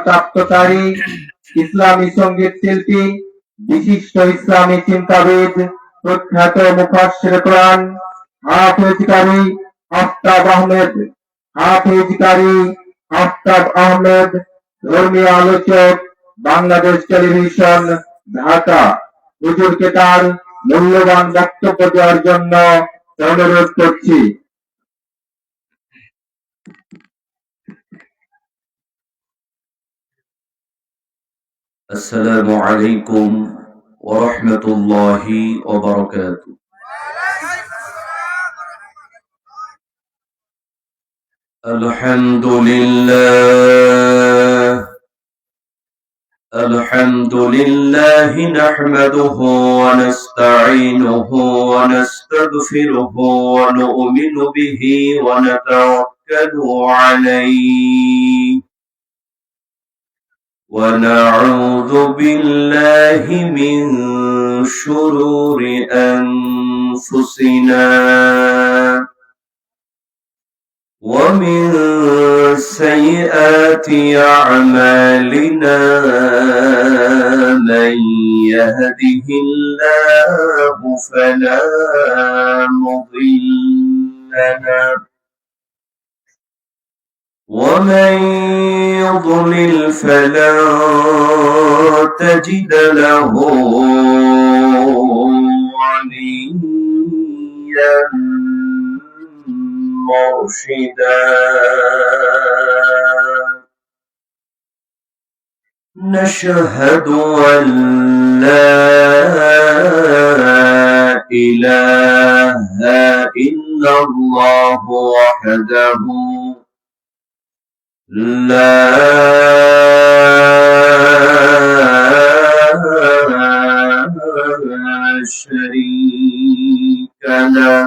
প্রাপ্তকারী ইসলামী সঙ্গীত শিল্পী, বিশিষ্ট ইসলামী চিন্তাবিদ, প্রখ্যাত মুফাসসির কোরআন হাফেজ কারী আফতাব আহমেদ। হাফেজ কারী আফতাব আহমেদ, ধর্মীয় আলোচক, বাংলাদেশ টেলিভিশন, ঢাকা। হুজুরকে তার মূল্যবান বক্তব্য দেওয়ার জন্য অনুরোধ করছি। السلام عليكم ورحمة الله وبركاته. الحمد لله نحمده ونستعينه ونستغفره ونؤمن به ونتوكل عليه ونعوذ بالله من شرور أنفسنا ومن سيئات أعمالنا من يهده الله فلا مضل له ومن يضلل فلا تجد له وليا مرشدا نشهد أن لا إله إلا الله وحده لا شريك له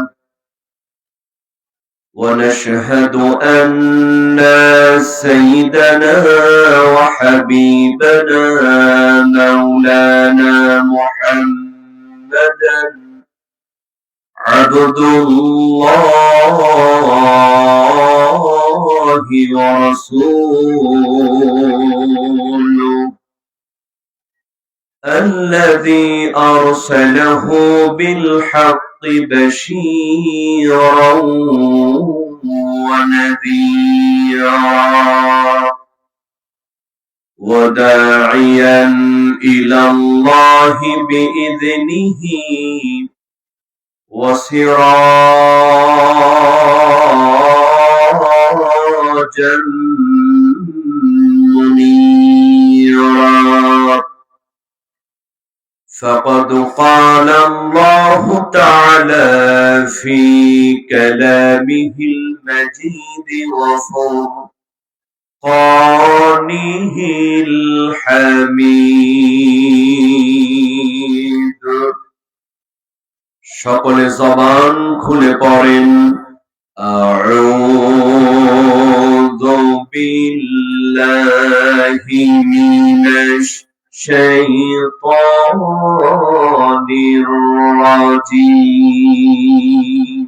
ونشهد أن سيدنا وحبيبنا مولانا محمدا عبد الله ورسوله الذي أرسله بالحق بشيرا ونذيرا وداعيا إلى الله بإذنه وسراجا منيرا فقد قال الله تعالى في كلامه المجيد وفرقانه الحميد সকলে জবান খুলে পড়েন আউযু বিল্লাহি মিনাশ শাইতানির রাজীম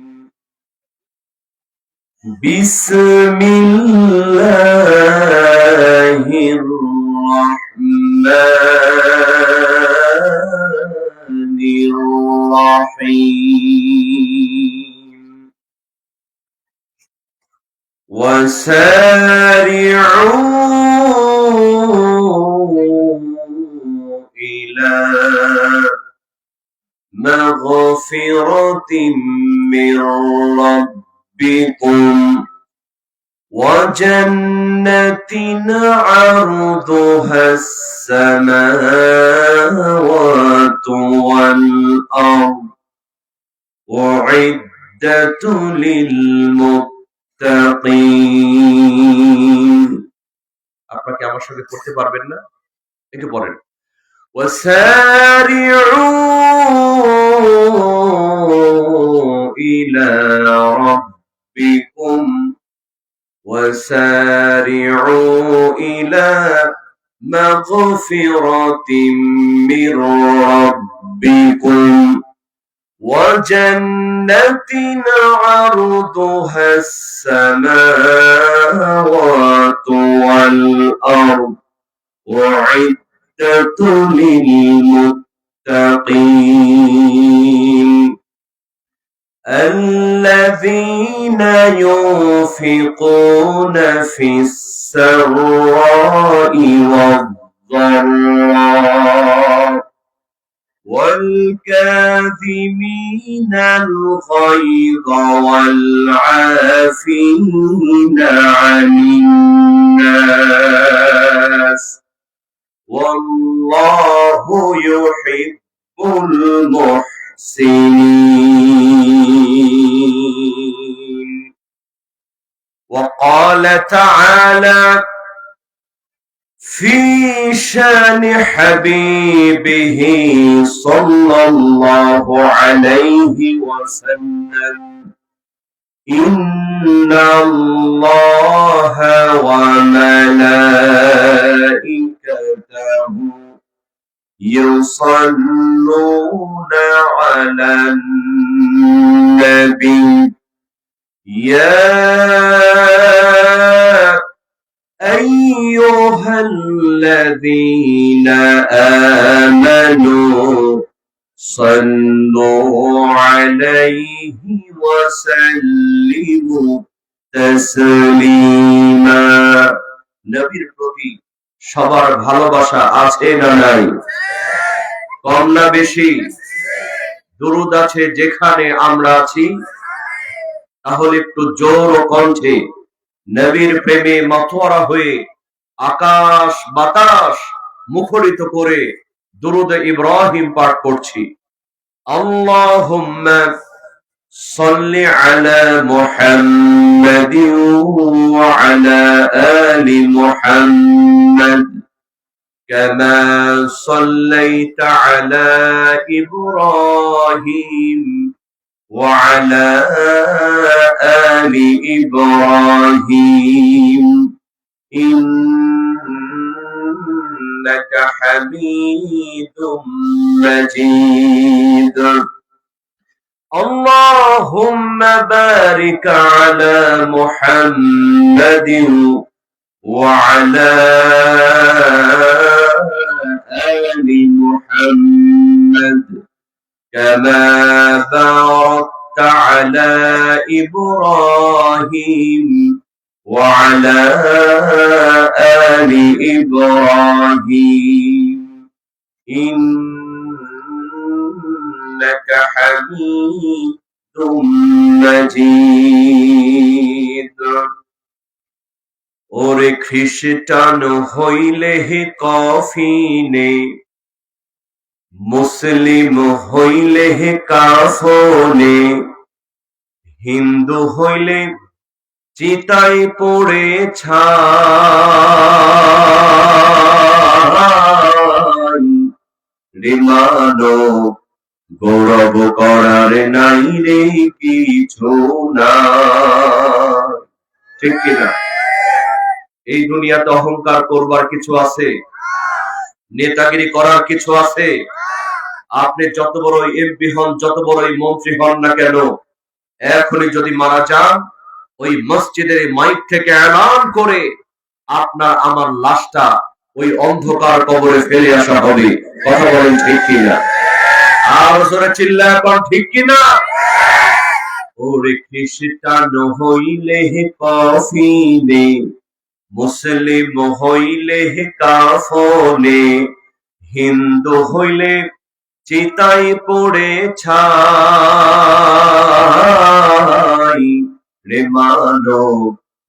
বিসমিল্লাহির রাহমানির রাহিম وسارعوا إلى مغفرة من ربكم وجنة عرضها السماوات والأرض أعدت للمتقين আপনারা কি আমার সঙ্গে পড়তে পারবেন না? একটু পড়েন وسارعوا إلى ربكم وسارعوا إلى مغفرة من ربكم وجنة عرضها السماوات والأرض أعدت للمتقين الذين ينفقون في السراء والضراء والكاظمين الغيظ والعافين عن الناس والله يحب المحسنين. وقال تعالى في شان حبيبه صلى الله عليه وسلم إن الله وملائكته يصلون على النبي يا أيها الذين آمنوا صلوا عليه وسلموا تسليما. নবীর প্রতি সবার ভালোবাসা আছে না নাই? কম না বেশি? দুরূদ আছে যেখানে আমরা আছি? তাহলে একটু জোর ও কণ্ঠে নবীর প্রেমে মাতোয়ারা হয়ে আকাশ বাতাস মুখরিত করে দুরূদ ইব্রাহিম পাঠ করছি। আল্লাহুম্মা সাল্লি আলা মুহাম্মাদিন ওয়া আলা আলি মুহাম্মাদ কামা সাল্লাইতা আলা ইব্রাহিম وعلى آل إبراهيم إنك حميد مجيد. اللهم بارك على محمد وعلى آل محمد كما باركت على إبراهيم وعلى آل إبراهيم إنك حميد مجيد. ওরে খ্রিস্টান হইলে কফিনে, মুসলিম হইলে কাফনে, হিন্দু হইলে চিতাই পড়ে ছাই রে মানব, গৌরব করার নাই রে কিছু না। ঠিক কিনা? এই দুনিয়াতে অহংকার করবার কিছু আছে? নেতাগিরি করার কিছু আছে? আপনি যত বড় এমপি হন, যত বড়ই মন্ত্রী হন না কেন, এখনই যদি মারা যান, ওই মসজিদের মাইক থেকে এলান করে আপনার আমার লাশটা ওই অন্ধকার কবরে ফেলে আসা হবে। কথা বলেন ঠিক কিনা? আর জোরে চিল্লায় এখন ঠিক কিনা? ওরে খ্রিস্টান হইলে কফিনে, মুসলিম হইলে কাফনে, হিন্দু হইলে চিতাই পড়ে ছাই রে মানব,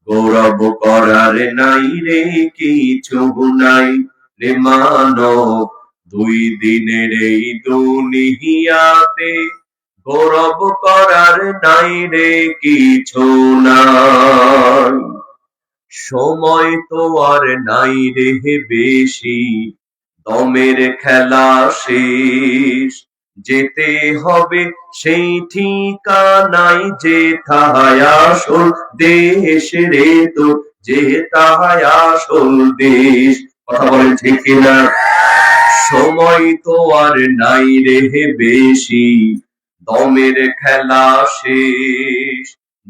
গৌরব করার নাই রে কিছু নাই রে মানব। দুই দিনের এই দুনিয়াতে গৌরব করার নাই রে কিছু নাই। সময় তো আর নাই রে বেশি, দমের খেলা শেষ, যেতে হবে সেই ঠিকানায় যেথায় আসল দেশ রে, তো যেথায় আসল দেশ। কথা বলেন ঠিক কিনা? সময় তো আর নাই রে বেশি, দমের খেলা শেষ,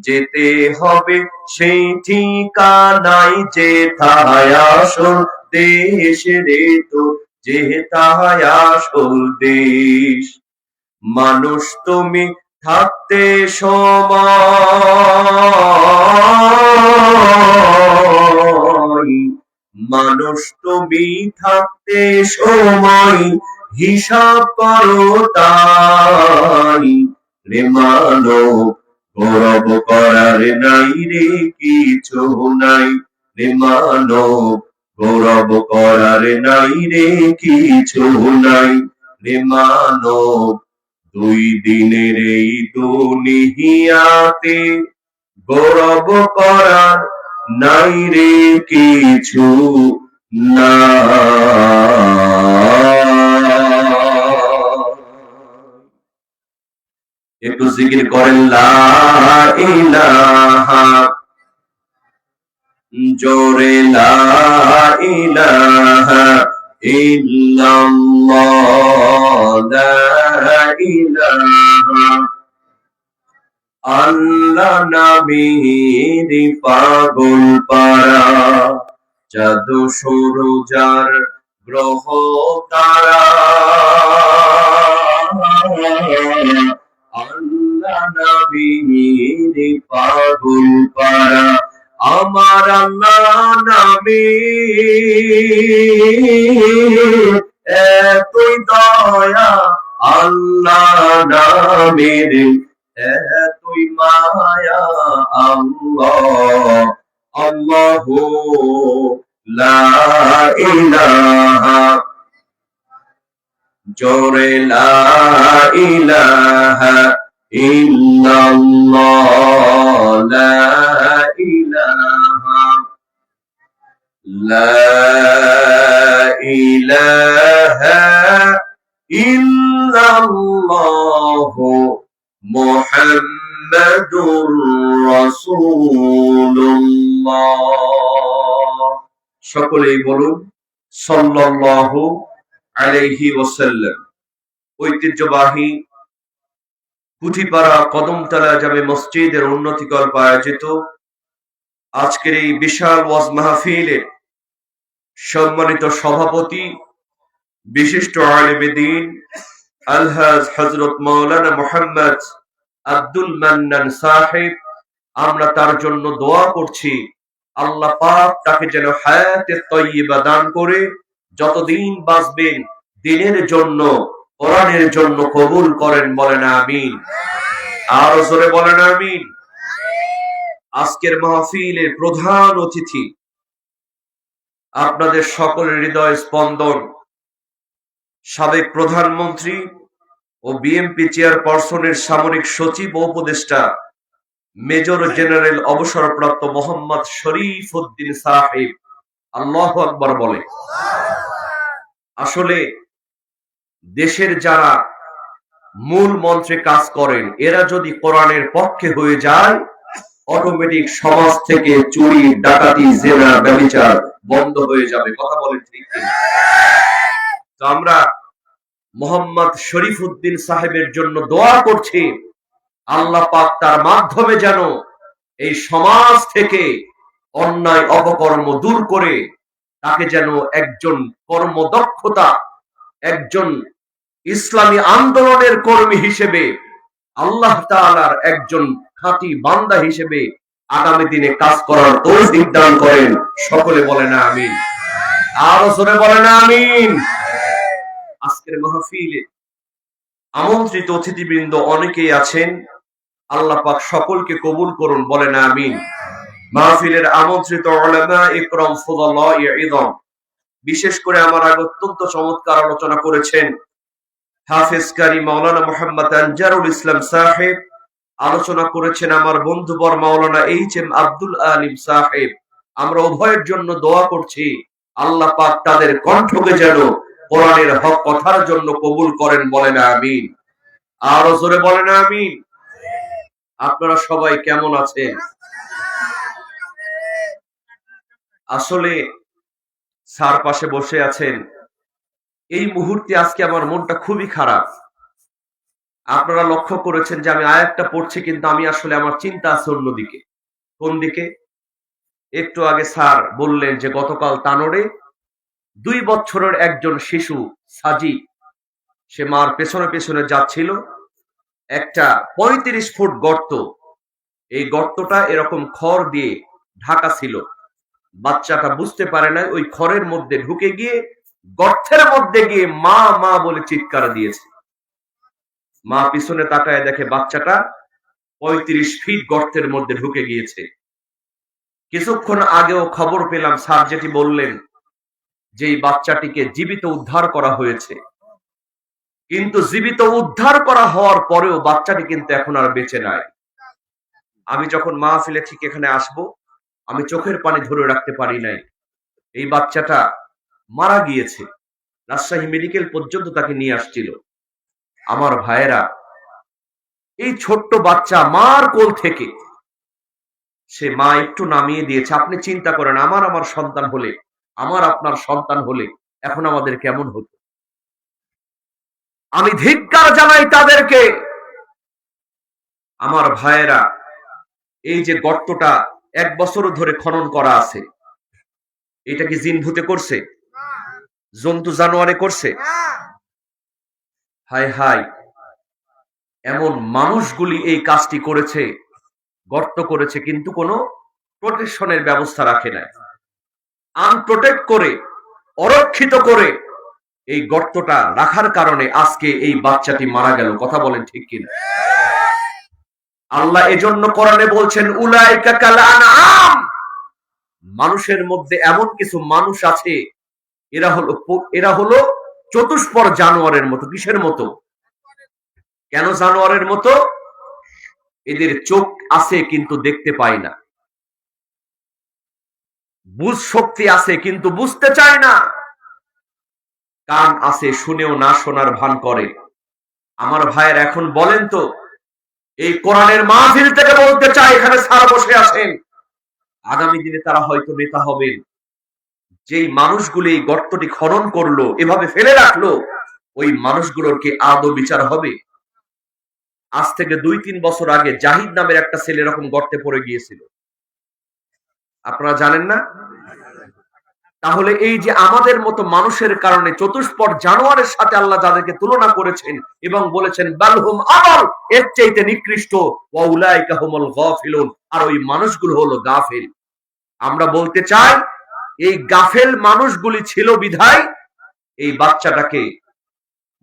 যেতে হবে সেই ঠিকানায় যেথায় আসল দেশ রে তো যে তাহাই আসল দেশ। মানুষ তুমি থাকতে সময়, মানুষ তুমি থাকতে সময় হিসাব করো তাই। রে মানব গৌরব করার নাই রে কিছু নাই। রে মানব গৌরব করার নাই রে কিছু নাই। রে মানব দুই দিনের এই দুনিয়াতে গৌরব করার নাই রে কিছু না। একটু জিকির করেন লা ইলাহা, জোরে লা ইলাহা ইল্লাল্লাহ, লা ইলাহা। আল্লাহ নামের পাগল পারা, চাঁদ সূরজার গ্রহ তারা। আল্লাহ নামের পাগল পারা, আমার আল্লাহ নামে এতই দয়া, আল্লাহ নামের এতই মায়া। আল্লাহ আল্লাহু লা ইলাহা, জোরে লা ইলাহা ইল্লাল্লাহ, লা ইলাহা, লা ইলাহা ইল্লাল্লাহ মুহাম্মাদুর রাসূলুল্লাহ। সকলেই বলুন সাল্লাল্লাহু আলাইহি ওয়াসাল্লাম। ঐতিহ্যবাহী কুঠিপাড়া কদমতলা জামে মসজিদের উন্নতিকল্প আয়োজিত আজকের এই বিশাল ওয়াজ মাহফিলের সম্মানিত সভাপতি, বিশিষ্ট আলেমে দ্বীন আলহাজ হযরত মাওলানা মুহাম্মদ আব্দুল মান্নান সাহেব, আমরা তার জন্য দোয়া করছি আল্লাহ পাক তাকে যেন হায়াতে তয়্যিবা দান করে যতদিন বাঁচবেন দ্বীনের জন্য, কোরআনের জন্য কবুল করেন, বলেন আমিন। আরো জোরে বলেন আমিন। আজকের মাহফিলের প্রধান অতিথি, আপনাদের সকলের হৃদয় স্পন্দন, সাবেক প্রধানমন্ত্রী ও বিএনপি চেয়ারপারসনের সামরিক সচিব ও উপদেষ্টা মেজর জেনারেল অবসরপ্রাপ্ত মোহাম্মদ শরীফ উদ্দিন সাহেব। আল্লাহু আকবার বলে। আসলে দেশের যারা মূল মন্ত্রে কাজ করেন, এরা যদি কোরআনের পক্ষে হয়ে যায়, অটোমেটিক সমাজ থেকে চুরি, ডাকাতি, জেনা, ব্যভিচার বন্ধ হয়ে যাবে। কথা বলেন ঠিক কিনা? তো আমরা মোহাম্মদ শরীফ উদ্দিন সাহেবের জন্য দোয়া করছি আল্লাহ পাক তার মাধ্যমে যেন এই সমাজ থেকে অন্যায় অপকর্ম দূর করে তাকে যেন একজন কর্মদক্ষতা, একজন ইসলামী আন্দোলনের কর্মী হিসেবে, আল্লাহ তাআলার একজন খাঁটি বান্দা হিসেবে আগামী দিনে কাজ করার তৌফিক দান করেন। সকলে বলেন আমিন। আরো জোরে বলেন আমিন। আজকের মাহফিলে আমন্ত্রিত অতিথিবৃন্দ অনেকেই আছেন, আল্লাহ পাক সকলকে কবুল করুন, বলেন আমিন। মাহফিলের আমন্ত্রিত উলামা ইকরাম ফুদাল্লাহ ইযম, বিশেষ করে আমার আগে অত্যন্ত চমৎকার আলোচনা করেছেন হাফেজ কারি মাওলানা মুহাম্মদ আনজারুল ইসলাম সাহেব, আলোচনা করেছেন আমার বন্ধুবর মাওলানা এইচ.এম. আব্দুল আলিম সাহেব। আমরা উভয়ের জন্য দোয়া করছি আল্লাহ পাক তাদের কণ্ঠকে যেন কোরআনের হক কথার জন্য কবুল করেন, বলেন আমিন। আরো জোরে বলেন আমিন। আপনারা সবাই কেমন আছেন? আসলে স্যার পাশে বসে আছেন, এই মুহূর্তে আজকে আমার মনটা খুবই খারাপ। আপনারা লক্ষ্য করেছেন যে আমি আয়াতটা পড়ছি, কিন্তু আমি আসলে আমার চিন্তা আছে অন্যদিকে। কোন দিকে? একটু আগে স্যার বললেন যে গতকাল তানোরে 2 বছরের একজন শিশু সাজি, সে মার পেছনে পেছনে যাচ্ছিল। একটা 35 ফুট গর্ত, এই গর্তটা এরকম খড় দিয়ে ঢাকা ছিল। বাচ্চাটা বুঝতে পারে না, ওই খড়ের মধ্যে ঢুকে গিয়ে গর্তের মধ্যে গিয়ে মা মা বলে চিৎকার দিয়েছে। মা পিছনে তাকায় দেখে বাচ্চাটা 35 ফিট গর্তের মধ্যে ঢুকে গিয়েছে। কিছুক্ষণ আগেও খবর পেলাম, স্যার যেটি বললেন যে এই বাচ্চাটিকে জীবিত উদ্ধার করা হয়েছে, কিন্তু জীবিত উদ্ধার করা হওয়ার পরেও বাচ্চাটি কিন্তু এখন আর বেঁচে নাই। আমি যখন মাহফিলে ঠিক এখানে আসব, আমি চোখের পানি ধরে রাখতে পারি নাই। এই বাচ্চাটা মারা গিয়েছে, রাজশাহী মেডিকেল পর্যন্ত তাকে নিয়ে আসছিল। আমার ভাইয়েরা, এই ছোট্ট বাচ্চা মার কোল থেকে সে মা একটু নামিয়ে দিয়েছে। আপনি চিন্তা করেন, আমার সন্তান হলে, আপনার সন্তান হলে এখন আমাদের কেমন হতো। আমি ধিক্কার জানাই তাদেরকে। আমার ভাইয়েরা, এই যে গর্তটা 1 বছর ধরে খনন করা আছে, এটা কি জিন ভূতে করছে? জন্তু জানোয়ারে করছে? হায় হায়, এমন মানুষগুলি এই কাজটি করেছে, গর্ত করেছে, কিন্তু কোনো প্রোটেকশনের ব্যবস্থা রাখে নাই। আনপ্রোটেক্ট করে, অরক্ষিত করে এই গর্তটা রাখার কারণে আজকে এই বাচ্চাটি মারা গেল। কথা বলেন ঠিক কিনা? আল্লাহ এজন্য কোরআনে বলছেন, উলাইকা কাল আনআম, মানুষের মধ্যে এমন কিছু মানুষ আছে, এরা হলো চতুষ্পর জানোয়ারের মতো। কিসের মতো? কেন জানোয়ারের মতো? এদের চোখ আছে কিন্তু দেখতে পায় না, বুঝ শক্তি আছে কিন্তু বুঝতে চায় না, কান আছে শুনেও না শোনার ভান করে। আমার ভাইয়ের, এখন বলেন তো, এই কোরআনের মাহফিল থেকে বলতে চাই, এখানে স্যার বসে আছেন, আগামী দিনে তারা হয়তো নেতা হবেন। যেই মানুষগুলো এই গর্তটি খনন করলো, এভাবে ফেলে রাখলো, ওই মানুষগুলোর কি আদৌ বিচার হবে? আজ থেকে 2-3 বছর আগে জাহিদ নামের একটা ছেলে এরকম গর্তে পড়ে গিয়েছিল, আপনারা জানেন না? তাহলে এই যে আমাদের মতো মানুষের কারণে চতুষ্পদ জানোয়ারের সাথে আল্লাহ যাদেরকে তুলনা করেছেন এবং বলেছেন বালহুম আদাল, এর চাইতে নিকৃষ্ট, ওয়া উলাইকা হুমুল গাফিলুন, আর ওই মানুষগুলো হলো গাফিল। আমরা বলতে চাই, এই গাফেল মানুষগুলি ছিল বিধায় এই বাচ্চাটাকে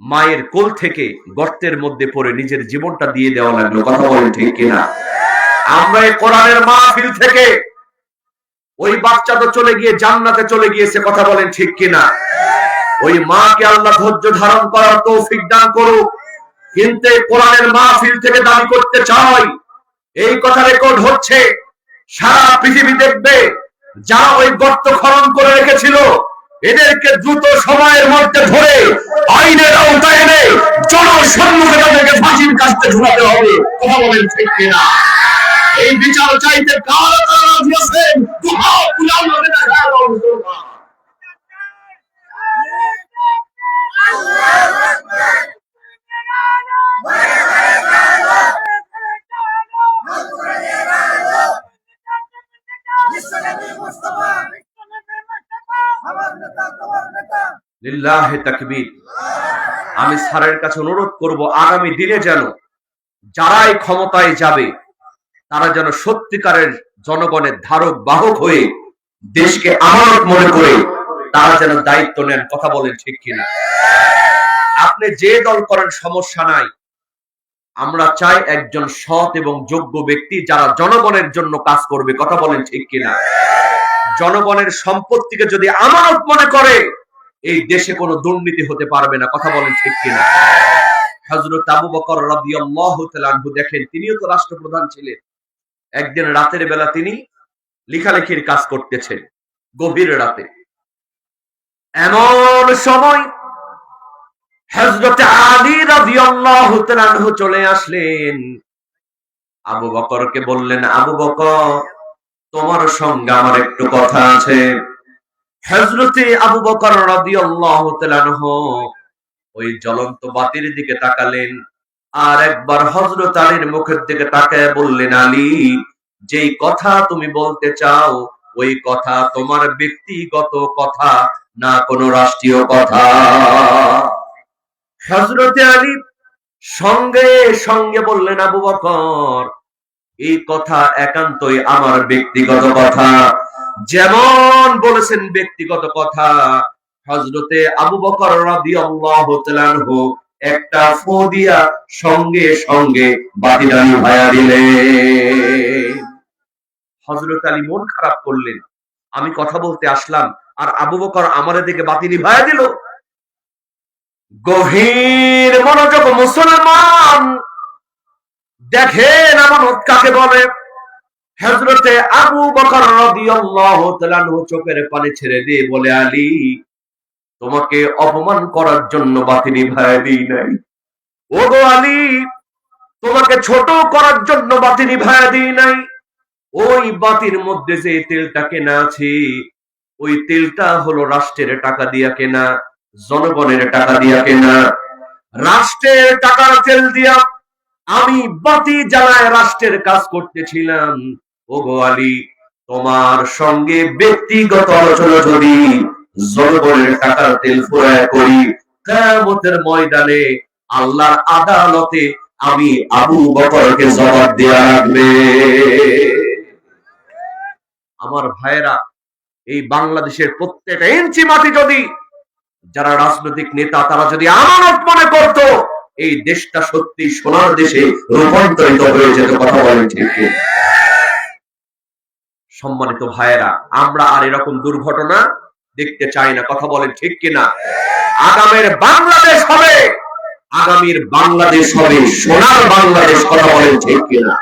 মায়ের কোল থেকে গর্তের মধ্যে পড়ে নিজের জীবনটা দিয়ে দেওয়া লাগলো। কথা বলেন ঠিক কিনা? আমরা এই কোরআনের মাহফিল থেকে, ওই বাচ্চা তো চলে গিয়ে জান্নাতে চলে গিয়েছে। কথা বলেন ঠিক কিনা? ওই মাকে আল্লাহ ধৈর্য ধারণ করার তৌফিক দান করুক। কিন্তু এই কোরআনের মাহফিল থেকে দাবি করতে চাই, এই কথা রেকর্ড হচ্ছে, সারা পৃথিবী দেখবে, যারা ওই গর্ত খনন করে রেখেছিল, এদেরকে দ্রুত সময়ের মধ্যে ধরে আইনের আওতায় এনে জনসম্মুখে তাদেরকে ফাঁসির কাস্তে ঝুলাতে হবে। কথা বলেন ঠিক কিনা? এই বিচার চাইতে কারা রাজি আছেন? দুহাত তুলে আমাদের দেখা দাও। লিল্লাহি তাকবীর। আমি স্যারের কাছে অনুরোধ করব, আগামী দিনে যেন যারাই ক্ষমতায় যাবে, তারা যেন সত্যিকারের জনগণের ধারক বাহক হয়ে দেশকে আমানত মনে করে তারা যেন দায়িত্ব নেন। কথা বলেন ঠিক কিনা? আপনি যে দল করেন সমস্যা নাই, আমরা চাই একজন সৎ এবং যোগ্য ব্যক্তি যারা জনগণের জন্য কাজ করবে। কথা বলেন ঠিক কিনা? জনগণের সম্পত্তিকে যদি আমানত মনে করে, এই দেশে কোনো দুর্নীতি হতে পারবে না। কথা বলেন ঠিক কিনা? হযরত আবু বকর রাদিয়াল্লাহু তাআলা আনহু, দেখেন, তিনিও তো রাষ্ট্রপ্রধান ছিলেন। একদিন রাতের বেলা তিনি লেখালেখির কাজ করতেছেন, গভীর রাতে। এমন সময় হযরত আলী রাদিয়াল্লাহু তাআলা আনহু চলে আসলেন। আবু বকরকে বললেন, আবু বকর, তোমার সঙ্গে আমার একটু কথা আছে। হযরতে আবু বকর রাদিয়াল্লাহু তাআলা আনহু ওই জ্বলন্ত বাতির দিকে তাকালেন, আর একবার হযরত আলীর মুখের দিকে তাকায় বললেন, আলী, যেই কথা তুমি বলতে চাও, ওই কথা তোমার ব্যক্তিগত কথা, না কোনো রাষ্ট্রীয় কথা। হযরতে আলী সঙ্গে সঙ্গে বললেন, আবু বকর, এই কথা একান্তই আমার ব্যক্তিগত কথা। যেমন বলেছেন ব্যক্তিগত কথা, হযরতে আবু বকর রাদিয়াল্লাহু তাআলা আনহু একটা ফু দিয়া সঙ্গে সঙ্গে বাতিটা নিভায়া দিলেন। হযরত আলী মন খারাপ করলেন, আমি কথা বলতে আসলাম আর আবু বকর আমারে দিকে বাতি নিভায়া দিল। গভীর মনোযোগ মুসলমান, দেখেন আমানত কাকে বলে। হযরতে আবু বকর রাদিয়াল্লাহু তাআলা আনহু চোখের পানি ছেড়ে দিয়ে বলে, আলী, তোমাকে অপমান করার জন্য বাতি নিভায়া দিই নাই। ও গো আলী, তোমাকে ছোট করার জন্য বাতি নিভায়া দিই নাই। ওই বাতির মধ্যে যে তেলটা কেনা আছে, ওই তেলটা হলো রাষ্ট্রের টাকা দিয়া কেনা, জনগণের টাকা দিয়া কেনা। রাষ্ট্রের টাকার তেল দিয়া আমি বাতি জ্বালায় রাষ্ট্রের কাজ করতেছিলাম। ওগো আলী, তোমার সঙ্গে ব্যক্তিগত আলোচনা যদি জনগণের টাকার তেল ফুরায় করি, কিয়ামতের ময়দানে আল্লাহর আদালতে আমি আবু বকরকে জবাব দেয়া লাগবে। আমার ভাইয়েরা, এই বাংলাদেশের প্রত্যেকটা ইঞ্চি মাটি যদি যারা রাজনৈতিক নেতা তারা যদি আমানত মনে করত, এই দেশটা সত্যি সোনার দেশে রূপান্তরিত হয়ে যেত। কথা বলেন ঠিক কি? সম্মানিত ভাইয়েরা, আমরা আর এরকম দুর্ঘটনা দেখতে চাই না। কথা বলেন ঠিক কিনা? আগামীর বাংলাদেশ হবে, আগামীর বাংলাদেশ হবে সোনার বাংলাদেশ। কথা বলেন ঠিক কিনা?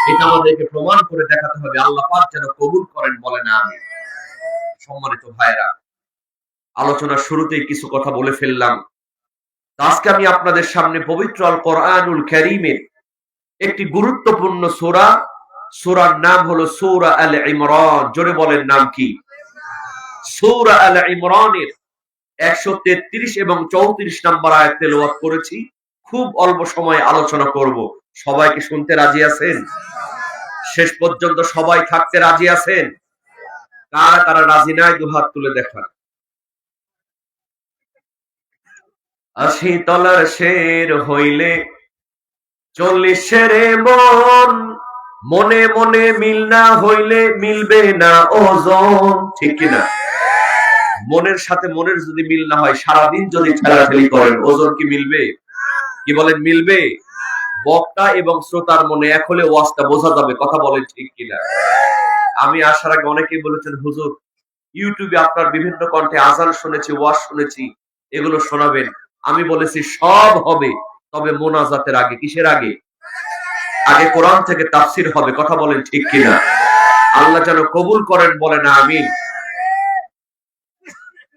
এটা আমাদেরকে প্রমাণ করে দেখাতে হবে। আল্লাহ পাক যেন কবুল করেন, বলেন আমিন। সম্মানিত ভাইয়েরা, আলোচনার শুরুতেই কিছু কথা বলে ফেললাম। আজকে আমি আপনাদের সামনে পবিত্র আল কোরআনুল কারীমের একটি গুরুত্বপূর্ণ সূরা, সূরার নাম হলো সূরা আল ইমরান। জোরে বলেন, নাম কি? সূরা আল ইমরানের 133 এবং 34 নম্বর আয়াত তেলাওয়াত করেছি। খুব অল্প সময় আলোচনা করব। সবাইকে শুনতে রাজি আছেন? শেষ পর্যন্ত সবাই থাকতে রাজি আছেন? কারা কারা রাজি নাই দুহাত তুলে দেখান। 80 তলার শের হইলে 40 শেরে মন, মনে মনে মিল না হইলে মিলবে না ওজন। ঠিক কিনা? মনের সাথে মনের যদি মিল না হয়, সারাদিন যদি ঠেলাঠেলি করেন, ওজন কি মিলবে? কি বলেন, মিলবে? বক্তা এবং শ্রোতার মনে এক হলে ওয়াজটা বোঝা যাবে। কথা বলেন ঠিক কিনা? আমি আসার আগে অনেকেই বলেছেন, হুজুর ইউটিউবে আপনার বিভিন্ন কণ্ঠে আজান শুনেছি, ওয়াজ শুনেছি, এগুলো শোনাবেন। আমি বলেছি সব হবে, তবে মোনাজাতের আগে। কিসের আগে? আগে কোরআন থেকে তাফসীর হবে। কথা বলেন ঠিক কিনা? আল্লাহ যেন কবুল করেন, বলেন আমিন।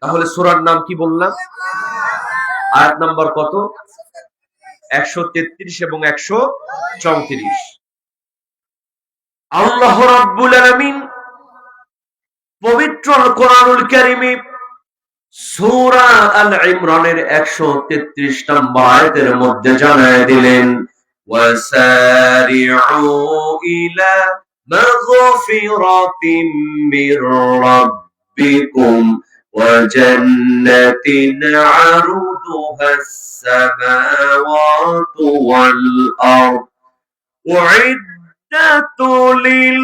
তাহলে সূরার নাম কি বললাম? আয়াত নাম্বার কত? 133 এবং 134। আল্লাহ রাব্বুল আলামিন পবিত্র কোরআনুল কারীমে সূরা আল ইমরানের 133 নম্বর আয়াতের মধ্যে জানায় দিলেন, ওয়াসারিউ ইলা মাগফিরাতিম মির রাব্বিকুম ওয়া জান্নাতিন আরদুহাস সামাওয়াতু ওয়াল আরদ উইদ্দাতু লিল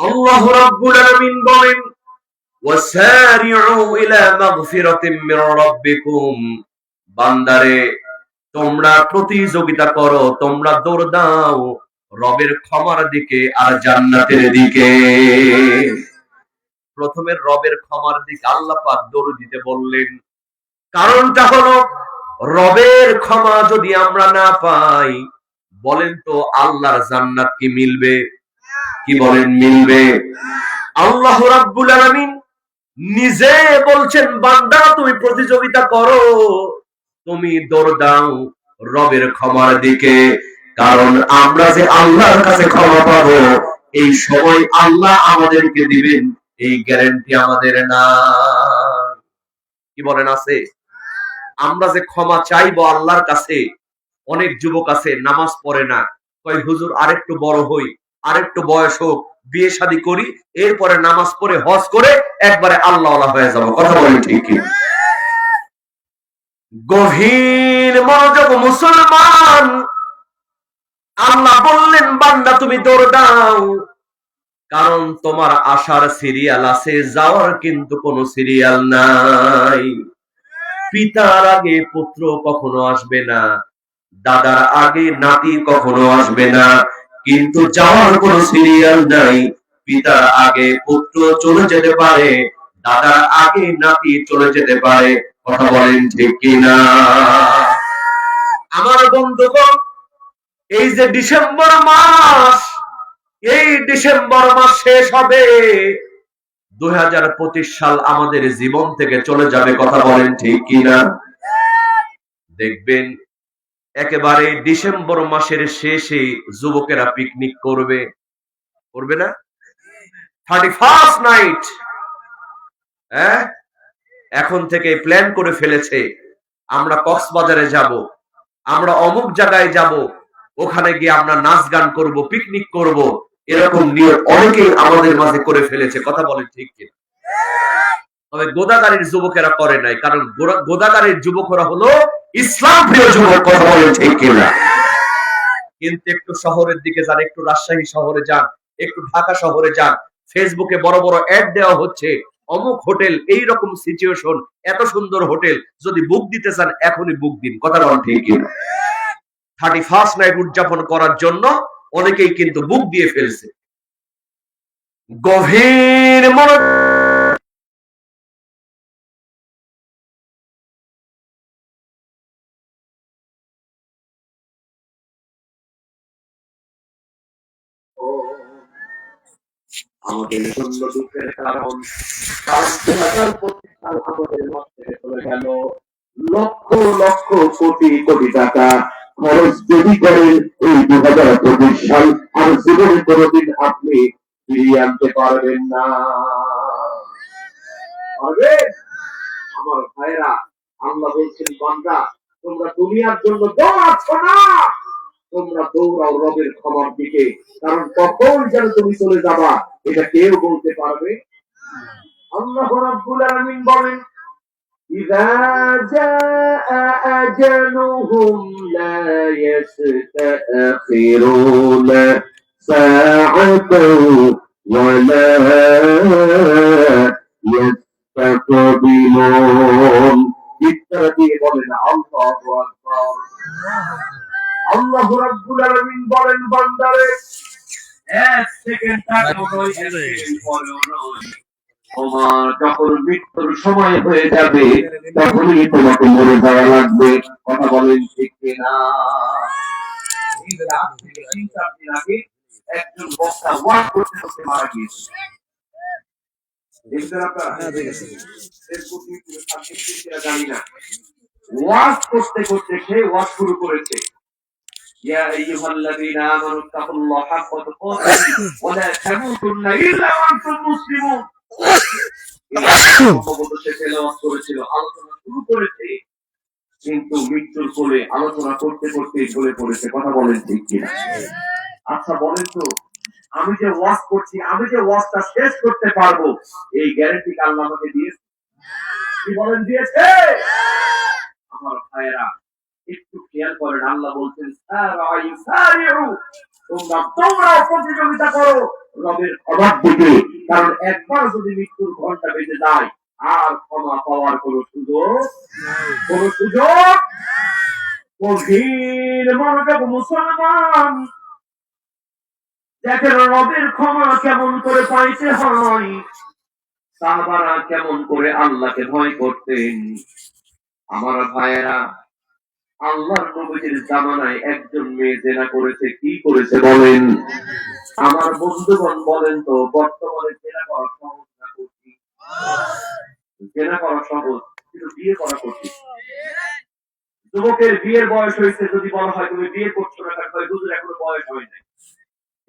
আল্লাহ রাব্বুল আলামিন বলেন, ওয়াসারিউ ইলা মাগফিরাতিম মির রাব্বিকুম, বান্দারে তোমরা প্রতিযোগিতা করো, তোমরা দৌড় দাও রবের ক্ষমার দিকে আর জান্নাতের দিকে। প্রথমে রবের ক্ষমার দিকে আল্লাহ পাক দৌড় দিতে বললেন। কারণটা হলো, রবের ক্ষমা যদি আমরা না পাই, বলেন তো আল্লাহর জান্নাত কি মিলবে? কি বলেন, মিলবে? আল্লাহ রাব্বুল আলামিন নিজে বলছেন, বান্দা তুমি প্রতিযোগিতা করো, তুমি দৌড় দাও রবের ক্ষমার দিকে। কারণ আমরা যে আল্লাহর কাছে ক্ষমা পাবো, এই সময় আল্লাহ আমাদেরকে দিবেন, এই গ্যারান্টি আমাদের না। কি বলেন, আছে? আমরা যে ক্ষমা চাইবো আল্লাহর কাছে, অনেক যুবক আছে নামাজ পড়ে না, কয় হুজুর আরেকটু বড় হই, আরেকটু বয়স হোক, বিয়ে শাদী করি, এরপরে নামাজ পড়ে হজ করে একবারে আল্লাহ হয়ে যাবো। কথা বলেন ঠিক কি? গভীর মনোযোগ মুসলমান, আল্লাহ বললেন বান্দা তুমি দৌড় দাও, কারণ তোমার আসার সিরিয়াল আছে, যাওয়ার কিন্তু কোনো সিরিয়াল নাই। পিতার আগে পুত্র কখনো আসবে না, দাদার আগে নাতি কখনো আসবে না, কিন্তু যাওয়ার কোনো সিরিয়াল নাই। পিতার আগে পুত্র চলে যেতে পারে, দাদার আগে নাতি চলে যেতে পারে। কথা বলেন ঠিক কিনা? আমার বন্ধুগণ, এই যে ডিসেম্বর মাস, এই ডিসেম্বর মাস শেষ হবে, 2025 সাল আমাদের জীবন থেকে চলে যাবে। কথা বলেন ঠিক কিনা? দেখবেন একেবারে ডিসেম্বর মাসের শেষে যুবকেরা পিকনিক করবে, করবে না? 31st নাইট, হ্যাঁ, এখন থেকে প্ল্যান করে ফেলেছে, আমরা কক্সবাজারে যাব, আমরা অমুক জায়গায় যাব, ওখানে গিয়ে আমরা নাচ গান করব, পিকনিক করব, এরকম নিয়ে অনেকেই আমাদের মাঝে করে ফেলেছে। কথা বলেন ঠিক কিনা? তবে গোদাগাড়ির যুবকেরা করে নাই, কারণ গোদাগাড়ির যুবকরা হলো ইসলাম প্রিয় যুবক। কথা বলেন ঠিক কিনা? কিন্তু একটু শহরের দিকে যান, একটু রাজশাহী শহরে যান, একটু ঢাকা শহরে যান, ফেসবুকে বড় বড় অ্যাড দেওয়া হচ্ছে, অমুক হোটেল, এই রকম সিচুয়েশন, এত সুন্দর হোটেল, যদি বুক দিতে চান এখনই বুক দিন। কথা বলেন ঠিক কিনা? 31st নাইট উদযাপন করার জন্য অনেকেই কিন্তু বুক দিয়ে ফেলছে। গভীর মনোযোগ, আমাদের জন্য দুঃখের কারণ, কারণ 2025 সাল আমাদের মধ্যে চলে গেল। লক্ষ লক্ষ কোটি কোটি টাকা খরচ যদি করেন এই 2025 সাল, আর জীবনে কোনোদিন আপনি ফিরিয়ে আনতে পারবেন না। আমার ভাইরা, আল্লাহ বলছেন বান্দা তোমরা দুনিয়ার জন্য দৌড়াচ্ছ না, তোমরা দৌড়াও রবের ক্ষমার দিকে, কারণ কখন যেন তুমি চলে যাবা এটা কেউ বলতে পারবে। আল্লাহ রাব্বুল আলামিন বলেন, ইযা জাআ আজালুহুম লা ইস্তাখিরুনা সাআতান ওয়া লা ইস্তাকবিলুন। ইত্তারা দিয়ে বলেন আল্লাহু আকবার। আল্লাহ রাব্বুল আলামিন বলেন বান্দারে, এক সেকেন্ড আগেও নয়, এক সেকেন্ড পরেও নয়, তোমার যখন মৃত্যুর সময় হয়ে যাবে তখনই তোমাকে মরে যাওয়া লাগবে। কথা বলেন ঠিক কিনা? একজন বক্তা ওয়াজ করতে করতে মারা গিয়েছে। দেখবেন আপনারা ফেসবুক, ইউটিউবে, সাবস্ক্রাইব জানি না, ওয়াজ করতে করতে সে ওয়াজ শুরু করেছে, ইয়া আইয়ুহাল্লাযীনা আমানু তাকুল্লাহা হাক্কা তুকাতিহি ওয়া লা তামুতুন্না ইল্লা ওয়া আনতুম মুসলিমুন। সে তেলাওয়াত করেছিল, আলোচনা শুরু করেছে, কিন্তু মৃত্যুর কোলে আলোচনা করতে করতে চলে পড়েছে। কথা বলেন ঠিক কিনা? আচ্ছা বলেন তো, আমি যে ওয়াজ করছি, আমি যে ওয়াজটা শেষ করতে পারবো, এই গ্যারান্টি আল্লাহ আমাকে দিয়েছে? কি বলেন দিয়েছে? আমার ভাইয়েরা একটু খেয়াল করেন, আল্লাহ বলছেন তোমরা তোমরাও প্রতিযোগিতা করো রবের ক্ষমার দিকে, কারণ একবার যদি মৃত্যুর ঘন্টা বেজে যায় আর ক্ষমা পাওয়ার কোনো সুযোগ গভীর মনোযোগ মুসলমান, দেখেন রবের ক্ষমা কেমন করে পাইতে হয়, সাহাবারা কেমন করে আল্লাহকে ভয় করতেন। আমার ভাইয়েরা, আল্লাহর নবীর জামানায় একজন মেয়ে জেনা করেছে, কি করেছে বলেন? আমার বন্ধুগণ বলেন তো, বর্তমানে জেনা করা সহজ না কঠিন? জেনা করা সহজ, কিন্তু বিয়ে করা কঠিন। যুবকের বিয়ের বয়স হয়েছে, যদি বলা হয় তুমি বিয়ে করছো না, কারণ হুজুর এখনো বয়স হয় নাই,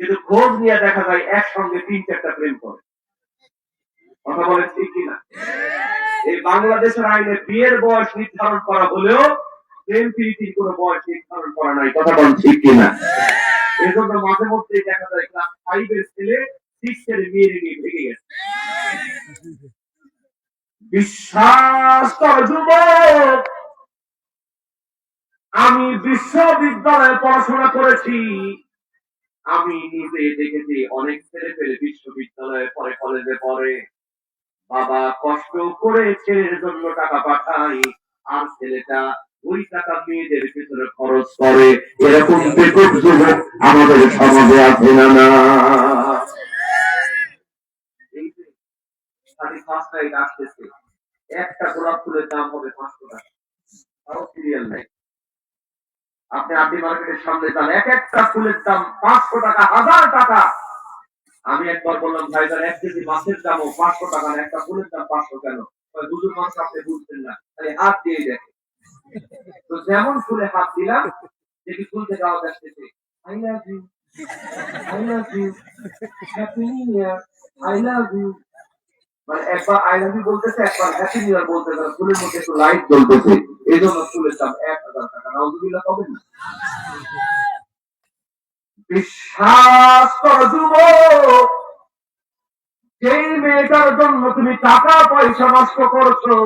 কিন্তু খোঁজ নিয়ে দেখা যায় একসঙ্গে 3-4টা প্রেম করে। কথা বলে ঠিক কিনা? এই বাংলাদেশের আইনে বিয়ের বয়স নির্ধারণ করা হলেও প্রেম প্রীতির কোনো বয়স নির্ধারণ করা নাই। কথা বলেন ঠিক কিনা? এজন্য মাঝে মধ্যে দেখা যায় ক্লাস 5 এর ছেলে 6 এর মেয়ের নিয়ে ভেঙে গেছে। বিশ্বাস কর যুবক, আমি বিশ্ববিদ্যালয়ে পড়াশোনা করেছি, আমি নিজে দেখেছি অনেক ছেলে পেলে বিশ্ববিদ্যালয়ে পড়ে, কলেজে পড়ে, বাবা কষ্ট করে ছেলের জন্য টাকা পাঠায় আর ছেলেটা ওই টাকা মেয়েদের ভিতরে খরচ করে। এরকম বেকুব যুবক আমাদের সমাজে আছে না? না, এই যে 5:30 টায় আসতেছে, একটা গোলাপ ফুলের দাম হবে 500 টাকা, তাও সিরিয়াল নাই। আপনি আদি মার্কেটের সামনে যান, এক একটা ফুলের দাম 500 টাকা, 1000 টাকা। আমি একবার বললাম ভাইজান 1 কেজি মাছের দামও 500 টাকা, না একটা ফুলের দাম 500 কেন? বুঝুন মানুষ আপনি বুঝছেন না, তাহলে হাত দিয়ে দেখে। তো যেমন ফুলে হাত দিলাম, দেখি ফুল থেকে আওয়াজ আসতেছে, I love you, I love you, happy new year, I love you. মানে একবার আই লাভ ইউ বলতেছে, একবার হ্যাপি নিউ ইয়ার বলতেছে, ফুলের মধ্যে একটু লাইট জ্বলতেছে, এই জন্য ফুলের দাম 1000 টাকা। নাউজুবিল্লাহ পাবেন না? বিশ্বাস করো যুবক, যেই মেয়েটার জন্য তুমি টাকা পয়সা নষ্ট করছো,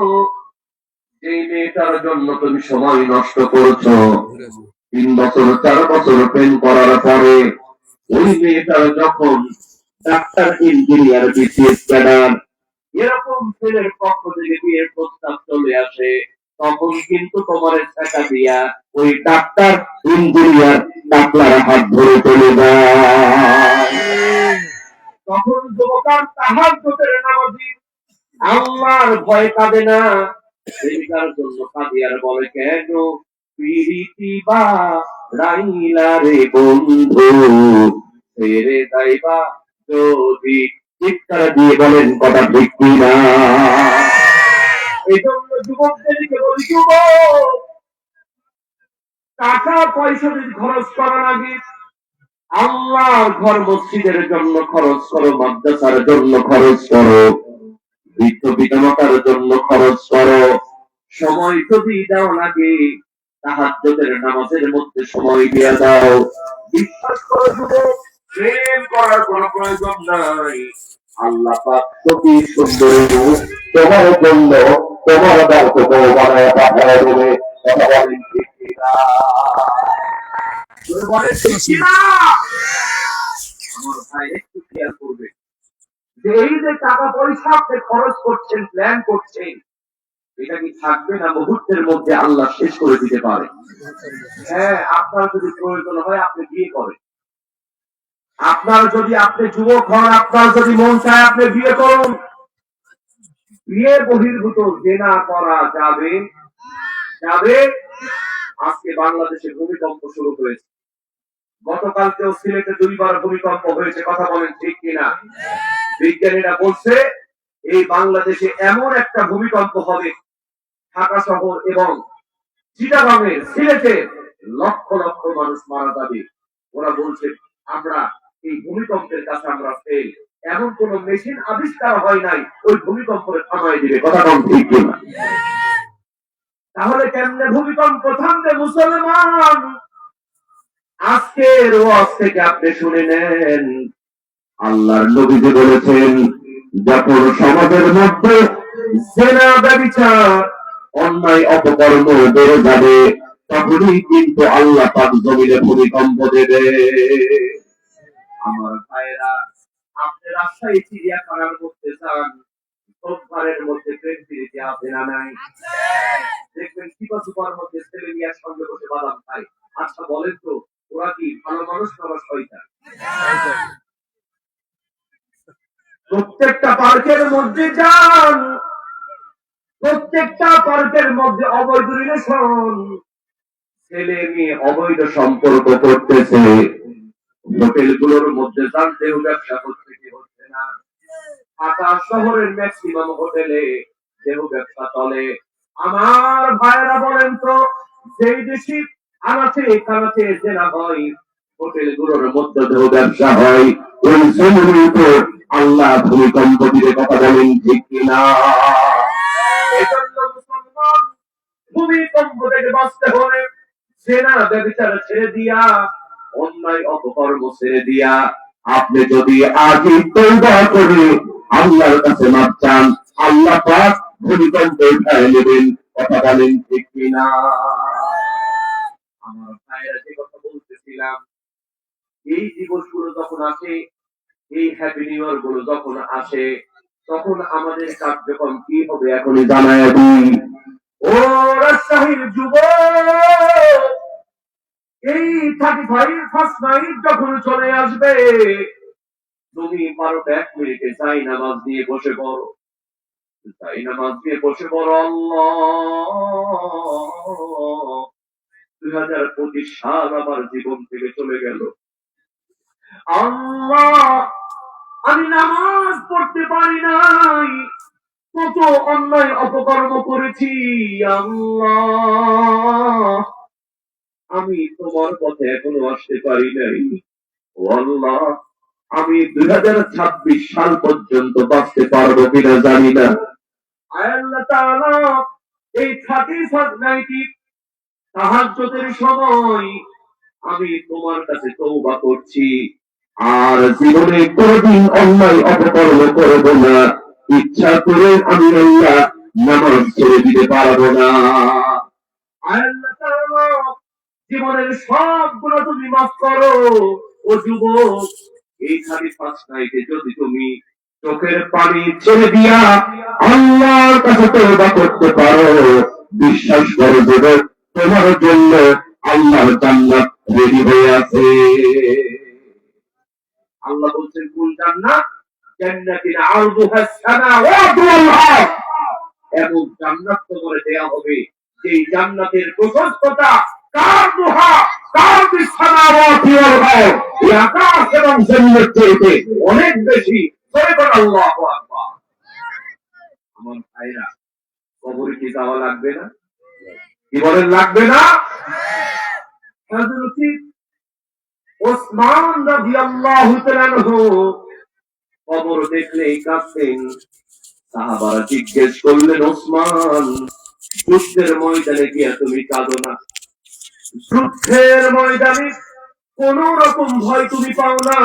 যেই মেয়েটার জন্য তুমি সময় নষ্ট করছো, 3 বছর 4 বছর প্রেম করার পরে ওই মেয়েটার যখন ডাক্তার, ইঞ্জিনিয়ার, বিসিএস ক্যাডার এরকম ছেলের পক্ষ থেকে বিয়ের প্রস্তাব চলে আসে, তখন কিন্তু তোমার টাকা দিয়া ওই ডাক্তার, ইঞ্জিনিয়ার ডাক্তার হাত ধরে চলে যায়। তখন যুবকার তাহাজ্জুদের নামাজি আল্লাহর ভয় কাঁদে না, প্রেমিকার জন্য কাঁদে আর বলে, কেন প্রীতি বা রাইলা রে বন্ধু, ছেড়ে যাইবা যদি। চিৎকার দিয়ে বলেন কথা ঠিক কিনা? এই জন্য যুবকদেরকে বলি, যুবক টাকা পয়সা যদি খরচ করা লাগে, আল্লাহর ঘর মসজিদের জন্য খরচ করো, মাদ্রাসার জন্য খরচ করো, বৃদ্ধ পিতামাতার জন্য খরচ করো। সময় যদি দাও লাগে, তাহাজ্জুদের নামাজের মধ্যে সময় দিয়ে দাও। বিশ্বাস করো যুবক, প্রেম করার কোনো প্রয়োজন নাই। আল্লাহ পাক অতি সুন্দর তোমার জন্য তোমার দায়িত্ব বানায় পাঠিয়ে দেবে। কথা বলেন ঠিক কিনা? বলেন ঠিক কিনা? আমার ভাই একটু খেয়াল করবে যে এই যে টাকা পয়সা আপনি খরচ করছেন, প্ল্যান করছেন, এটা কি থাকবে না মুহূর্তের মধ্যে আল্লাহ শেষ করে দিতে পারে। হ্যাঁ, আপনার যদি প্রয়োজন হয় আপনি বিয়ে করেন, আপনার যদি আপনি যুবক হন, আপনার যদি মন চায় আপনি বিয়ে করুন। বিয়ে বহির্ভূত জেনা করা যাবে যাবে। আজকে বাংলাদেশে ভূমিকম্প শুরু হয়েছে, গতকালকেও সিলেটে 2 বার ভূমিকম্প হয়েছে। কথা বলেন ঠিক কিনা? বিজ্ঞানীরা বলছে এই বাংলাদেশে এমন একটা ভূমিকম্প হবে, ঢাকা শহর এবং চিটাগাংয়ের, সিলেটে লক্ষ লক্ষ মানুষ মারা যাবে। ওরা বলছে আমরা এই ভূমিকম্পের কাছে আমরা ফেল, এমন কোন মেশিন আবিষ্কার হয় নাই ওই ভূমিকম্পে থামাই দিবে। কথা বলেন ঠিক কিনা? তাহলে কেমনে ভূমিকম্প থামবে মুসলমান? আজকের ওয়াজ থেকে আপনি শুনে নেন, আল্লাহর নবী যে বলেছেন, যখন সমাজের মধ্যে জেনা, ব্যভিচার, অন্যায় অপকর্ম বেড়ে যাবে, তখনই কিন্তু আল্লাহ পাক জমিনে ভূমিকম্প দেবে। আমার ভাইরা, আপনি রাজশাহী চিড়িয়াখানার মধ্যে যান, সোমবারের মধ্যে প্রেম প্রীতি আছে না নাই? দেখবেন কিবা সুপার মধ্যে ছেলে নিয়ে সঙ্গে বসে বাদাম খায়। আচ্ছা বলেন তো, ওরা কি ভালো মানুষ না শয়তান? প্রত্যেকটা পার্কের মধ্যে যান, প্রত্যেকটা পার্কের মধ্যে অবৈধ রিলেশন, ছেলে মেয়ে অবৈধ সম্পর্ক করতেছে। হোটেলগুলোর মধ্যে যান, দেহ ব্যবসা করতে কি হচ্ছে না? ঢাকা শহরের ম্যাক্সিমাম হোটেলে দেহ ব্যবসা চলে। আমার ভাইরা বলেন তো, যেই দেশি আনাচে কানাচে জেনা হয়, হোটেলগুলোর মধ্যে দেহ ব্যবসা হয়, ওই জমির উপর আল্লাহ ভূমিকম্প দিলে, কথা বলেন ঠিক কিনা? এজন্য মুসলমান ভূমিকম্প থেকে বাঁচতে হলে জেনা ব্যভিচার ছেড়ে দিয়া, অন্যায় অপকর্ম ছেড়ে দিয়া, আপনি যদি আজই তওবা করে আল্লাহর কাছে মাপ চান, আল্লাহ পাক ভূমিকম্প উঠায় নেবেন, কথা বলেন ঠিক কিনা? আমার ভাইয়েরা যে কথা বলতেছিলাম, এই দিবসগুলো যখন আসে, এই হ্যাপি নিউ ইয়ার গুলো যখন আসে, তখন আমাদের কার্যক্রম কি হবে এখনই জানায় দিই, ও রাজশাহীর যুবক, এই 35 ফার্স্ট নাইট যখন চলে আসবে, তুমি 12-1 মিনিটে চাই নামাজ দিয়ে বসে পড়ো, চাই নামাজ দিয়ে বসে পড়ো। আল্লাহ, 2025 সাল আমার জীবন থেকে চলে গেল। আল্লাহ, আমি নামাজ পড়তে পারি নাই, কত অন্যায় অপকর্ম করেছি। আল্লাহ, আমি তোমার পথে এখনো আসতে পারি নাই। ও আল্লাহ, আমি 2026 সাল পর্যন্ত বাঁচতে পারবো কিনা জানি না। আয় আল্লাহ তাআলা, এই 31st নাইটে তাহাজ্জুদের সময় আমি তোমার কাছে তওবা করছি, আর জীবনে কোনদিন অন্যায় অপকর্ম করব না। ইচ্ছা করে আমি আল্লাহ নামাজ ছেড়ে দিতে পারবো না। আয় আল্লাহ তাআলা, জীবনের সবগুলো তুমি মাফ করো। ও যুবক, এই 31st নাইটে যদি তুমি চোখের পানি ছেড়ে দিয়া আল্লাহর কাছে তওবা করতে পারো, বিশ্বাস করো যুবক, তোমার জন্য আল্লাহর জান্নাত রেডি হয়ে আছে। আল্লাহ বলছেন কোন জান্নাত? জান্নাতিন আরদুহাস সামাওয়াতু ওয়াল আরদ। এমন জান্নাত তোমার দেয়া হবে যেই জান্নাতের প্রশস্ততা কারদুহা কারদিস সামাওয়াতু ওয়াল আরদ, এই আকাশ এবং জমিনের চেয়ে অনেক বেশি। জোরে বলো আল্লাহু আকবার। আমার ভাইরা, কবরে কি যাওয়া লাগবে না? কি বলেন, লাগবে না? হযরত ওসমান রাদিয়াল্লাহু তাআলা আনহু কবর দেখলেই কাঁদতেন। সাহাবারা জিজ্ঞেস করলেন, ওসমান, যুদ্ধের ময়দানে গিয়া তুমি কাঁদো না? যুদ্ধের ময়দানে কোন রকম ভয় তুমি পাও না,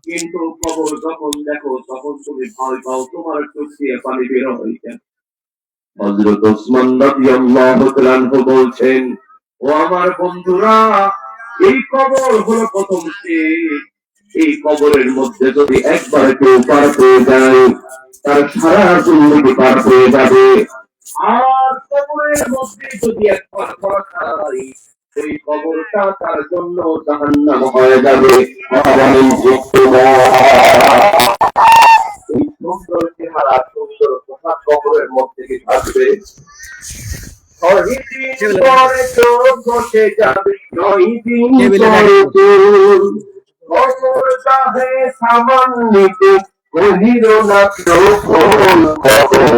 কিন্তু কবর যখন দেখো তখন তুমি ভয় পাও, তোমার চোখ দিয়ে পানি বের হয় কেন? হযরত ওসমান রাদিয়াল্লাহু তাআলা আনহু বলছেন, ও আমার বন্ধুরা, এই কবর হলো প্রথম স্টেজ। এই কবরের মধ্যে যদি একবার কেউ পার পেয়ে যায়, তার সারা জিন্দেগি পার পেয়ে যাবে। আর কবরের মধ্যে যদি একবার পড়া খাই, ওই কবরটা তার জন্য জাহান্নাম হয়ে যাবে। এই সুন্দর চেহারা, সুন্দর পোশাক কবরের মধ্যে কি থাকবে? দিন পরে চোখ বসে যাবে, 9 দিন পরে চোখ কবর চাহে সামান্যিতে, কহিল না তখন খবর।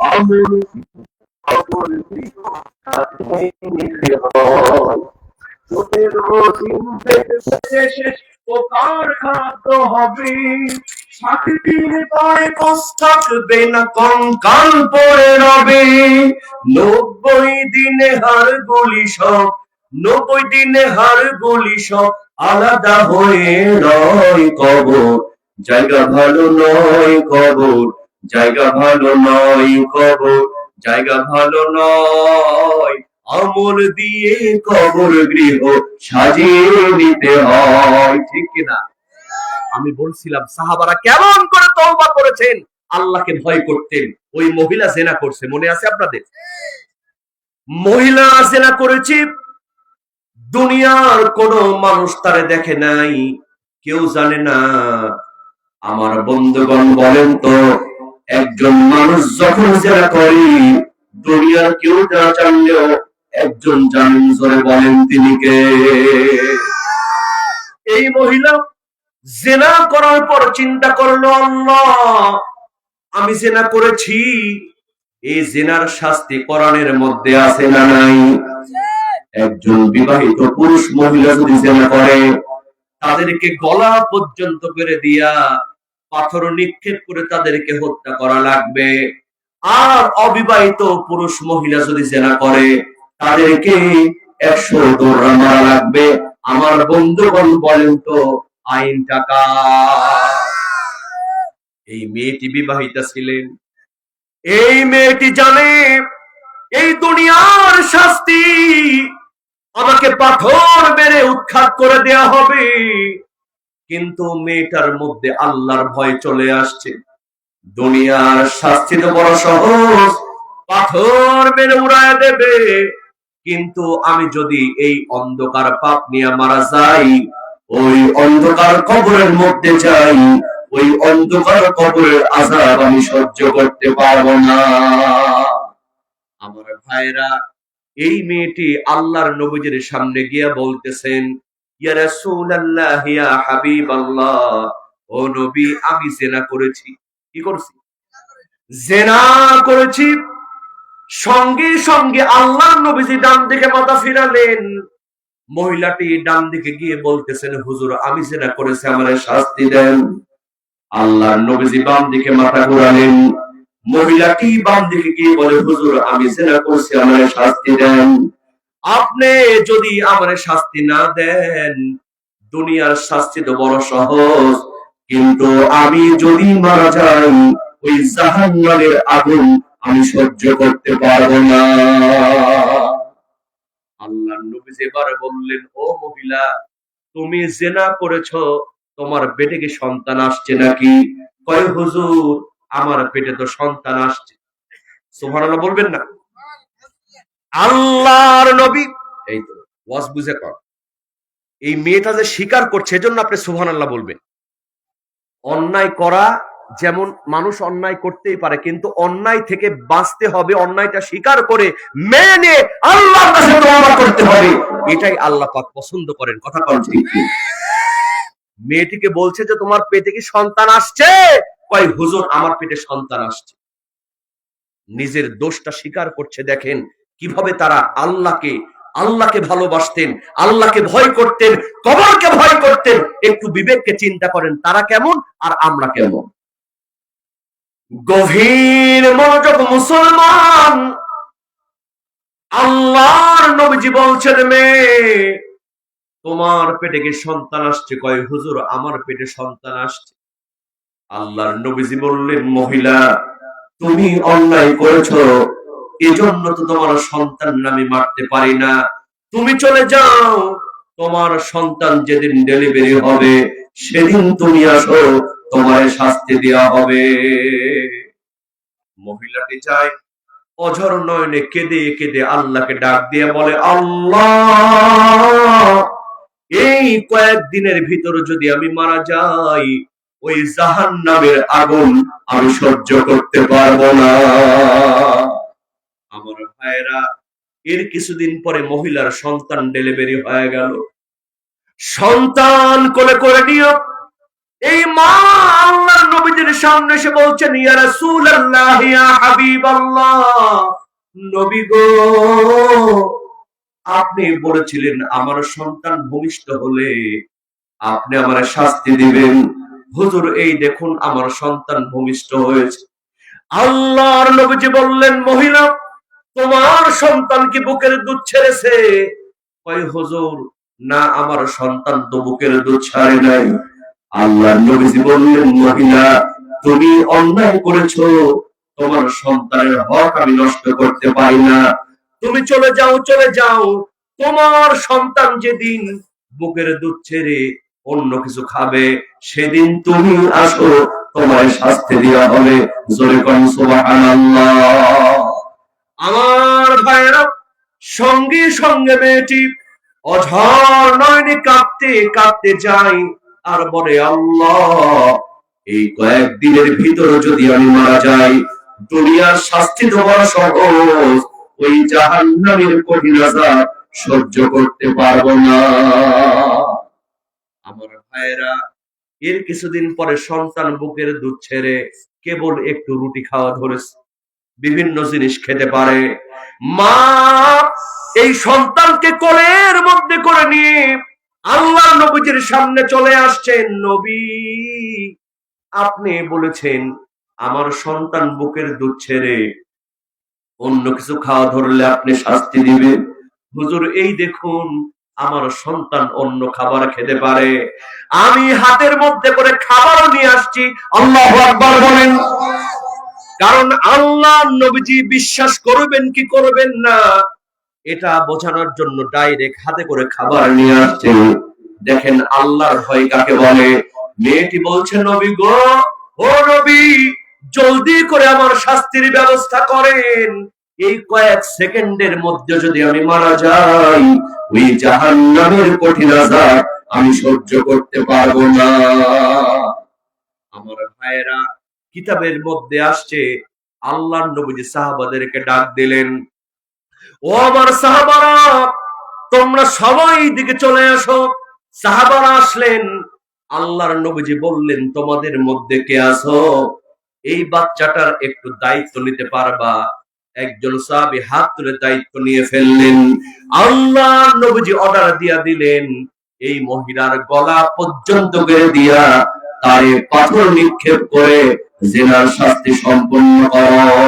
আমি খবর দিব সাথে নিতে হয়, তোদের দিন শেষে পোকার খাদ্য হবে। 7 দিন পরে কষ্ট থাকবে না, কঙ্কাল পড়ে রবে। 90 দিনে হাড় গুলি সব, 90 দিনে হাড় গুলি সব আলাদা হয়ে রয় কবর। জায়গা ভালো নয় কবর, জায়গা ভালো নয় কবর, জায়গা ভালো নয়। আমল দিয়ে কবর গৃহ সাজিয়ে নিতে হয়, ঠিক কিনা? আমি বলছিলাম সাহাবারা কেমন করে তওবা করেছেন, আল্লাহকে ভয় করতেন। ওই মহিলা জেনা করছে, মনে আছে আপনাদের? মহিলা জেনা করেছে, দুনিয়ার কোন মানুষ তারে দেখে নাই, কেউ জানে না। আমার বন্ধুগণ বলেন তো, একজন মানুষ যখন জেনা করে, দুনিয়ার কেউ না জানলেও একজন জানেন, জোরে বলেন তিনি কে? এই মহিলা জেনা করার পর চিন্তা করলো, আল্লাহ, আমি জেনা করেছি, এই জেনার শাস্তি কোরআনের মধ্যে আছে না নাই? একজন বিবাহিত পুরুষ মহিলা যদি জেনা করে, তাদেরকে গলা পর্যন্ত করে দিয়া পাথর নিক্ষেপ করে তাদেরকে হত্যা করা লাগবে। আর অবিবাহিত পুরুষ মহিলা যদি জেনা করে তাদেরকে 100 দৌড়া মারা লাগবে। আমার বন্ধুগণ বলেন তো আইন টাকা। এই মেয়েটি বিবাহিতা ছিলেন। এই মেয়েটি জানে এই দুনিয়ার শাস্তি আমাকে পাথর মেরে উৎখাত করে দেয়া হবে, কিন্তু মেয়েটার মধ্যে আল্লাহর ভয় চলে আসছে। দুনিয়ার শাস্তি তো বড় সহজ, পাথর মেরে উড়ায় দেবে, কিন্তু আমি যদি এই অন্ধকার পাপ নিয়ে মারা যাই, ওই অন্ধকার কবরের মধ্যে যাই, ওই অন্ধকার কবরের আযাব আমি সহ্য করতে পারবো না। আমার ভাইরা, এই মেয়েটি আল্লাহর নবীজির সামনে গিয়া বলতেছেন, ইয়া রাসূলুল্লাহ, ইয়া হাবিবাল্লাহ, ও নবী, আমি জিনা করেছি। কি করছি? জিনা করেছি। সঙ্গে সঙ্গে আল্লাহর নবীজি ডান দিকে মাথা ফিরালেন। মহিলাটি ডান দিকে গিয়ে বলতেছেন, হুজুর, আমি জিনা করেছি, আমারে শাস্তি দেন। আল্লাহর নবীজি বাম দিকে মাথা ঘোরালেন। মহিলাটি বাম দিকে গিয়ে বলে, হুজুর, আমি জিনা করছি, আমারে শাস্তি দেন। আপনি যদি আমারে শাস্তি না দেন, দুনিয়ার শাস্তি তো বড় সহজ, কিন্তু আমি যদি মারা যাই, ওই জাহান্নামের আগুন আমি সহ্য করতে পারবো না। আল্লাহর নবী এবার বললেন, ও মহিলা, তুমি জিনা করেছো, তোমার পেটে কি সন্তান আসছে নাকি? কয়, হুজুর, আমার পেটে তো সন্তান আসছে। সুবহানাল্লাহ বলবেন না? আল্লাহর নবী, এই তো ওয়াজ বুঝে কর। এই মেয়েটা যে স্বীকার করছে, এজন্য আপনি সুবহানাল্লাহ বলবেন। অন্যায় করা, যেমন মানুষ অন্যায় করতেই পারে, কিন্তু অন্যায় থেকে বাঁচতে হবে, অন্যায়টা স্বীকার করে মেনে আল্লাহর কাছে তওবা করতে হবে। এটাই আল্লাহ পাক পছন্দ করেন। কথা কন ঠিক কি? মেয়েটিকে বলছে যে তোমার পেটে কি সন্তান আসছে? কয়, হুজুর, আমার পেটে সন্তান আসছে। নিজের দোষটা স্বীকার করছে। দেখেন কিভাবে তারা আল্লাহকে ভালোবাসতেন, আল্লাহকে ভয় করতেন, কবরকে ভয় করতেন। একটু বিবেককে চিন্তা করেন, তারা কেমন আর আমরা কেমন। গভীর মনোযোগ মুসলমান। আল্লাহর নবীজি বলছেন, মেয়ে, তোমার পেটে কি সন্তান আসছে? কয়, হুজুর, আমার পেটে সন্তান আসছে। আল্লাহর নবীজি বললেন, মহিলা, তুমি অন্যায় করেছো, এজন্য তো তোমার সন্তান আমি মারতে পারি না। তুমি চলে যাও, তোমার সন্তান যেদিন ডেলিভারি হবে সেদিন তুমি আসো, তোমার শাস্তি দেওয়া হবে। মহিলাটি যায়, অঝর নয়নে কেঁদে কেঁদে আল্লাহকে ডাক দিয়ে বলে, আল্লাহ, এই কয়েকদিনের ভিতরে যদি আমি মারা যাই, ওই জাহান্নামের আগুন আমি সহ্য করতে পারবো না। আমার ভাইরা, এর কিছুদিন পরে মহিলার সন্তান ডেলিভারি হয়ে গেল। সন্তান কোলে করে নিয়ে এই মা আল্লাহর নবীজির সামনে এসে বলছেন, ইয়া রাসূলুল্লাহ, ইয়া হাবিবাল্লাহ, নবী গো, আপনি বলেছিলেন আমার সন্তান ভূমিষ্ঠ হলে আপনি আমারে শাস্তি দিবেন। হুজুর, এই দেখুন আমার সন্তান ভূমিষ্ঠ হয়েছে। আল্লাহর নবীজি বললেন, মহিলা, তোমার সন্তান কি বুকের দুধ ছেড়েছে? কয়, হুজুর, না, আমার সন্তান তো বুকের দুধ ছাড়ে নাই। আল্লাহর নবীজি বললেন, মহিলা, তুমি অন্যায় করেছো, তোমার সন্তানের হক আমি নষ্ট করতে পারি না। তুমি চলে যাও, চলে যাও। তোমার সন্তান যেদিন বুকের দুধ ছেড়ে অন্য কিছু খাবে, সেদিন তুমি আসো, তোমার শাস্তি দেওয়া হবে। জোরে কোন সুবহানাল্লাহ। আমার ভাইরা, সঙ্গে সঙ্গে মেয়েটি অঝর নয়নে কাঁদতে কাঁদতে যায় আর বলে, আল্লাহ, এই কয়েকদিনের ভিতরে যদি আমি মারা যাই, দুনিয়ার শাস্তি দেওয়ার সহজ, ওই জাহান্নামের কঠিন আযাব সহ্য করতে পারবো না। আমার ভাইরা, এর কিছুদিন পরে সন্তান বুকের দুধ ছেড়ে কেবল একটু রুটি খাওয়া ধরেছে, বিভিন্ন জিনিস খেতে পারে। মা এই সন্তানকে কোলের মধ্যে করে নিয়ে আল্লাহ নবীজির সামনে চলে আসছেন। নবী, আপনি বলেছেন আমার সন্তান বুকের দুধ ছেড়ে অন্য কিছু খাওয়া ধরলে আপনি শাস্তি দিবেন। হুজুর, এই দেখুন আমার সন্তান অন্য খাবার খেতে পারে, আমি হাতের মধ্যে করে খাবারও নিয়ে আসছি। আল্লাহু আকবার বলেন। কারণ আল্লাহ নবীজি বিশ্বাস করবেন কি করবেন না এটা বোঝানোর জন্য ডাইরেক্ট হাতে করে খাবার নিয়ে আসছে। দেখেন আল্লাহর ভয় কাকে বলে। মেয়েটি বলছে, নবী গো, ও নবী, জলদি করে আমার শাস্তির ব্যবস্থা করেন। এই কয়েক সেকেন্ডের মধ্যে যদি আমি মারা যাই, ওই জাহান্নামের কঠিন আযাব আমি সহ্য করতে পারবো না। আমার ভাইয়েরা, কিতাবের মধ্যে আসছে আল্লাহর নবীজি সাহাবাদেরকে ডাক দিলেন, ও আমার সাহাবারা, তোমরা সবাই দিকে চলে আসো। সাহাবারা আসলেন। আল্লাহর নবীজি বললেন, তোমাদের মধ্যে কে আছো এই বাচ্চাটার একটু দায়িত্ব নিতে পারবা? একজন সাহাবী হাত তুলে দায়িত্ব নিয়ে ফেললেন। আল্লাহর নবীজি অর্ডার দিয়া দিলেন, এই মহিলার গলা পর্যন্ত গেড়ে দিয়া তারে পাথর নিক্ষেপ করে জিনার শাস্তি সম্পন্ন করো।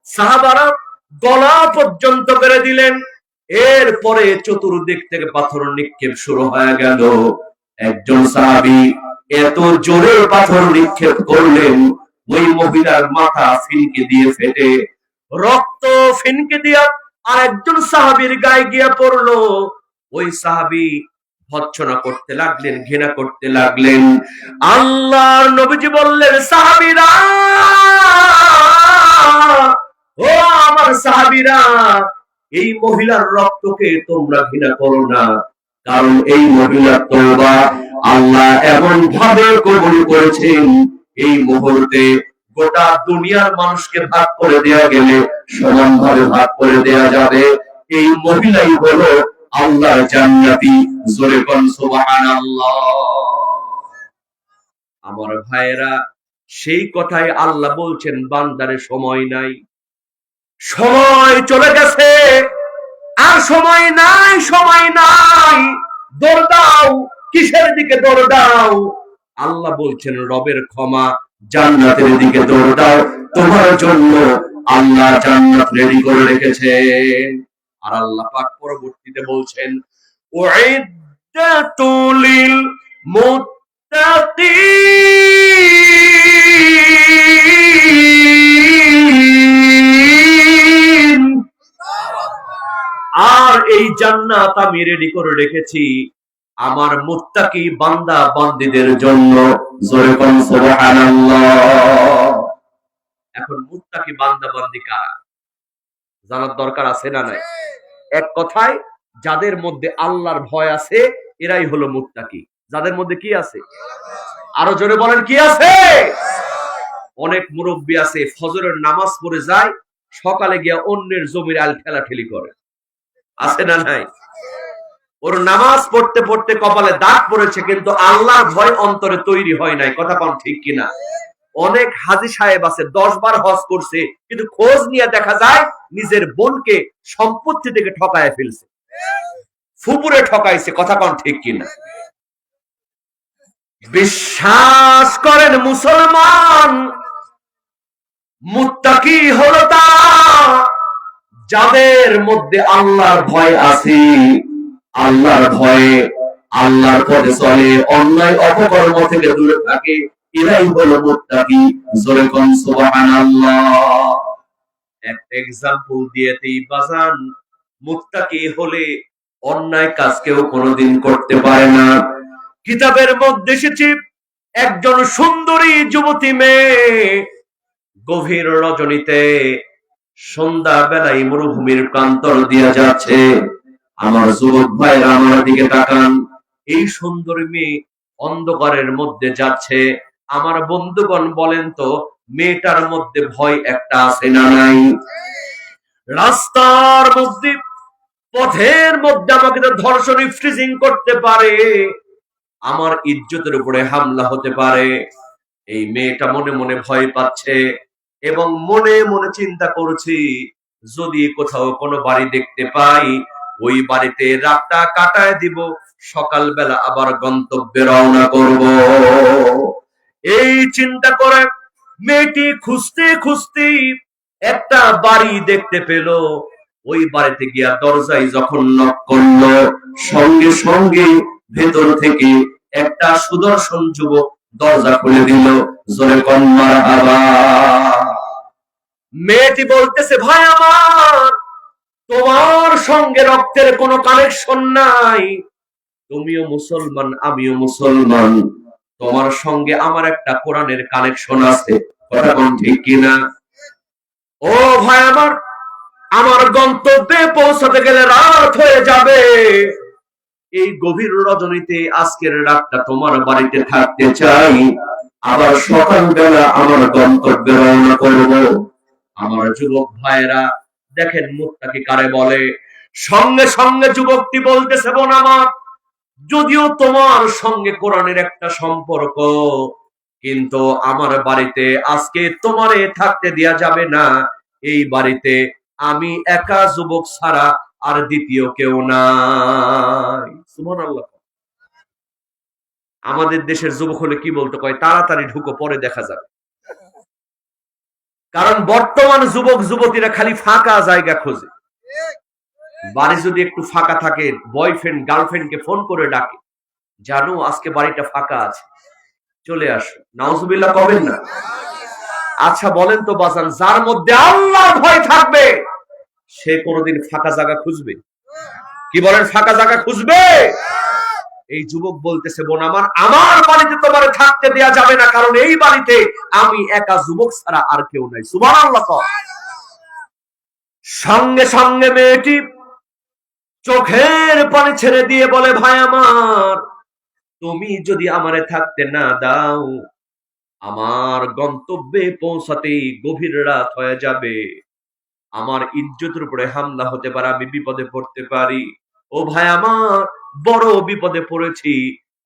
সাহাবারা গলা পর্যন্ত করে দিলেন। এরপরে চতুর্দিক থেকে পাথর নিক্ষেপ শুরু হয়ে গেল। একজন সাহাবী এত জোরে পাথর নিক্ষেপ করলেন, ওই মহিলার মাথা ফিনকে দিয়ে ফেটে রক্ত ফিনকে দিয়া আর একজন সাহাবীর গায়ে গিয়া পড়লো। ওই সাহাবী ভৎসনা করতে লাগলেন, ঘৃণা করতে লাগলেন। আল্লাহর নবীজি বললেন, সাহাবীরা, ও আমার সাহাবীরা, এই মহিলার রক্তকে তোমরা ঘৃণা করো না, কারণ এই মহিলার তওবা আল্লাহ এমন ভাবে কবুল করেছেন, এই মুহূর্তে গোটা দুনিয়ার মানুষকে ভাগ করে দেয়া গেলে সমানভাবে ভাগ করে দেয়া যাবে। এই মহিলাই হলো আল্লাহর জান্নাতি। জোরে বল সুবহানাল্লাহ। আমার ভাইয়েরা, সেই কথাই আল্লাহ বলছেন, বান্দারে সময় নাই, সময় চলে গেছে, আর সময় নাই, সময় নাই, দৌড় দাও। কিসের দিকে দৌড় দাও? আল্লাহ বলছেন, রবের ক্ষমা, জান্নাতের দিকে দৌড় দাও। তোমার জন্য আল্লাহ জান্নাত রেডি করে রেখেছেন। আর আল্লাহ পাক পরবর্তীতে বলছেন, উইদ্দাতুল লিল মুত্তাকিন। আর এই জান্নাত আমি রেডি করে রেখেছি আমার মুত্তাকি বান্দা বান্দীদের জন্য। জোরে বল সুবহানাল্লাহ। এখন মুত্তাকি বান্দা বান্দী কারা জানার দরকার আছে না নাই? এক কথায়, যাদের মধ্যে আল্লাহর ভয় আছে এরাই হলো মুত্তাকি। যাদের মধ্যে কি আছে? আরো জোরে বলেন, কি আছে? অনেক মুরব্বী আছে ফজরের নামাজ পড়ে যায়, সকালে গিয়া অন্যের জমির আল ঠেলাঠেলি করে, আছে না নাই? ওর নামাজ পড়তে পড়তে কপালে দাগ পড়েছে, কিন্তু আল্লাহর ভয় অন্তরে তৈরি হয় নাই। কথা কোন ঠিক কিনা? অনেক হাজী সাহেব আছে 10 বার হজ করছে, কিন্তু খোঁজ নিয়ে দেখা যায় নিজের বোনকে সম্পত্তি থেকে ঠকায় ফেলছে, ফুপুরে ঠকাইছে। কথা কোন ঠিক কিনা? বিশ্বাস করেন মুসলমান, মুত্তাকি হলো তারা যাদের মধ্যে আল্লাহর ভয় আছে। আল্লাহর ভয়ে আল্লাহর পথে চলে, অন্যায় অপকর্ম থেকে দূরে থাকে, এরাই হলো মুত্তাকি। জোরে কোন সুবহানাল্লাহ। একটা এক্সাম্পল দিয়েতেই বাজান, মুত্তাকি হলে অন্যায় কাজ কেউ কোনোদিন করতে পারে না। কিতাবের মধ্যে এসেছে, একজন সুন্দরী যুবতী মেয়ে গভীর রজনীতে সন্ধ্যা বেলায় মরুভূমির প্রান্তর দিয়ে যাচ্ছে। আমার যুবক ভাইরা আমার দিকে তাকান, এই সুন্দরী মেয়ে অন্ধকারের মধ্যে যাচ্ছে। আমার বন্ধুগণ বলেন তো, মেয়েটার মধ্যে ভয় একটা আছে না নাই? রাস্তার মধ্যে, পথের মধ্যে আমাকে তো ধর্ষণ ফ্রিজিং করতে পারে, আমার ইজ্জতের উপরে হামলা হতে পারে। এই মেয়েটা মনে মনে ভয় পাচ্ছে এবং মনে মনে চিন্তা করছি, যদি কোথাও কোনো বাড়ি দেখতে পাই, ওই বাড়িতে রাতটা কাটায় দিব, সকালবেলা আবার গন্তব্যে রওনা করব। এই চিন্তা করে মেয়েটি খুঁজতে খুঁজতে একটা বাড়ি দেখতে পেল। ওই বাড়িতে গিয়া দরজায় যখন নক করলো, সঙ্গে সঙ্গে ভেতর থেকে একটা সুদর্শন যুবক দরজা খুলে দিল। জোরে কোন মারহাবা। মেয়েটি বলতেছে, ভাই আমার, তোমার সঙ্গে রক্তের কোনো কানেকশন নাই, তুমিও মুসলমান আমিও মুসলমান, তোমার সঙ্গে আমার একটা কোরআনের কানেকশন আছে, কথা কোন ঠিক কিনা? ও ভাই আমার গন্তব্যে পৌঁছাতে গেলে রাত হয়ে যাবে। এই গভীর রজনীতে আজকের রাতটা তোমার বাড়িতে থাকতে চাই, আবার সকালবেলা আমার গন্তব্যে রওনা করব। আমার যুবক ভাইয়েরা দেখেন মুত্তাকি কারে বলে। সঙ্গে সঙ্গে যুবকটি বলতেছে, বোন আমার, যদিও তোমার সঙ্গে কোরআনের একটা সম্পর্ক, কিন্তু আমার বাড়িতে আজকে তোমারে থাকতে দেয়া যাবে না। এই বাড়িতে আমি একা যুবক ছাড়া আর দ্বিতীয় কেউ নাই। সুবহানাল্লাহ। আমাদের দেশের যুবক হলে কি বলতে কয়, তাড়াতাড়ি ঢুকো, পরে দেখা যাবে। কারণ বর্তমান যুবক যুবতীরা খালি ফাঁকা জায়গা খোঁজে। বাড়ি যদি একটু ফাঁকা থাকে, বয়ফ্রেন্ড গার্লফ্রেন্ডকে ফোন করে ডাকে, জানো আজকে বাড়িটা ফাঁকা আছে, চলে আসো। নাউজুবিল্লাহ কবেন না? আচ্ছা বলেন তো বাজান, যার মধ্যে আল্লাহর ভয় থাকবে সে কোনোদিন ফাঁকা জায়গা খুঁজবে? কি বলেন, ফাঁকা জায়গা খুঁজবে? এই যুবক বলতেছে, বোন আমার বাড়িতে তোমার থাকতে দেয়া যাবে না, কারণ এই বাড়িতে আমি একা যুবক ছাড়া আর কেউ নাই। সুবহানাল্লাহ। সঙ্গে সঙ্গে মেয়েটি চোখের পানি ছেড়ে দিয়ে বলে, ভাই আমার, তুমি যদি আমারে থাকতে না দাও, আমার গন্তব্যে পৌঁছাতেই গভীর রাত হয়ে যাবে, আমার ইজ্জতের উপরে হামলা হতে পারে, আমি বিপদে পড়তে পারি। ও ভাই আমার, বড় বিপদে পড়েছি,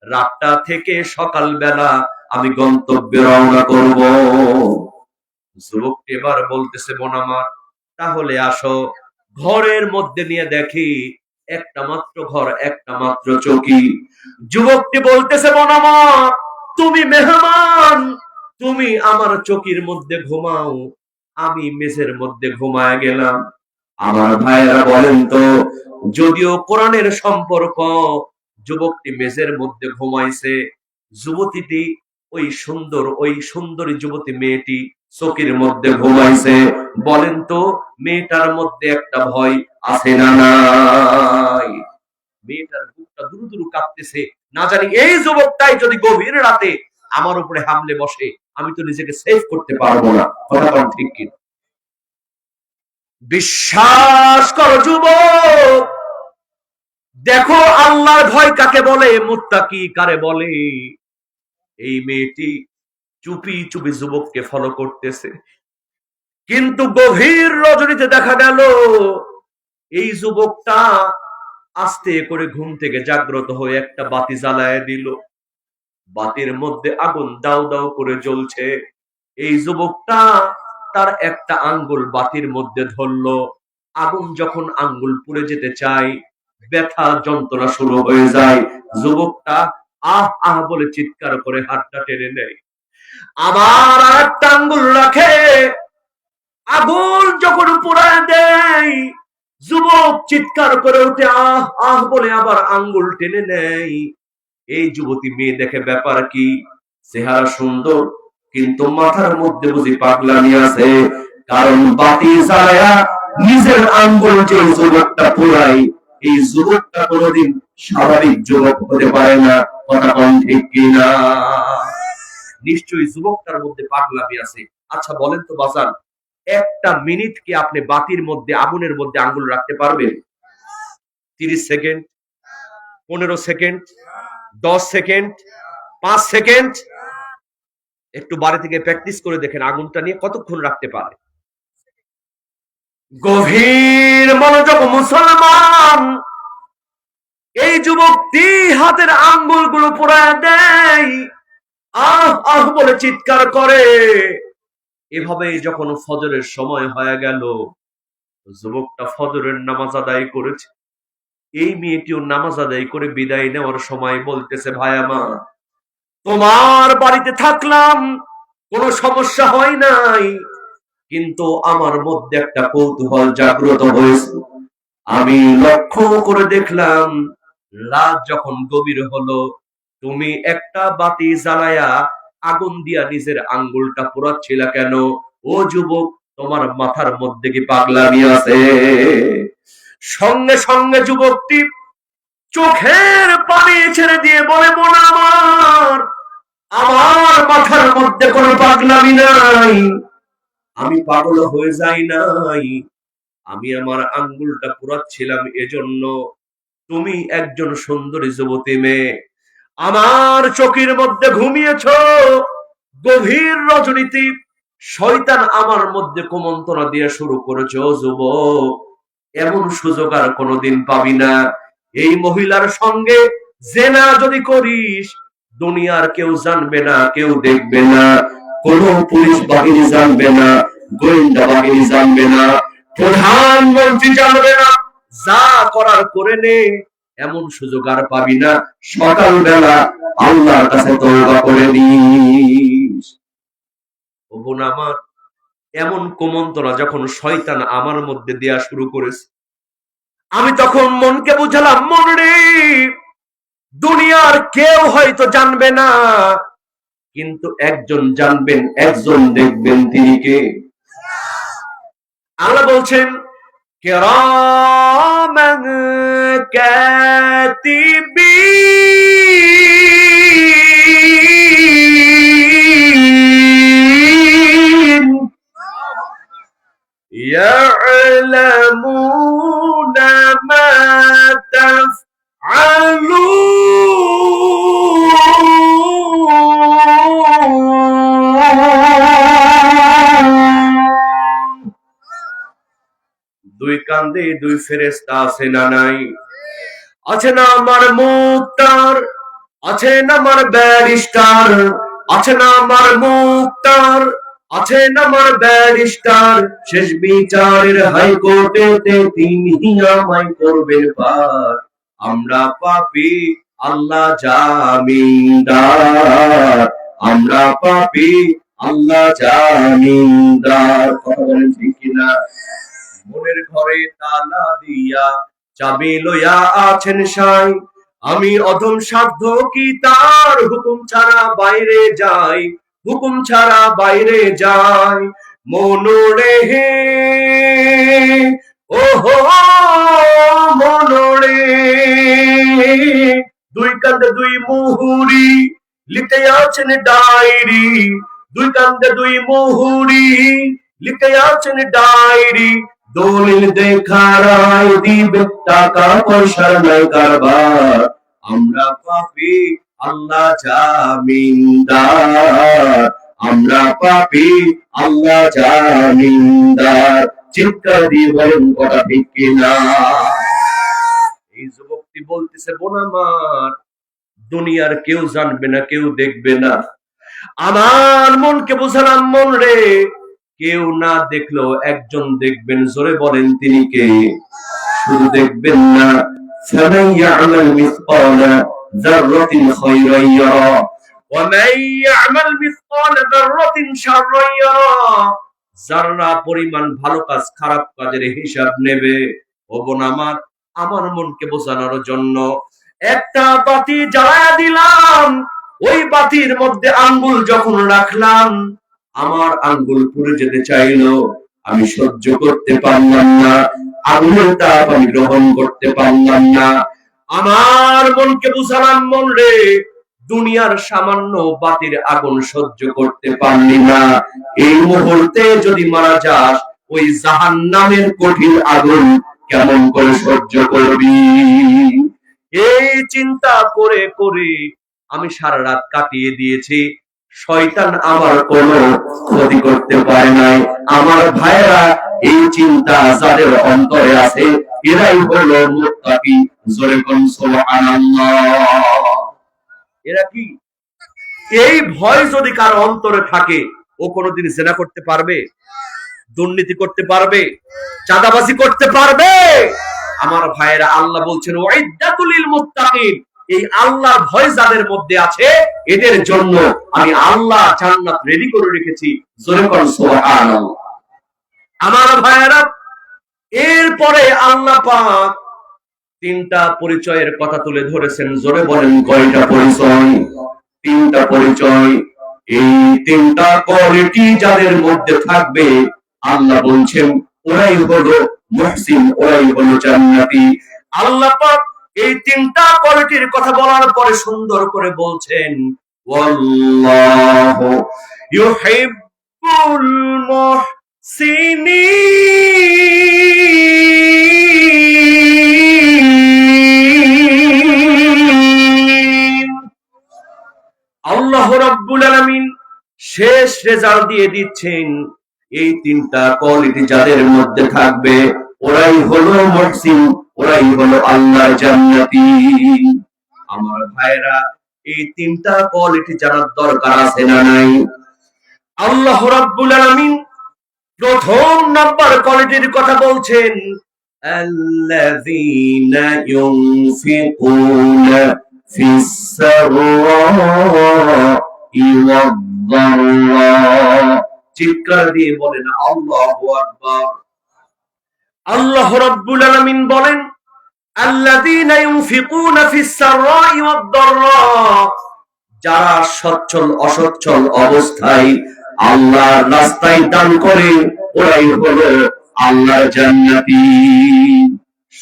রাতটা থেকে সকালবেলা আমি গন্তব্যে রওনা করব। যুবক এবার বলতেছে, বোন আমার, তাহলে আসো। ঘরের মধ্যে নিয়ে দেখি একটা মাত্র ঘর, একটা মাত্র চৌকি। যুবকটি বলতেছে, বোন আমার, তুমি মেহমান, তুমি আমার চৌকির মধ্যে ঘুমাও, আমি মেঝের মধ্যে ঘুমায় গেলাম। আমার ভাইয়েরা বলেন তো, যদিও কোরআনের সম্পর্ক, যুবকটি মেঝের মধ্যে ঘুমাইছে, যুবতীটি ওই সুন্দরী যুবতী মেয়েটি চৌকির মধ্যে ঘুমাইছে। বলেন তো, মেয়েটার মধ্যে একটা ভয় আছে না নাই? মেয়েটার বুকটা দুরু দুরু কাঁপতেছে, না জানি এই যুবকটাই যদি গভীর রাতে আমার উপরে হামলে বসে, আমি তো নিজেকে সেভ করতে পারবো না। কথা বল ঠিক কি? বিশ্বাস করো যুবক, দেখো আল্লাহর ভয় কাকে বলে, মুত্তাকি কারে বলে। এই মেয়েটি চুপি চুপি যুবককে ফলো করতেছে, কিন্তু গভীর রজনীতে দেখা গেল এই যুবকটা আস্তে করে ঘুম থেকে জাগ্রত হয়ে একটা বাতি জ্বালায় দিল। বাতির মধ্যে আগুন দাউ দাউ করে জ্বলছে। এই যুবকটা তার একটা আঙ্গুল বাতির মধ্যে ধরলো। আগুন যখন আঙ্গুল পুড়ে যেতে চায়, ব্যথা যন্ত্রণা শুরু হয়ে যায়, যুবকটা আহ আহ বলে চিৎকার করে হাতটা টেনে নেয়। আবার আরেকটা আঙ্গুল রাখে, আগুন যখন পুড়ায় দেয়, যুবক চিৎকার করে উঠে আহ আহ বলে আবার আঙ্গুল টেনে নেয়। এই যুবতী মেয়ে দেখে ব্যাপার কি, চেহারা সুন্দর, কিন্তু মাথার মধ্যে বুঝি পাগলামি আছে। কারণ বাতি জ্বালায়া নিজের আঙ্গুল যে যুবকটা পুরাই, এই যুবকটা কোনোদিন স্বাভাবিক যুবক হতে পারে না। কথা কোন ঠিক কিনা? নিশ্চয়ই যুবকটার মধ্যে পাগলামি আছে। আচ্ছা বলেন তো বাজান, একটা মিনিট কি আপনি বাতির মধ্যে, আগুনের মধ্যে আঙ্গুল রাখতে পারবেন? 30 সেকেন্ড, 15 সেকেন্ড, 10 সেকেন্ড, 5 সেকেন্ড? একটু বাড়ি থেকে প্র্যাকটিস করে দেখেন আগুনটা নিয়ে কতক্ষণ রাখতে পারে। গভীর মনোযোগ মুসলমান, এই যুবকটি হাতের আঙ্গুলগুলো পোড়ায় দেয়, আহ আহ বলে চিৎকার করে। এভাবে যখন ফজরের সময় হয়ে গেল, যুবকটা ফজরের নামাজ আদায় করেছে। এই মেয়েটিও নামাজ আদায় করে বিদায় নেওয়ার সময় বলতেছে, ভাই আমার, তোমার বাড়িতে থাকলাম, কোনো সমস্যা হয় নাই, কিন্তু আমার মধ্যে একটা কৌতূহল জাগ্রত হয়েছে। আমি লক্ষ্য করে দেখলাম রাত যখন গভীর হলো, তুমি একটা বাতি জ্বালায়া আগুন দিয়া নিজের আঙ্গুলটা পোড়াচ্ছিলা কেন? ও যুবক, তোমার মাথার মধ্যে কি পাগলামি আছে? সঙ্গে সঙ্গে যুবকটি চোখের পানি ছেড়ে দিয়ে বলে, বোন আমার, আমার মাথার মধ্যে কোনো পাগলামি নাই, আমি পাগল হয়ে যাই নাই, আমি আমার আঙ্গুলটা পোড়াচ্ছিলাম এজন্য। তুমি একজন সুন্দরী যুবতী মেয়ে, আমার চোখের মধ্যে ঘুমিয়েছ, গভীর রজনীতে শয়তান আমার মধ্যে কুমন্ত্রণা দিয়ে শুরু করেছ। যুবক, এমন সুযোগ আর কোনোদিন পাবি না। এই মহিলার সঙ্গে জেনা যদি করিস, দুনিয়ার কেউ জানবে না, কেউ দেখবে না, কোন পুলিশ বাহিনী জানবে না, গোয়েন্দা বাহিনী জানবে না, প্রধানমন্ত্রী জানবে না, যা করার করে নে, এমন সুযোগ আর পাবি না। সকালবেলা আল্লাহর কাছে তওবা করে নিস। ও বোন আমার, এমন কুমন্ত্রণা যখন শয়তান আমার মধ্যে দেয়া শুরু করেছে, আমি তখন মনকে বুঝালাম, মন রে, দুনিয়ার কেউ হয়তো জানবে না, কিন্তু একজন জানবেন, একজন দেখবেন, তিনি কে? আল্লাহ বলছেন, কিরামান কাতিবিন ইয়ালামুনা মা তাফআলুন। দুই কান্দে দুই ফেরেশতা আছে না নাই? আছে না আমার মুক্তার, আছে না আমার ব্যারিস্টার, আছে না আমার মুক্তার, আছে না আমার ব্যারিস্টার, শেষ বিচারের হাইকোর্টেতে তিনি আমায় করবেন পার। আমরা পাপী, আল্লাহ জামিনদার, আমরা পাপী, আল্লাহ জামিনদার। কথা বলেন ঠিক কিনা? মনের ঘরে তালা দিয়া চাবি লইয়া আছেন সাই, আমি অধম সাধ্য কি তার হুকুম ছাড়া বাইরে যাই, হুকুম ছাড়া বাইরে যাই। মনোরে হে, ও হো মনোরে, দুই কান্দে দুই মুহুরি লিখে আছেন ডায়েরি, দুই কান্দে দুই মুহুরি লিখে আছেন ডায়েরি, দলিল দেখারায় দিবে, টাকা পয়সার নাই কারবার। আমরা পাপী, আল্লাহ জামিনদার, আমরা পাপী, আল্লাহ জামিনদার। চিৎকার দিয়ে বলেন কথা ঠিক কিনা? এই যুবকটি বলতেছে, বোন আমার, দুনিয়ার কেউ জানবে না, কেউ দেখবে না। আমার মনকে বুঝালাম, মন রে, কেউ না দেখলেও একজন দেখবেন, জোরে বলেন, তিনি কে? শুধু দেখবেন না, ফামান ইয়া'মাল মিসকালা যাররাতিন খায়রান ইয়ারা ওয়া মান ইয়া'মাল মিসকালা যাররাতিন শাররান ইয়ারা। যারা পরিমাণ ভালো কাজ খারাপ কাজের হিসাব নেবে। ও বোন আমার, আমার মনকে বোঝানোর জন্য একটা বাতি জ্বালায়া দিলাম, ওই বাতির মধ্যে আঙ্গুল যখন রাখলাম, আমার আঙ্গুল পুড়ে যেতে চাইলো, আমি সহ্য করতে পারলাম না, আগুনের তাপ আমি গ্রহণ করতে পারলাম না। আমার মনকে বুঝালাম, মন রে, দুনিয়ার সামান্য বাতির আগুন সহ্য করতে পারলি না, এই মুহূর্তে যদি মারা যাস, ওই জাহান্নামের কঠিন আগুন কেমন করে সহ্য করবি? এই চিন্তা করে করে আমি সারা রাত কাটিয়ে দিয়েছি। শয়তান আমার কোনো ক্ষতি করতে পারে নাই। আমার ভাইরা, এই চিন্তা যাদের অন্তরে আছে, এরাই হলো মুত্তাকি। জোরে কোন সুবহানাল্লাহ। এরা কি? এই ভয় যদি কার অন্তরে থাকে, ও কোনোদিন জিনা করতে পারবে? দুর্নীতি করতে পারবে? চাঁদাবাজি করতে পারবে? আমার ভাইয়েরা, আল্লাহ বলছেন ওয়াইদাতুল লিল মুত্তাকিন, এই আল্লাহর ভয় যাদের মধ্যে আছে এদের জন্য আমি আল্লাহ জান্নাত রেডি করে রেখেছি। জোরে কোন সুবহানাল্লাহ। আমার ভাইয়েরা, এরপরে আল্লাহ পাক তিনটা পরিচয়ের কথা তুলে ধরেছেন। জোরে বলেন কয়টা পরিচয়? তিনটা পরিচয়। এই তিনটা কোয়ালিটি যাদের মধ্যে থাকবে আল্লাহ বলছেন ওরাই হলো মুহসিন, ওরাই হলো জান্নাতি। আল্লাহ পাক এই তিনটা কোয়ালিটির কথা বলার পরে সুন্দর করে বলছেন ওয়াল্লাহু ইউহিব্বুল মুহসিনিন। আল্লাহ রাব্বুল আলামিন শেষ রেজাল্ট দিয়ে দিচ্ছেন এই তিনটা কোয়ালিটি যাদের মধ্যে থাকবে ওরাই হলো মুহসিন, ওরাই হলো আল্লাহর জান্নাতি। আমার ভাইরা, এই তিনটা কোয়ালিটি জানার দরকার আছে না নাই? আল্লাহ রাব্বুল আলামিন প্রথম নাম্বার কোয়ালিটির কথা বলছেন আল্লাযীনা ইউনফিকুনা ফিস সাররাই ওয়াদ-দাররা। চিৎকার দিয়ে বলেন আল্লাহু আকবার। আল্লাহ রাব্বুল আলামিন বলেন আল্লাযীনা ইউনফিকুনা ফিস সাররাই ওয়াদ-দাররা, যারা সচ্ছল অসচ্ছল অবস্থায় আল্লাহর রাস্তায় দান করে ওরাই হলো আল্লাহর জান্নাতি।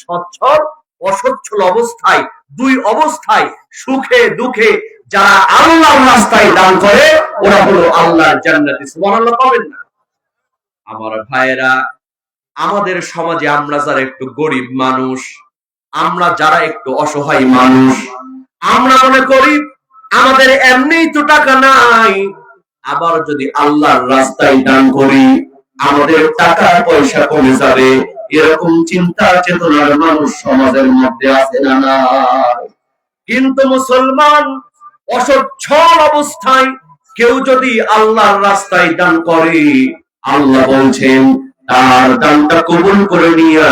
সচ্ছল অসচ্ছল অবস্থায়, দুই অবস্থায়, সুখে দুঃখে যারা আল্লাহর রাস্তায় দান করে ওরা হলো আল্লাহর জান্নাতি। সুবহানাল্লাহ পাবেন না? আমার ভাইয়েরা, আমাদের সমাজে আমরা যারা একটু গরিব মানুষ, আমরা যারা একটু অসহায় মানুষ, আমরা মনে করি আমাদের এমনিই তো টাকা নাই, আবার যদি আল্লাহর রাস্তায় দান করি আমাদের টাকা পয়সা কমে যাবে, এরকম চিন্তা চেতনার মানুষ সমাজের মধ্যে আছে না নাই? কিন্তু মুসলমান অসচ্ছল অবস্থায় কেউ যদি আল্লাহর রাস্তায় দান করে আল্লাহ বলছেন তার দানটা কবুল করে নিয়ে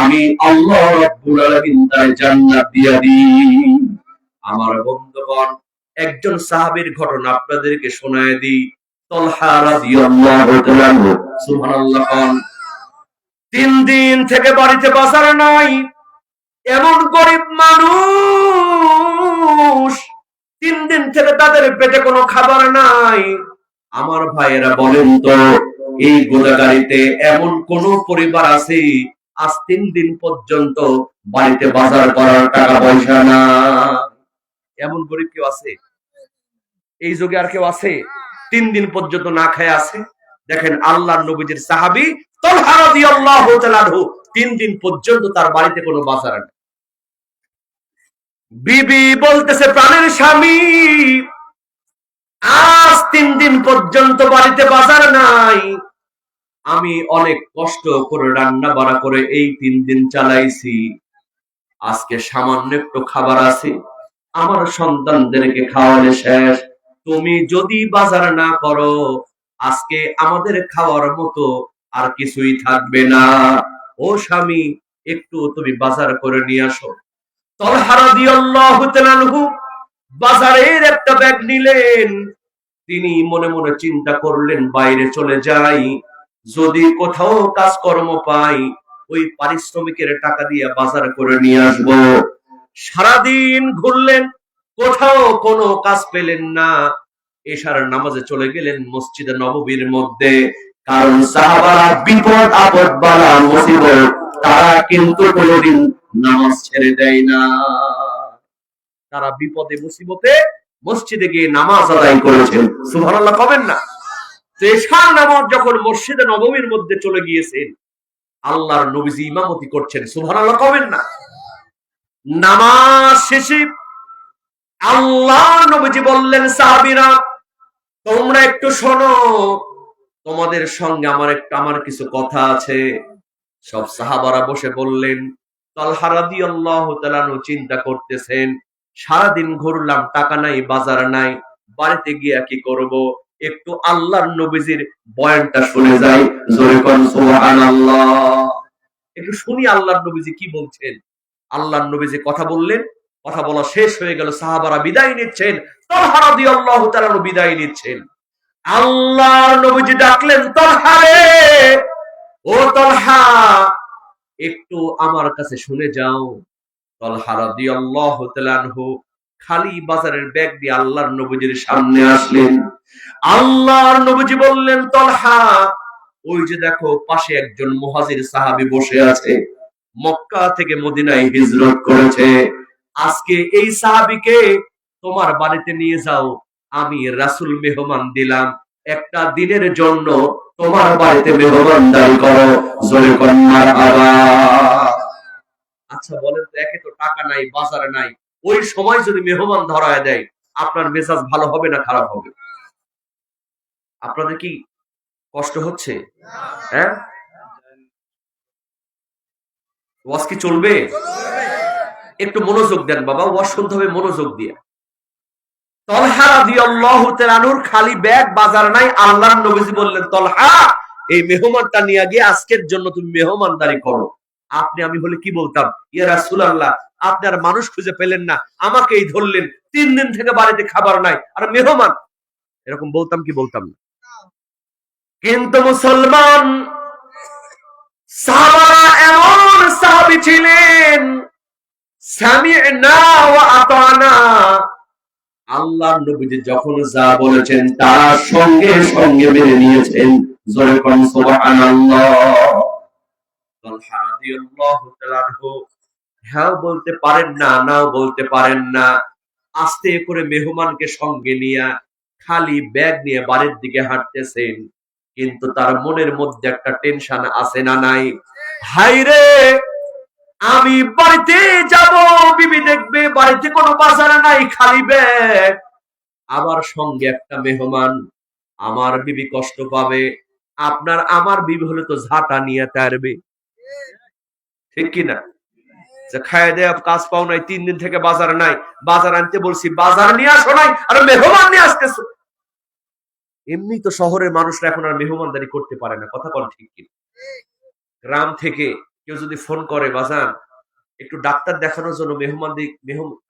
আমি আল্লাহ রাব্বুল আলামিন তার জান্নাত দিয়ে দিই। আমার বন্ধুগণ, একজন সাহাবীর ঘটনা আপনাদেরকে শোনায় দিই। তালহা রাদিয়াল্লাহু তাআলা আনহু, সুবহানাল্লাহ। 3 দিন থেকে বাড়িতে বাজার নাই, এমন গরিব মানুষ 3 দিন থেকে তাদের পেটে কোনো খাবার নাই। আমার ভাইয়েরা বলেন তো, এই গোদাগাড়িতে এমন কোন পরিবার আছে আজ 3 দিন পর্যন্ত বাড়িতে বাজার করার টাকা পয়সা না? এমন গরিব কেউ আছে? এই যুগে আর কেউ আছে 3 দিন পর্যন্ত না খেয়ে আছে? দেখেন আল্লাহর নবীজির সাহাবী তালহা রাদিয়াল্লাহু তাআলা আনহু 3 দিন পর্যন্ত তার বাড়িতে কোনো বাজার নেই। বিবি বলতেছে, প্রাণের স্বামী, আজ 3 দিন পর্যন্ত বাড়িতে বাজার নাই, আমি অনেক কষ্ট করে রান্না বাড়া করে এই 3 দিন চালাইছি, আজকে সামান্য একটু খাবার আছে, আমার সন্তানদেরকে খাওয়ালে শেষ, তুমি যদি বাজার না করো আজকে আমাদের খাওয়ার মতো আর কিছুই থাকবে না। ও স্বামী, একটু তুমি বাজার করে নিয়ে আসো। তালহা রাদিয়াল্লাহু তাআলা আনহু বাজারের একটা ব্যাগ নিলেন। তিনি মনে মনে চিন্তা করলেন বাইরে চলে যাই, যদি কোথাও কাজকর্ম পাই ওই পারিশ্রমিকের টাকা দিয়ে বাজার করে নিয়ে আসবো। সারাদিন ঘুরলেন, কোথাও কোনো কাজ পেলেন না। এশার নামাজে চলে গেলেন মসজিদে নববীর মধ্যে, কারণ সাহাবারা বিপদ আপদ বালা মুসিবত তারা কিন্তু কোনোদিন নামাজ ছেড়ে দেয় না। তারা বিপদে মুসিবতে মসজিদে গিয়ে নামাজ আদায় করেছেন। সুবহানাল্লাহ পাবেন না? তো এশার নামাজ যখন মসজিদে নববীর মধ্যে চলে গিয়েছেন, আল্লাহর নবীজি ইমামতি করছেন। সুবহানাল্লাহ পাবেন না? নামাজ শেষে আল্লাহর নবীজি বললেন, সাহাবীরা তোমরা একটু শোনো, তোমাদের সঙ্গে আমার কিছু কথা আছে। সব সাহাবারা বসে বললেন। তালহা রাদিয়াল্লাহু তাআলা আনহু চিন্তা করতেছেন, সারাদিন ঘুরলাম, টাকা নাই, বাজার নাই, বাড়িতে গিয়ে কি করব, একটু আল্লাহর নবীজির বয়ানটা শুনে যাই। জোরে কোন সুবহানাল্লাহ। একটু শুনি আল্লাহর নবীজি কি বলছেন। আল্লাহর নবীজি কথা বললেন, কথা বলা শেষ হয়ে গেল, সাহাবারা বিদায় নিচ্ছেন, তালহা রাদিয়াল্লাহু তাআলা বিদায় নিচ্ছেন। আল্লাহর নবীজি ডাকলেন, তালহা রে, ও তালহা, একটু আমার কাছে শুনে যাও। তালহা রাদিয়াল্লাহু তাআলা আনহু খালি বাজারের ব্যাগ দিয়ে আল্লাহর নবীজির সামনে আসলেন। আল্লাহর নবীজি বললেন, তালহা, ওই যে দেখো পাশে একজন মুহাজির সাহাবী বসে আছে, মক্কা থেকে মদিনায় হিজরত করেছে। আজকে এই সাহাবীকে তোমার বাড়িতে নিয়ে যাও, আমি রাসূল মেহমান দিলাম, একটা দিনের জন্য তোমার বাড়িতে মেহমানদারি করো। জোরে কোন মারহাবা। আচ্ছা বলেন তো, একে তো টাকা নাই, বাজারে নাই, ওই সময় যদি মেহমান ধরায় দেয়, আপনার মেজাজ ভালো হবে না খারাপ হবে? আপনাদের কি কষ্ট হচ্ছে? হ্যাঁ, ওয়াজ কি চলবে? একটু মনোযোগ দেন বাবা, ওয়াজ শুনতে হবে মনোযোগ দিয়ে। তালহা রাদিয়াল্লাহু তাআলা আনহুর খালি ব্যাগ, বাজার নাই। আল্লাহর নবীজি বললেন, তালহা, এই মেহমানটা নিয়ে গিয়ে আজকের জন্য তুমি মেহমানদারি করো। আপনি আমি হলে কি বলতাম? ইয়া রাসূলুল্লাহ, আপনি আর মানুষ খুঁজে পেলেন না, আমাকেই ধরলেন, 3 দিন থেকে বাড়িতে খাবার নাই আর মেহমান, এরকম বলতাম কি বলতাম না? কিন্তু মুসলমান সাহাবারা এমন সাহাবী ছিলেন, সামি'না ওয়া আতা'না, আল্লাহর নবীজি যখন যা বলেছেন তারা সঙ্গে সঙ্গে মেনে নিয়েছেন। জোরে কোন সুবহানাল্লাহ। তালহা রাদিয়াল্লাহু তাআলা আনহু হ্যাঁ বলতে পারেন না, নাও বলতে পারেন না, আস্তে করে মেহমানকে সঙ্গে নিয়ে খালি ব্যাগ নিয়ে বাড়ির দিকে হাঁটতেছেন। কিন্তু তার মনের মধ্যে একটা টেনশন আছে না নাই? হায়রে, আমি বাড়িতে যাব, বিবি দেখবে বাড়িতে কোনো বাজার নাই, খালি ব্যাগ, আবার সঙ্গে একটা মেহমান, আমার বিবি কষ্ট পাবে। আপনার আমার বিবি হলে তো ঝাঁটা নিয়ে তারবে, ঠিক কিনা? যে খায় দেয় কাজ পাও নাই, 3 দিন থেকে বাজার নাই, বাজার আনতে বলছি, বাজার নিয়ে আসো নাই, আর মেহমান নিয়ে আসতেছো। এমনি তো শহরের মানুষরা এখন আর মেহমানদারি করতে পারে না, কথা বল ঠিক কিনা? গ্রাম থেকে কেউ যদি ফোন করে, বাজান একটু ডাক্তার দেখানোর জন্য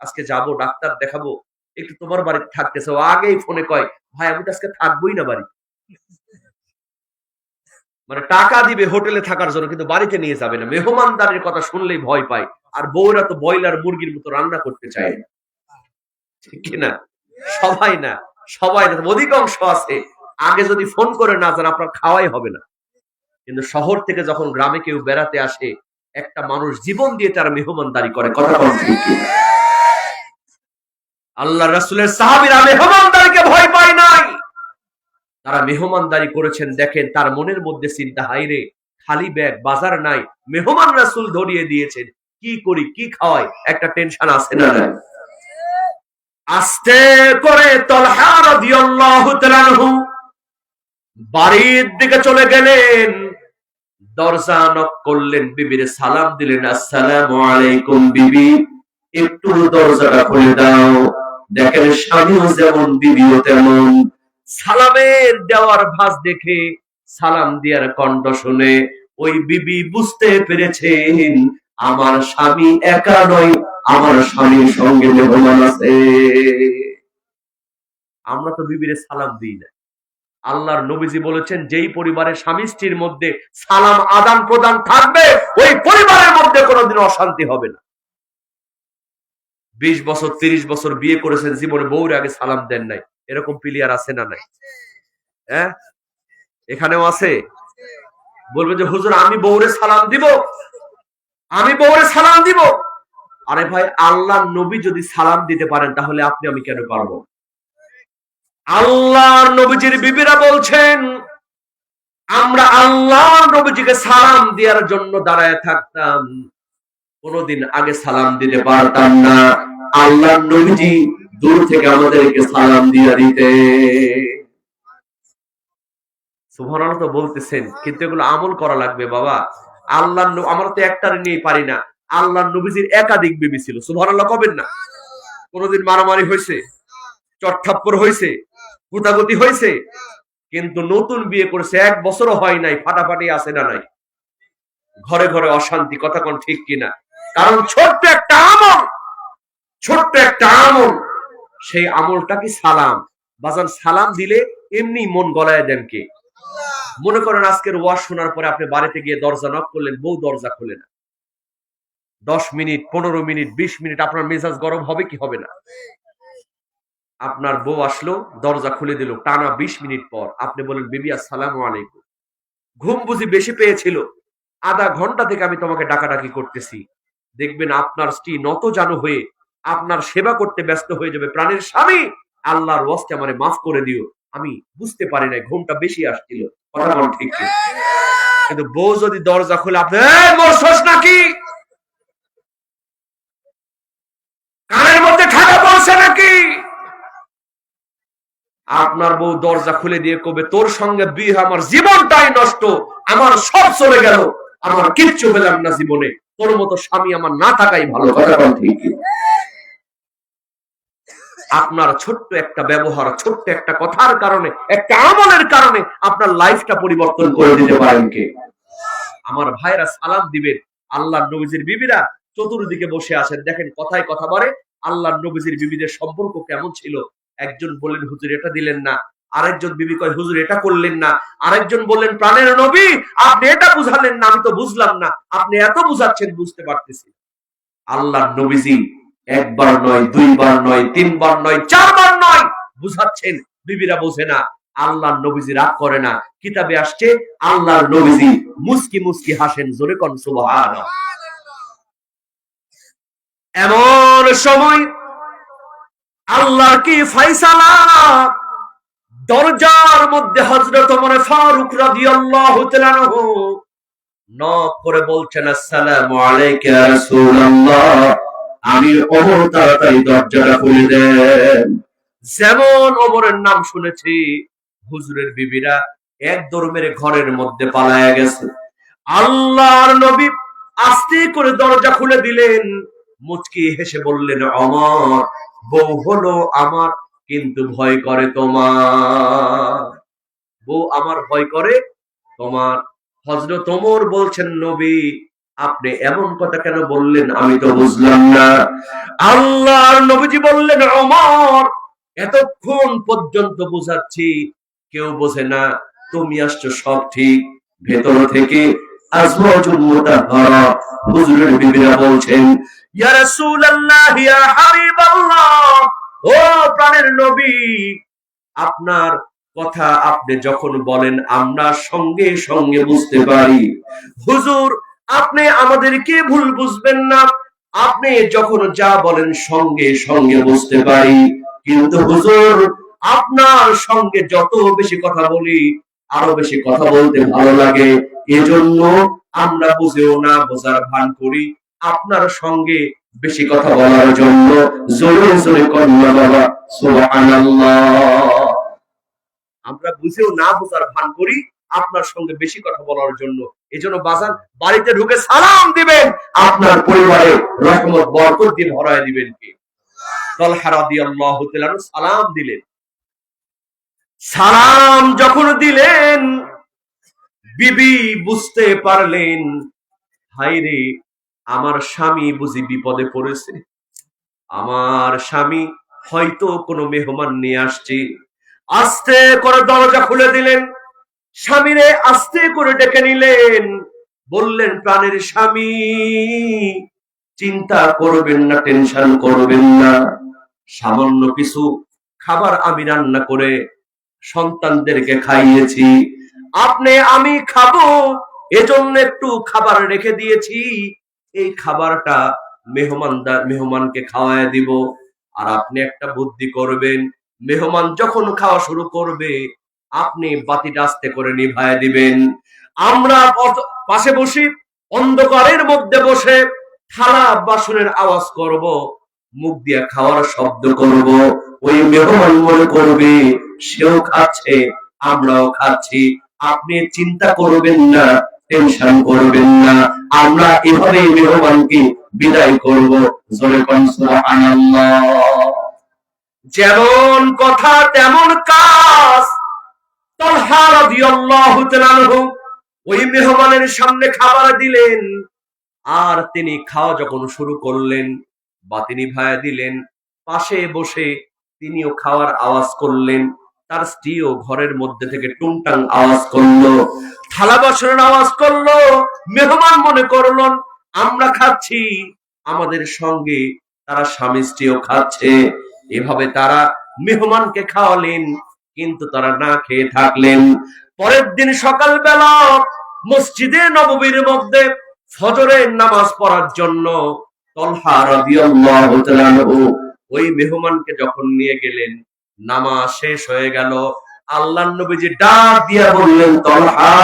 আজকে যাব, ডাক্তার দেখাবো, একটু তোমার বাড়িতে থাকতেছে, ও আগেই ফোনে কয়, ভাই আমি তো আজকে থাকবোই না বাড়ি। মানে টাকা দিবে হোটেলে থাকার জন্য, কিন্তু বাড়িতে নিয়ে যাবে না। মেহমানদারির কথা শুনলেই ভয় পায়। আর বউরা তো ব্রয়লার মুরগির মতো রান্না করতে চায়, ঠিক কিনা? সবাই না, সবাই না, অধিকাংশ আছে আগে যদি ফোন করে না জান, আপনার খাওয়াই হবে না। কিন্তু শহর থেকে যখন গ্রামে কেউ বেড়াতে আসে, একটা মানুষ জীবন দিয়ে তার মেহমানদারি করে, কথা বলেন ঠিক কিনা? আল্লাহ রাসূলের সাহাবীরা মেহমানদারিকে ভয় পায় নাই, তারা মেহমানদারি করেছেন। দেখেন তার মনের মধ্যে চিন্তা, হায়রে খালি ব্যাগ, বাজার নাই, মেহমান রাসূল ধরিয়ে দিয়েছেন, কি করি, কি খাওয়াই, একটা টেনশন আছে না নাই? আস্তে করে তালহা রাদিয়াল্লাহু তাআলা আনহু বাড়ির দিকে চলে গেলেন। দরজা নক করলেন, বিবির সালাম দিলেন, আসসালামু আলাইকুম বিবি, একটু দরজাটা খুলে দাও। দেখেন স্বামীও যেমন বিবিও তেমন। সালামের দেওয়ার ভাঁজ দেখে, সালাম দেওয়ার কণ্ঠ শুনে ওই বিবি বুঝতে পেরেছেন আমার স্বামী একা নয়, আমার স্বামীর সঙ্গে মেহমান আছে। আমরা তো বিবিরে সালাম দিই না। আল্লাহর নবীজি বলেছেন, যেই পরিবারের স্বামী স্ত্রীর মধ্যে সালাম আদান প্রদান থাকবে, ওই পরিবারের মধ্যে কোনোদিন অশান্তি হবে না। 20 বছর 30 বছর বিয়ে করেছেন, জীবনে বউর আগে সালাম দেন নাই, এরকম প্লেয়ার আছে না নাই? হ্যাঁ, এখানেও আছে। বলবে যে হুজুর আমি বউরে সালাম দিব, আমি বউরে সালাম দিব। আরে ভাই, আল্লাহর নবী যদি সালাম দিতে পারেন, তাহলে আপনি আমি কেন পারবো? আল্লাহর নবীজির বিবিরা বলছেন, আমরা আল্লাহর নবীজিকে সালাম দেওয়ার জন্য দাঁড়ায় থাকতাম, কোনদিন আগে সালাম দিতে পারতাম না। আল্লাহর নবীজি দূর থেকে আমাদেরকে সালাম দিয়ে দিতে। সুবহানাল্লাহ তো বলতেছেন, কিন্তু এগুলো আমল করা লাগবে বাবা। আল্লাহর আমরা তো একটারে নিয়ে পারি না। আল্লাহর নবীজির একাধিক বিবি ছিল, সুবহানাল্লাহ কবেন না? কোনদিন মারামারি হয়েছে, চটথাপ্পড় হয়েছে, গুতাগুতি হয়েছে, কিন্তু নতুন বিয়ে করেছে, 1 বছরও হয় নাই, ফাটাফাটি আছে না নাই? ঘরে ঘরে অশান্তি, কথা কোন ঠিক কিনা? কারণ ছোট্ট একটা আমল, সেই আমলটা কি সালাম। বাজান সালাম দিলে এমনি মন গলায় দেন কে? মনে করেন আজকের ওয়াজ শোনার পরে আপনি বাড়িতে গিয়ে দরজা নক করলেন, বউ দরজা খোলে না। 10 মিনিট, 15 মিনিট, 20 মিনিট আপনার মেজাজ গরম হবে কি হবে না? আপনার বউ আসলো, দরজা খুলে দিল, টানা 20 মিনিট পর আপনি বলেন, বিবি আসসালামু আলাইকুম, ঘুম বুঝি বেশি পেয়েছিল, আধা ঘন্টা থেকে আমি তোমাকে ডাকাডাকি করতেছি। দেখবেন আপনার স্ত্রী নত জানু হয়ে আপনার সেবা করতে ব্যস্ত হয়ে যাবে। প্রাণের স্বামী, আল্লাহর ওয়াস্তে আমারে মাফ করে দিও, আমি বুঝতে পারি নাই, ঘুমটা বেশি আসছিল। কথা বল ঠিক কি? কিন্তু বউ যদি দরজা খুলে আপনি মরছস নাকি, কানের মধ্যে ঠাডা পড়ছে নাকি, আপনার বউ দরজা খুলে দিয়ে কবে, তোর সঙ্গে বিয়ে আমার জীবনটাই নষ্ট, আমার সব চলে গেল, আমার কিচ্ছু পেলাম না জীবনে, তোর মতো স্বামী আমার না থাকাই ভালো। কথা বল ঠিক কি? আপনার ছোট্ট একটা ব্যবহার, ছোট্ট একটা কথার কারণে, একটা আমলের কারণে আপনার লাইফটা পরিবর্তন করে দিতে পারেন কে? আমার ভাইরা সালাম দিবেন। আল্লাহর নবীজির বিবিরা চতুর্দিকে বসে আছেন, দেখেন কথায় কথা বলে আল্লাহর নবীজির বিবিদের সম্পর্ক কেমন ছিল। একজন বললেন, হুজুর এটা দিলেন না। আরেকজন বিবি কয়, হুজুর এটা করলেন না। আরেকজন বললেন, প্রাণের নবী আপনি এটা বুঝালেন না, আমি তো বুঝলাম না, আপনি এত বুঝাচ্ছেন বুঝতে পারতেছি। আল্লাহর নবীজি একবার নয়, দুইবার নয়, তিনবার নয়, চারবার নয় বুঝাচ্ছেন, বিবিরা বোঝে না। আল্লাহর নবীজি রাগ করে না। কিতাবে আসছে আল্লাহর নবীজি মুস্কি মুস্কি হাসেন। জোরে কোন সুবহানাল্লাহ। এমন সময় আল্লাহর কি ফয়সালা, দরজার মধ্যে হযরত ওমর ফারুক রাদিয়াল্লাহু তাআলা আনহু নক করে বলছেন, আসসালামু আলাইকা ইয়া রাসূলুল্লাহ। আমি ওমর, তাড়াতাড়ি দরজাটা খুলে দেন। যেমন ওমরের নাম শুনেছি, হুজুরের বিবিরা এক দৌড় মেরে ঘরের মধ্যে পালায়া গেছে। আল্লাহর নবী আস্তে করে দরজা খুলে দিলেন, মুচকি হেসে বললেন, ওমর, বউ হলো আমার, কিন্তু ভয় করে তোমার। বউ আমার ভয় করে তোমার। হযরত ওমর বলছেন, নবী আপনি এমন কথা কেন বললেন, আমি তো বুঝলাম না। আল্লাহর নবীজি বললেন, ওমর এতক্ষণ পর্যন্ত বুঝাচ্ছি, কেউ বোঝে না, তুমি আসছো সব ঠিক, ভেতর থেকে আজওয়াজুল মুতাহহারা হুজুরের বিবিরা বলছেন, ইয়া রাসূলুল্লাহ, ইয়া হাবিবাল্লাহ, ও প্রাণের নবী, আপনার কথা আপনি যখন বলেন আমরা সঙ্গে সঙ্গে বুঝতে পারি। হুজুর আপনি আমাদেরকে ভুল বুঝবেন না, আপনি যখন যা বলেন সঙ্গে সঙ্গে বুঝতে পারি। কিন্তু হুজুর আপনার সঙ্গে যত বেশি কথা বলি, আরো বেশি কথা বলতে ভালো লাগে, এজন্য আমরা বুঝেও না বোঝার ভান করি, আপনার সঙ্গে বেশি কথা বলার জন্য। জোরে জোরে কন্যা বাবা সুবহানাল্লাহ। আমরা বুঝেও না বোঝার ভান করি আপনার সঙ্গে বেশি কথা বলার জন্য। এজন্য বাজান বাড়িতে ঢুকে সালাম দিবেন, আপনার পরিবারে রহমত বরকত দিয়ে ভরায় দিবেন কে? তালহা রাদিয়াল্লাহু তাআলা সালাম দিলেন। সালাম যখন দিলেন, বিবি বুঝতে পারলেন, হায়রে আমার স্বামী বুঝি বিপদে পড়েছে, আমার স্বামী হয়তো কোনো মেহমান নিয়ে আসছে। আস্তে করে দরজা খুলে দিলেন, স্বামীরে আস্তে করে ডেকে নিলেন, বললেন, প্রাণের স্বামী চিন্তা করবেন না, টেনশন করবেন না, সামান্য কিছু খাবার আমি রান্না করে সন্তানদেরকে খাইয়েছি, আপনি আমি খাবো, এজন্য একটু খাবার রেখে দিয়েছি, এই খাবারটা মেহমানকে খাওয়ায় দিব। আর আপনি একটা বুদ্ধি করবেন, মেহমান যখন খাওয়া শুরু করবে আপনি বাতিটা আস্তে করে নিভায় দিবেন। আমরা পাশে বসে অন্ধকারের মধ্যে বসে থালা বাসনের আওয়াজ করব, মুখ দিয়ে খাওয়ার শব্দ করব, ওই মেহমান মনে করবে সেও খাচ্ছে আমরাও খাচ্ছি। আপনি চিন্তা করবেন না, টেনশন করবেন না, আমরা এভাবে মেহমানকে বিদায় করব। জোরে কোন সুবহানাল্লাহ। যেমন কথা তেমন কাজ। তালহা রাদিয়াল্লাহু তাআলা আনহু ওই মেহমানের সামনে খাবার দিলেন, আর তিনি খাওয়া যখন শুরু করলেন, বাতি ভায়া দিলেন, পাশে বসে তিনিও খাওয়ার আওয়াজ করলেন। তার স্ত্রীও ঘরের মধ্যে থেকে টুংটাং আওয়াজ করলো, থালা বাসনের আওয়াজ করলো। মেহমান মনে করলেন আমরা খাচ্ছি, আমাদের সঙ্গে তারা স্বামী স্ত্রীও খাচ্ছে। এভাবে তারা মেহমানকে খাওয়ালেন, কিন্তু তারা না খেয়ে থাকলেন। পরের দিন সকালবেলা মসজিদে নববীর মধ্যে ফজরের নামাজ পড়ার জন্য তলহা রাদিয়াল্লাহু তাআলা আনহু ওই মেহমানকে যখন নিয়ে গেলেন, নামাজ শেষ হয়ে গেল। আল্লাহর নবীজি ডাক দিয়া বললেন, তলহা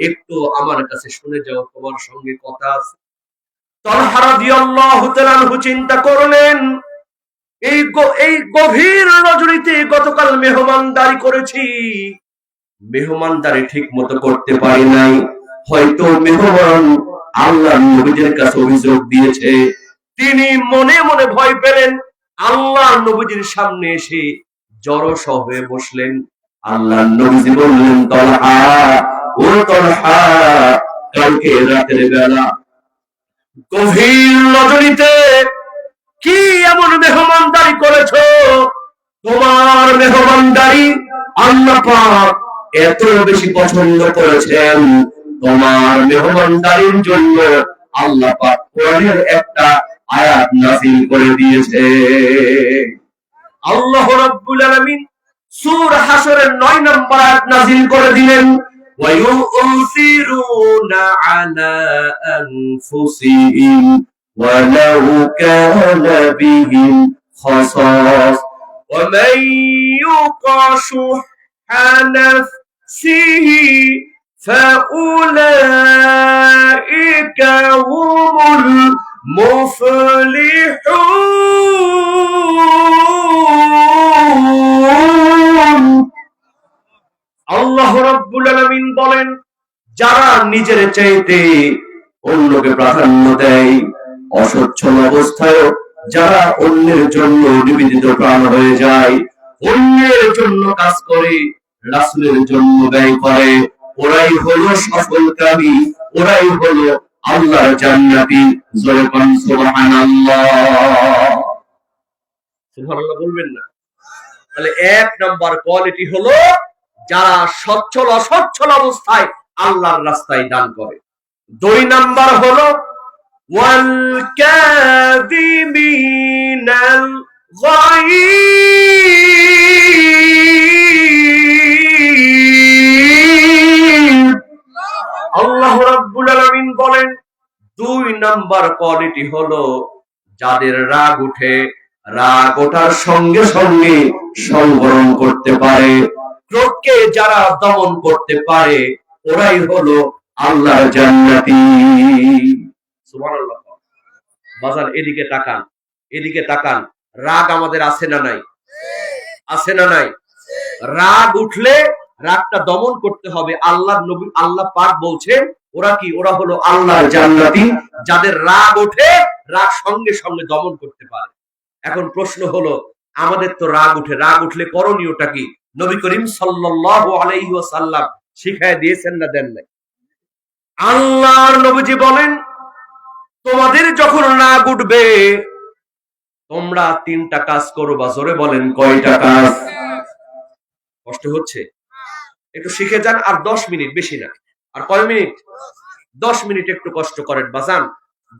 একটু আমার কাছে শুনে যাও, তোমার সঙ্গে কথা আছে। তলহা রাদিয়াল্লাহু তাআলা আনহু চিন্তা করলেন, এই গভীর রজনীতে গতকাল মেহমানদারি করেছি, মেহমানদারি ঠিক মতো করতে পারি নাই, হয়তো মেহমান আল্লাহ নবীদের কাছে অভিযোগ দিয়েছে। তিনি মনে মনে ভয় পেলেন, আল্লাহ নবীজির সামনে এসে জড়সড় হয়ে বসলেন। আল্লাহ নবীজি বললেন, তলহা, ও তলহা, কালকে রাতের বেলা গভীর রজনীতে কি এমন মেহমানদারি করেছো? তোমার মেহমানদারি আল্লাহ পাক এত বেশি পছন্দ করেছেন, তোমার মেহমানদারির জন্য আল্লাহ পাক কোরআনের একটা আয়াত নাযিল করে দিয়েছে। আল্লাহ রাব্বুল আলামিন সূরা হাশরের 9 নম্বর আয়াত নাযিল করে দিলেন, ওয়া ইউসিরুনা আলা আনফুসিহিম ওয়ালাউ কানা বিহিম খাসাস ওয়া মান ইউকাশু نفسه فأولئك هم المفلحون। আল্লাহ রাব্বুল আলামিন বলেন, যারা নিজের চাইতে অন্যকে প্রাধান্য দেয়, অসচ্ছল অবস্থায় যারা অন্যের জন্য নিবেদিত প্রাণ হয়ে যায়, অন্যের জন্য কাজ করে, রাসূলের জন্য ব্যয় করে, ওরাই হলো সফলকামী, ওরাই হলো আল্লাহর জান্নাতি। জোরে বলুন সুবহানাল্লাহ। সুবহানাল্লাহ বলবেন না? তাহলে এক নাম্বার কোয়ালিটি হলো যারা সচ্ছল অসচ্ছল অবস্থায় আল্লাহর রাস্তায় দান করে। 2 নাম্বার হলো ওয়াল কাযিমিনাল গায়ব। আল্লাহ রাব্বুল আলামিন বলেন, 2 নাম্বার কোয়ালিটি হলো যাদের রাগ উঠে, রাগ ওঠার সঙ্গে সঙ্গে সংবরণ করতে পারে, ক্রোধকে যারা দমন করতে পারে, ওরাই হলো আল্লাহর জান্নাতি। সুবহানাল্লাহ। বাজার এদিকে তাকান, এদিকে তাকান। রাগ আমাদের আছে না নাই? আছে না নাই? রাগ উঠলে রাগটা দমন করতে হবে। আল্লাহর নবী, আল্লাহ পাক বলছেন, ওরা কি? ওরা হলো আল্লাহর জান্নাতি, যাদের রাগ ওঠে, রাগ সঙ্গে সঙ্গে দমন করতে পারে। এখন প্রশ্ন হলো, আমাদের তো রাগ উঠে, রাগ উঠলে করণীয়টা কি? নবী করিম সাল্লাল্লাহু আলাইহি ওয়াসাল্লাম শিখায় দিয়েছেন না দেন নাই? আল্লাহর নবীজি বলেন, তোমাদের যখন রাগ উঠবে, তোমরা 3টা কাজ করবা। জোরে বলেন, কয়টা কাজ? কষ্ট হচ্ছে? একটু শিখে যান। আর 10 মিনিট, বেশি না। আর কয় মিনিট? 10 মিনিট একটু কষ্ট করেন বাজান।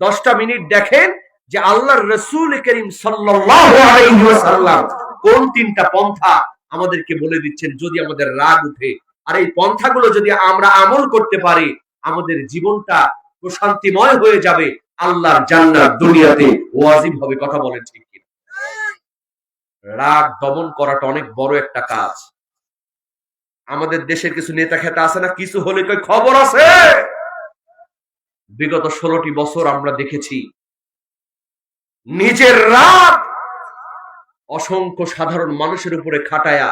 10টা মিনিট দেখেন যে আল্লাহর রাসূল করিম সাল্লাল্লাহু আলাইহি ওয়াসাল্লাম কোন 3টা পন্থা আমাদেরকে বলে দিচ্ছেন যদি আমাদের রাগ উঠে। আর এই পন্থাগুলো যদি আমরা আমল করতে পারি, আমাদের জীবনটা প্রশান্তিময় হয়ে যাবে, আল্লাহর জান্নাত দুনিয়াতে ওয়াজিব হবে। কথা বলেন ঠিক কি? রাগ দমন করাটা অনেক বড় একটা কাজ। আমাদের দেশের কিছু নেতা খেতা আছে না, কিছু হলে কই খবর আছে। বিগত 16টি বছর আমরা দেখেছি নিজের রাগ অসংখ্য সাধারণ মানুষের উপরে খাটায়া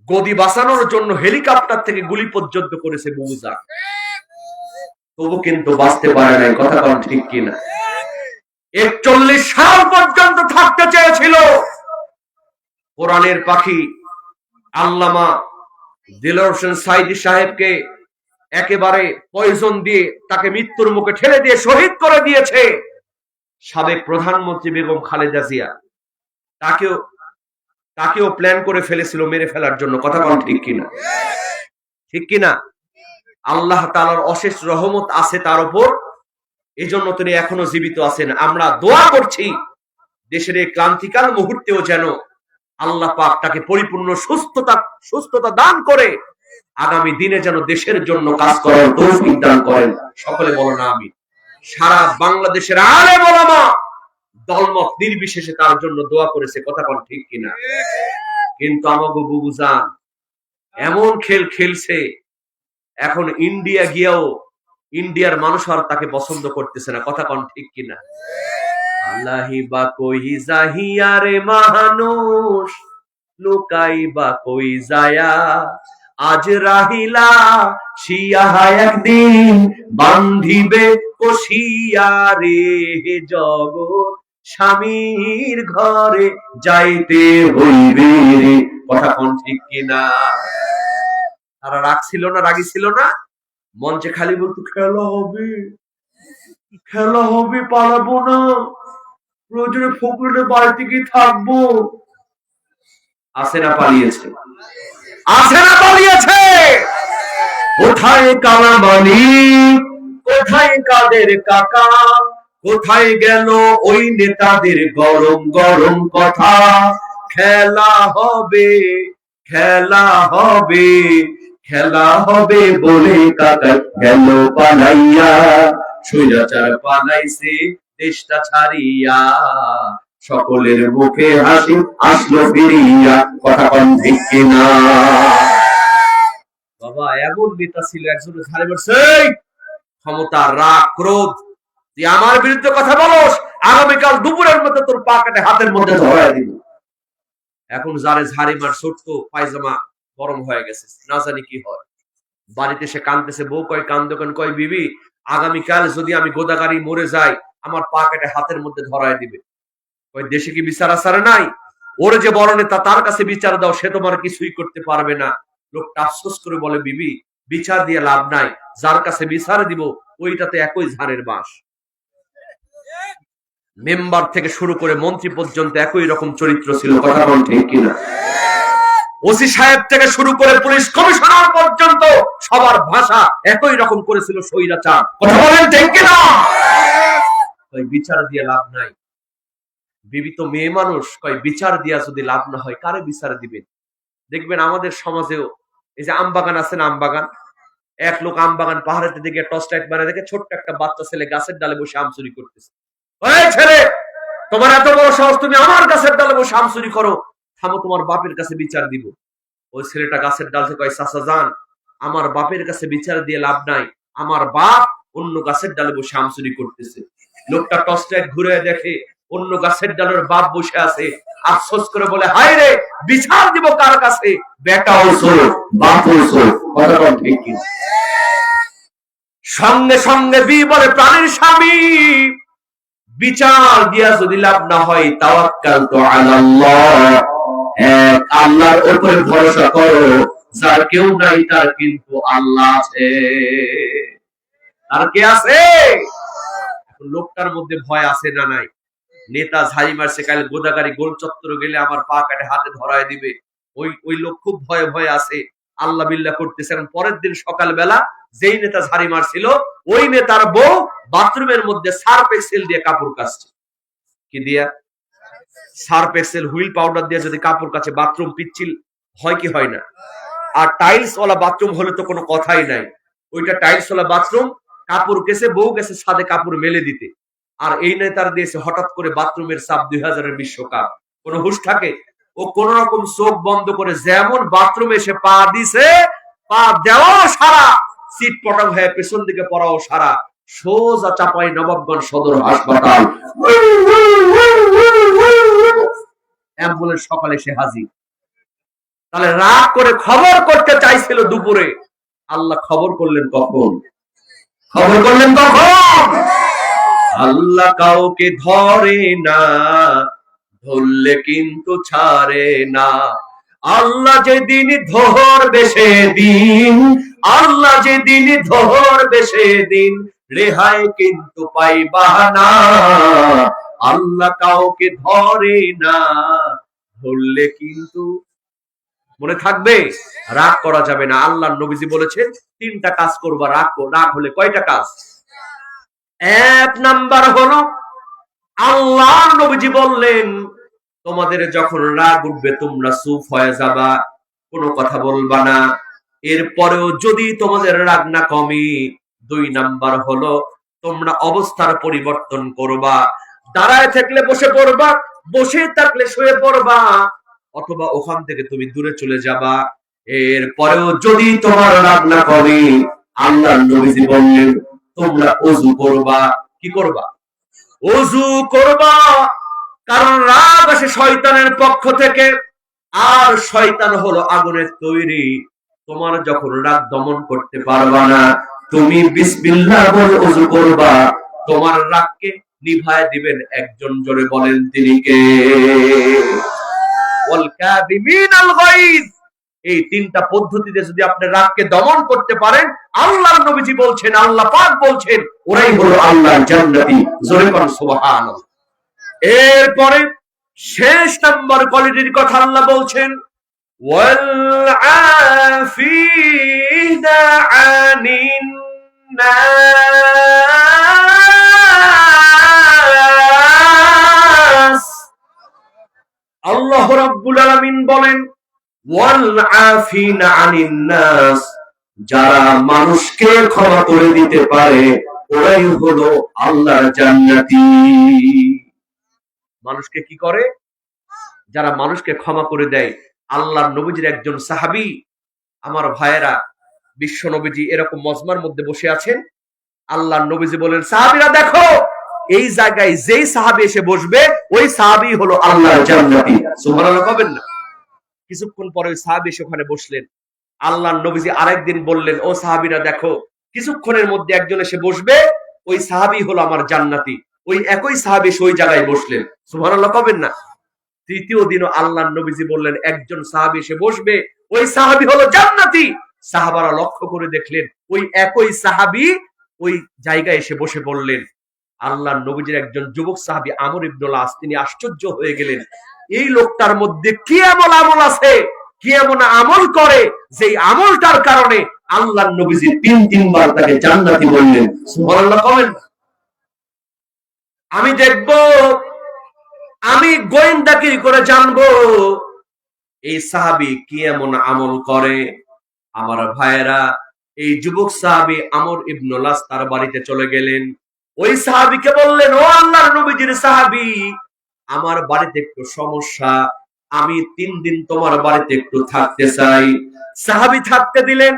গদি বাঁচানোর জন্য হেলিকপ্টার থেকে গুলি পর্যন্ত করেছে বুবুজা, তবু কিন্তু বাঁচতে পারে নাই। কথা বলেন ঠিক কিনা? 41 সাল পর্যন্ত থাকতে চেয়েছিল। কোরআনের পাখি আল্লামা দিলওয়ার হোসেন সাইদি সাহেবকে একেবারে পয়জন দিয়ে তাকে মৃত্যুর মুখে ঠেলে দিয়ে শহীদ করে দিয়েছে সাবেক প্রধানমন্ত্রী বেগম খালেদা জিয়া। তাকেও প্ল্যান করে ফেলেছিল মেরে ফেলার জন্য। কথা বল ঠিক কিনা? ঠিক কিনা? আল্লাহ তাআলার অশেষ রহমত আছে তার উপর, এজন্য তিনি এখনো জীবিত আছেন। আমরা দোয়া করছি দেশের এই ক্রান্তিকাল মুহূর্তেও যেন আল্লাহ পাক তাকে পরিপূর্ণ সুস্থতা দান করে আগামী দিনে যেন দেশের জন্য কাজ করার তৌফিক দান করেন। সকলে বলো না আমিন। সারা বাংলাদেশের আলেম ওলামা দলমত নির্বিশেষে তার জন্য দোয়া করেছে। কথা বল ঠিক কিনা? কিন্তু আমাগো বুবুজান এমন খেল খেলছে, এখন ইন্ডিয়া গিয়েও ইন্ডিয়ার মানুষ আর তাকে পছন্দ করতেছে না। কথা কন ঠিক কিনা? আল্লাহি বা কই যাহিয়া রে মানুষ, লুকাই বা কই যায়া, আজ রাহিলা শিয়া একদিন বান্ধিবে কষিয়া রে জগৎ, স্বামীর ঘরে যাইতে হইবে রে। কথা কোন ঠিক কিনা? তারা রাগ ছিল না, রাগী ছিল না, মঞ্চে খালি বলতো খেলা হবে, খেলা হবে, পালাবো না, প্রয়োজনে ফকরের বাড়িতে গিয়ে থাকবো। আছে না পালিয়েছে? আছে না পালিয়েছে? কোথায় কালামানি, কোথায় কাদের কাকা, কোথায় গেল ওই নেতাদের গরম গরম কথা? খেলা হবে, খেলা হবে, খেলা হবে বলে কাকা গেল পালাইয়া, স্বৈরাচার পালাইছে দেশটা ছাড়িয়া, সকলের মুখে হাসি আসলো ফিরিয়া। কথা কন ঠিক কিনা? বাবা এমন নেতা ছিল, একজনের ঝাড়ে বলছে ক্ষমতা, রাগ, ক্রোধ, তুই আমার বিরুদ্ধে কথা বলস, আগামীকাল দুপুরের মধ্যে তোর পা কেটে হাতের মধ্যে ধরায় দিব। এখন যারে ঝাড়ি মার ছোট্ট পায়জামা গরম হয়ে গেছে, না জানি কি হয়। বাড়িতে সে কাঁদতেছে, বউ কয় কান্দো কেন? কয় বিবি আগামীকাল যদি আমি গোদাগাড়ি মরে যাই আমার পা কেটে হাতের মধ্যে ধরায় দিবে। ওই দেশে কি বিচার আচার নাই? ওর যে বড় নেতা তার কাছে বিচার দাও, সে তোমার কিছুই করতে পারবে না। লোকটা আফসোস করে বলে বিবি বিচার দিয়ে লাভ নাই, যার কাছে বিচার দিব ওইটাতে একই ঝাড়ের বাঁশ। মেম্বার থেকে শুরু করে মন্ত্রী পর্যন্ত একই রকম চরিত্র ছিল। কথা বল ঠিক কিনা? ওসি সাহেব থেকে শুরু করে পুলিশ কমিশনার পর্যন্ত সবার ভাষা একই রকম করেছিল স্বৈরাচার। কথা বলেন ঠিক কিনা? ওই বিচার দিয়ে লাভ নাই। বিবি তো মেয়ে মানুষ, কয় বিচার দিয়া যদি লাভ না হয় কারে বিচার দিবেন? দেখবেন আমাদের সমাজেও এই যে আমবাগান আছে না, আমবাগান, এক লোক আমবাগান পাহাড়ের দিকে টর্চ লাইট মারা দেখে ছোট্ট একটা বাচ্চা ছেলে গাছের ডালে বসে আম চুরি করতেছে। ওই ছেলে, তোমার এত বড় সাহস, তুমি আমার গাছের ডালে বসে আম চুরি করো, থামো, তোমার বাপের কাছে বিচার দিব। ওই ছেলেটা গাছের ডাল থেকে কয় চাচা যান, আমার বাপের কাছে বিচার দিয়ে লাভ নাই, আমার বাপ অন্য গাছের ডালে বসে আম চুরি করতেছে। লোকটা টর্চ লাইট ঘুরে দেখে অন্য গাছের ডালের বাপ বসে আছে, আফসোস করে বলে হায় রে, বিচার দিব কার কাছে? বেটাও চোর, বাপও চোর। কথা বল ঠিক কি? সঙ্গে সঙ্গে বি বলে প্রাণের স্বামী, বিচার দিয়া যদি লাভ না হয় তাওয়াক্কালতু আলাল্লাহ, এক আল্লাহর উপরে ভরসা করো, যার কেউ নাই তার কিন্তু আল্লাহ আছে। আর কে আছে? লোকটার মধ্যে ভয় আছে না নাই? নেতা ঝাড়ি মারছে, কাল গোদাগাড়ি গোল চত্বর গেলে আমার পা কাটে হাতে ধরায় দিবে। ওই লোক খুব ভয়ে ভয়ে আছে, আল্লাহ বিল্লাহ করতেছে। পরের দিন সকালবেলা যেই নেতা ঝাড়ি মারছিল ওই নেতার বউ বাথরুমের মধ্যে সার্ফ এক্সেল দিয়ে কাপড় কাচছে। কি দিয়া? সার্ফ এক্সেল, হুইল পাউডার দিয়ে যদি কাপড় কাচে বাথরুম পিচ্ছিল হয় কি হয় না? আর টাইলস ওয়ালা বাথরুম হলে তো কোনো কথাই নাই। ওইটা টাইলস ওয়ালা বাথরুম, কাপড় কেসে বউ গেছে ছাদে কাপড় মেলে দিতে, আর এই নেতার দিয়েছে হঠাৎ করে বাথরুমের সাপ 2000-এর বিশ্বকাপ। কোন হুশ থাকে? ও কোন রকম চোখ বন্ধ করে যেমন বাথরুমে এসে পা দিছে, পা দেওয়া সারা, সিট পটাং হয়ে পেছন দিকে পড়াও সারা, সোজা চাপাই নবাবগঞ্জ সদর হাসপাতাল। অ্যাম্বুলেন্স সকালে সে হাজির। তাহলে রাগ করে খবর করতে চাইছিল দুপুরে, আল্লাহ খবর করলেন কখন? খবর করলেন কখন? আল্লাহ কাউকে ধরে না, ধরলে কিন্তু ছাড়ে না। আল্লাহ যেদিন ধরবে সেদিন আল্লাহ যেদিন ধরবে সেদিন রেহাই কিন্তু পাইবা না। আল্লাহ কাউকে ধরে না, ধরলে কিন্তু মনে থাকবে রাগ করা যাবে না। আল্লাহর নবীজি বলেছেন তিনটা কাজ করবা, রাগ হলে কয়টা কাজ? এক নাম্বার হলো আল্লাহর নবীজি বললেন তোমাদের যখন রাগ উঠবে তোমরা চুপ হয়ে যাবা, কোনো কথা বলবা না। এরপরেও যদি তোমাদের রাগ না কমে, দুই নাম্বার হলো তোমরা অবস্থার পরিবর্তন করবা। দাঁড়ায় থাকলে বসে পড়বা, বসে থাকলে শুয়ে পড়বা, অথবা ওখান থেকে তুমি দূরে চলে যাবা। এরপরেও যদি তোমার রাগ না কমে, আল্লাহর নবীজি বললেন তোমরা ওযু করবা। কি করবা? ওযু করবা। কারণ রাগ আসে শয়তানের পক্ষ থেকে, আর শয়তান হলো আগুনের তৈরি। তোমার যখন রাগ দমন করতে পারবা না, তুমি বিসমিল্লাহ বলে ওযু করবা, তোমার রাগকে নিভায় দিবেন একজন। জোরে বলেন তিনি কে? ওয়াল কাযিমিনাল গায়জ। এই তিনটা পদ্ধতিতে যদি আপনি রাগকে দমন করতে পারেন, আল্লাহর নবীজি বলছেন, আল্লাহ পাক বলছেন, ওরাই হলো আল্লাহর জান্নাতি। জোরে বলেন সুবহানাল্লাহ। এরপরে শেষ নাম্বার কোয়ালিটির কথা আল্লাহ বলছেন, ওয়াল আফিনা আনিন নাস। আল্লাহ রাব্বুল আলামিন বলেন ওয়াল আফিনা আনিন নাস, যারা মানুষকে ক্ষমা করে দিতে পারে ওরাই হলো আল্লাহর জান্নাতি। মানুষকে কি করে? যারা মানুষকে ক্ষমা করে দেয়। আল্লাহর নবীজির একজন সাহাবী, আমার ভাইয়েরা, বিশ্ব নবীজি এরকম মজমার মধ্যে বসে আছেন। আল্লাহর নবীজি বলেন সাহাবীরা দেখো, এই জায়গায় যেই সাহাবী এসে বসবে ওই সাহাবী হলো আল্লাহর জান্নাতি। সুবহানাল্লাহ বলবেন না? কিছুক্ষণ পরে ওই সাহাবী এসে ওখানে বসলেন। আল্লাহর নবীজি আরেকদিন বললেন ও সাহাবীরা দেখো, কিছুক্ষণের মধ্যে একজন এসে বসবে, ওই সাহাবী হলো আমার জান্নাতি। ওই একই সাহাবী এসে ওই জায়গায় বসলেন। সুবহানাল্লাহ বলবেন না? তৃতীয় দিনও আল্লাহর নবীজি বললেন একজন সাহাবী এসে বসবে, ওই সাহাবী হলো জান্নাতি। সাহাবারা লক্ষ্য করে দেখলেন ওই একই সাহাবী ওই জায়গায় এসে বসে বললেন। আল্লাহর নবীজির একজন যুবক সাহাবী আমর ইবনুল আস, তিনি আশ্চর্য হয়ে গেলেন, এই লোকটার মধ্যে কি এমন আমল আছে, কি এমন আমল করে যে আমলটার কারণে আল্লাহর নবীজি তিনবার তাকে জান্নাতি বললেন। সুবহানাল্লাহ বলেন। আমি দেখব, আমি গোয়েন্দাগিরি করে জানবো এই সাহাবী কি এমন আমল করে। আমার ভাইয়েরা, এই যুবক সাহাবী আমর ইবনুল আস তার বাড়িতে চলে গেলেন। ওই সাহাবীকে বললেন ও আল্লাহর নবীজির সাহাবী, আমার বাড়িতে একটু সমস্যা, আমি 3 দিন তোমার বাড়িতে একটু থাকতে চাই। সাহাবী থাকতে দিলেন।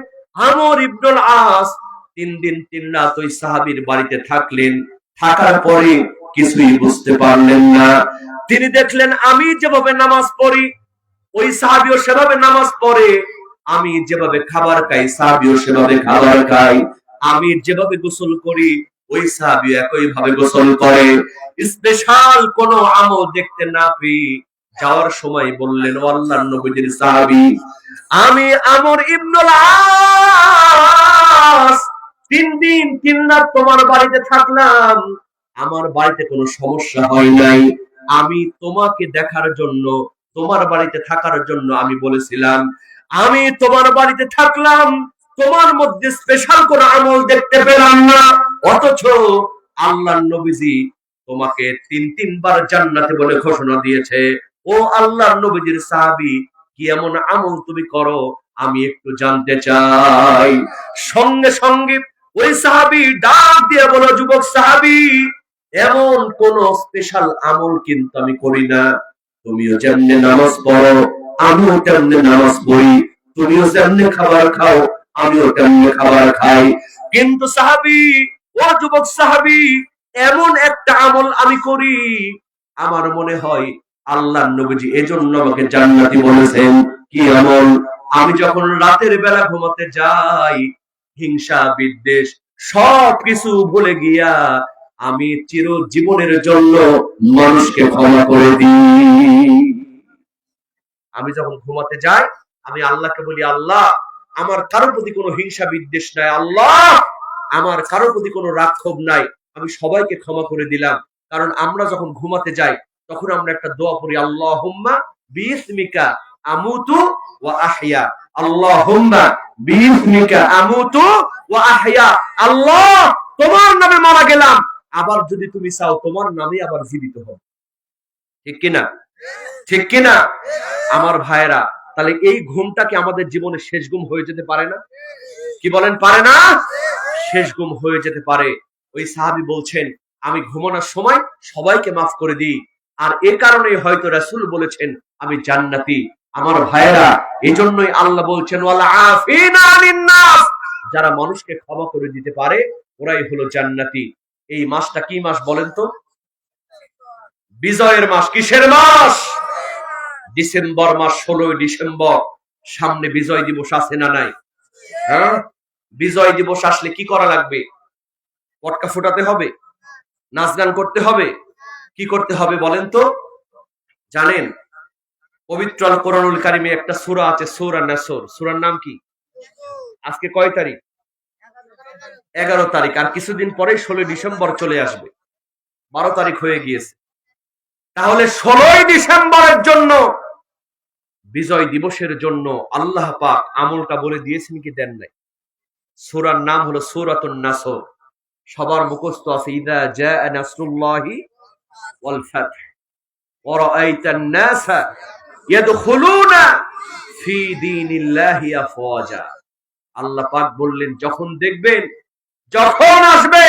আমর ইবনুল আস 3 দিন 3 রাত ওই সাহাবীর বাড়িতে থাকলেন। থাকার পরে কিছুই বুঝতে পারলেন না। তিনি দেখলেন আমি যেভাবে নামাজ পড়ি ওই সাহাবীও সেভাবে নামাজ পড়ে, আমি যেভাবে খাবার খাই সাহাবীও সেভাবে খাবার খায়, আমি যেভাবে গোসল করি ওই সাহাবী একই ভাবে গোসল করে। স্পেশাল কোনো আমল দেখতে না পেয়ে যাওয়ার সময় বললেন ও আল্লাহর নবীজির সাহাবী, আমি আমর ইবনুল আস 3 দিন 3 রাত তোমার বাড়িতে থাকলাম, আমার বাড়িতে কোনো সমস্যা হয় নাই। আমি তোমাকে দেখার জন্য, তোমার বাড়িতে থাকার জন্য আমি বলেছিলাম, আমি তোমার বাড়িতে থাকলাম, তোমার মধ্যে স্পেশাল কোনো আমল দেখতে পেলাম না, অথচ আল্লাহর নবীজি তোমাকে 3 বার জান্নাতে বলে ঘোষণা দিয়েছে। ও আল্লাহর নবীজির সাহাবী, কি এমন আমল তুমি করো আমি একটু জানতে চাই। সঙ্গে সঙ্গে ওই সাহাবী ডাক দিয়ে বলো, যুবক সাহাবী, এমন কোন স্পেশাল আমল কিন্তু আমি করি না। তুমিও যেমনে নামাজ পড়ো আমিও তেমনি নামাজ পড়ি, তুমিও যেমনে খাবার খাও আমিও তেমনি খাবার খাই। কিন্তু সাহাবী, ও যুবক সাহাবী, এমন একটা আমল আমি করি, আমার মনে হয় আল্লাহর নবীজি এজন্য আমাকে জান্নাতি বলেছেন। কি আমল? আমি যখন রাতের বেলা ঘুমাতে যাই, হিংসা বিদ্বেষ সবকিছু ভুলে গিয়া আমি চিরজীবনের জন্য মানুষকে ক্ষমা করে দিই। আমি যখন ঘুমাতে যাই আমি আল্লাহকে বলি, আল্লাহ আমার কারোর প্রতি কোনো হিংসা বিদ্বেষ নাই, আল্লাহ আমার কারোর প্রতি কোনো রাগ ক্ষোভ নাই, আমি সবাইকে ক্ষমা করে দিলাম। কারণ আমরা যখন ঘুমাতে যাই তখন আমরা একটা দোয়া পড়ি, আল্লাহুম্মা বিইসমিকা আমুতু ওয়া আহইয়া, আল্লাহুম্মা বিইসমিকা আমুতু ওয়া আহইয়া, আল্লাহ তোমার নামে মারা গেলাম, আবার যদি তুমি চাও তোমার নামে আবার জীবিত হব। ঠিক কিনা? ঠিক কিনা আমার ভাইরা? তাহলে এই ঘুমটা কি আমাদের জীবনে শেষ ঘুম হয়ে যেতে পারে না? কি বলেন, পারে না? শেষ ঘুম হয়ে যেতে পারে। ওই সাহাবী বলছেন, আমি ঘুমানোর সময় সবাইকে মাফ করে দিই, আর এ কারণেই হয়তো রাসূল বলেছেন আমি জান্নাতি। আমার ভাইরা, এজন্যই আল্লাহ বলছেন ওয়াল আফিনা আনিন নাস, যারা মানুষকে ক্ষমা করে দিতে পারে ওরাই হলো জান্নাতি। এই মাসটা কি মাস বলেন তো? বিজয়ের মাস। কিসের মাস? ডিসেম্বর মাস, 16 ডিসেম্বর। সামনে বিজয় দিবস আছে না নাই? হ্যাঁ, বিজয় দিবস আসলে কি করা লাগবে? পটকা ফোটাতে হবে, নাচ গান করতে হবে, কি করতে হবে বলেন তো? জানেন, পবিত্র আল কোরআনুল কারিমে একটা সূরা আছে, সূরা নাসর। সূরার নাম কি? আজকে কয় তারিখ? 11 তারিখ। আর কিছুদিন পরে 16 ডিসেম্বর চলে আসবে, 12 তারিখ হয়ে গিয়েছে। তাহলে 16 ডিসেম্বরের জন্য, বিজয় দিবসের জন্য আল্লাহ পাক আমলটা বলে দিয়েছেন কি দেন নাই? সূরার নাম হলো সূরাতুন নাসর। সবার মুখস্থ আছে, ইযা জাআ নাসরুল্লাহি ওয়াল ফাতহ ওয়া রাআইতান নাসা ইয়াদখুলুনা ফি দীনিল্লাহি আফওয়াজা। আল্লাহ পাক বললেন, যখন দেখবেন, যখন আসবে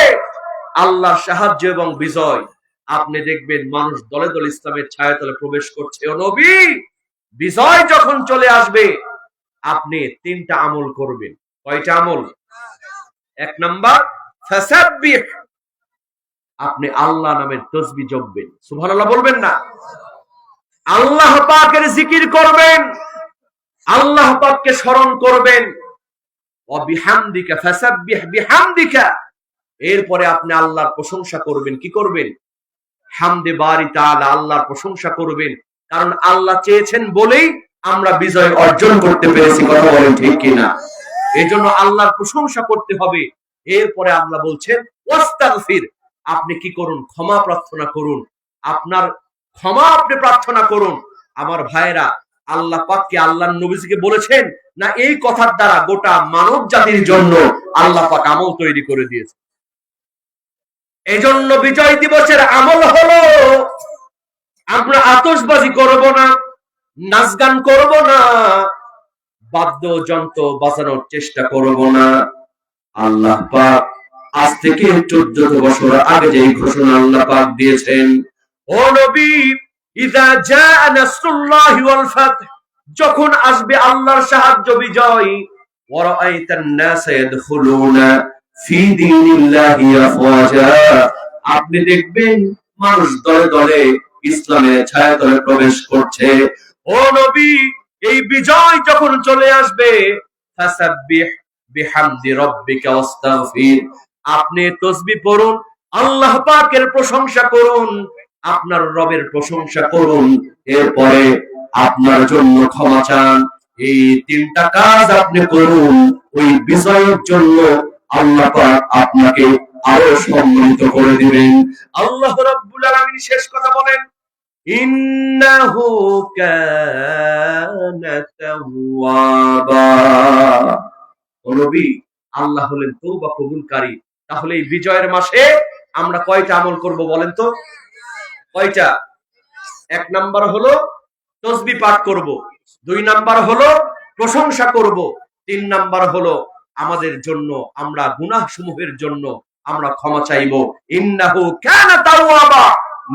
আল্লাহর সাহায্য এবং বিজয়, আপনি দেখবেন মানুষ দলে দলে ইসলামের ছায়াতলে প্রবেশ করছে। ও নবী, বিজয় যখন চলে আসবে আপনি 3টা আমল করবেন। কয়টা আমল? 1 নাম্বার, ফাসাব্বিহ, আপনি আল্লাহ নামের তাসবিহ জপবেন। সুবহানাল্লাহ বলবেন না? আল্লাহ পাকের জিকির করবেন, আল্লাহ পাককে স্মরণ করবেন। ওয়া বিহামদিকা ফাসাব্বিহ বিহামদিকা, এরপরে আপনি আল্লাহর প্রশংসা করবেন। কি করবেন? হামদে বারি তাআলা, আল্লাহর প্রশংসা করবেন। কারণ আল্লাহ চেয়েছেন বলেই আমরা বিজয় অর্জন করতে পেরেছি। কথা বলেন ঠিক কিনা? এজন্য আল্লাহর প্রশংসা করতে হবে। এরপরে আল্লাহ বলছেন ওয়াস্তাগফির, আপনি কি করুন? ক্ষমা প্রার্থনা করুন। আপনার ক্ষমা আপনি প্রার্থনা করুন। আমার ভাইরা, আল্লাহ পাককে আল্লাহর নবীকে বলেছেন না, এই কথার দ্বারা গোটা মানব জাতির জন্য আল্লাহ পাক আমল তৈরি করে দিয়েছে। এজন্য বিজয় দিবসের আমল হলো আমরা আতশবাজি করব না, নাচ গান করব না, বাদ্যযন্ত্র বাজানোর চেষ্টা করব না। আল্লাহ পাক আজ থেকে 14 বছর আগে যে ঘোষণা আল্লাহ পাক দিয়েছেন, ও নবী, ইযা জাআ নাসরুল্লাহি ওয়াল ফাতহ, যখন আসবে আল্লাহর সাহায্য বিজয়, ওয়া রাআইতান নাসা ইয়াদখুলুনা ফি দীনিল্লাহি আফওয়াজা, আপনি দেখবেন মানুষ দলে দলে ইসলামের ছায়াতলে প্রবেশ করছে। ও নবী, এই বিজয় যখন চলে আসবে, ফাসাব্বিহ বিহামদি রাব্বিকা ওয়াস্তাগফির, আপনি তাসবিহ পড়ুন, আল্লাহ পাকের প্রশংসা করুন, আপনার রবের প্রশংসা করুন, এরপরে আপনার জন্য ক্ষমা চান। এই 3টা কাজ আপনি করুন, ওই বিজয়ের জন্য আল্লাহ পাক আপনাকে আরো সম্মানিত করে দিবেন। আল্লাহ রাব্বুল আলামিন শেষ কথা বলেন, ইন্নাহু কানা তাওয়াবা। ও নবী, আল্লাহ হলেন তওবা কবুলকারী। তাহলে এই বিজয়ের মাসে আমরা কয়টা আমল করব বলেন তো? কয়টা? 1 নাম্বার হলো তাসবিহ পাঠ করব, 2 নাম্বার হলো প্রশংসা করব, 3 নাম্বার হলো আমাদের জন্য, আমরা গুনাহ সমূহের জন্য আমরা ক্ষমা চাইবো। ইন্নাহু কানা তাওয়াবা,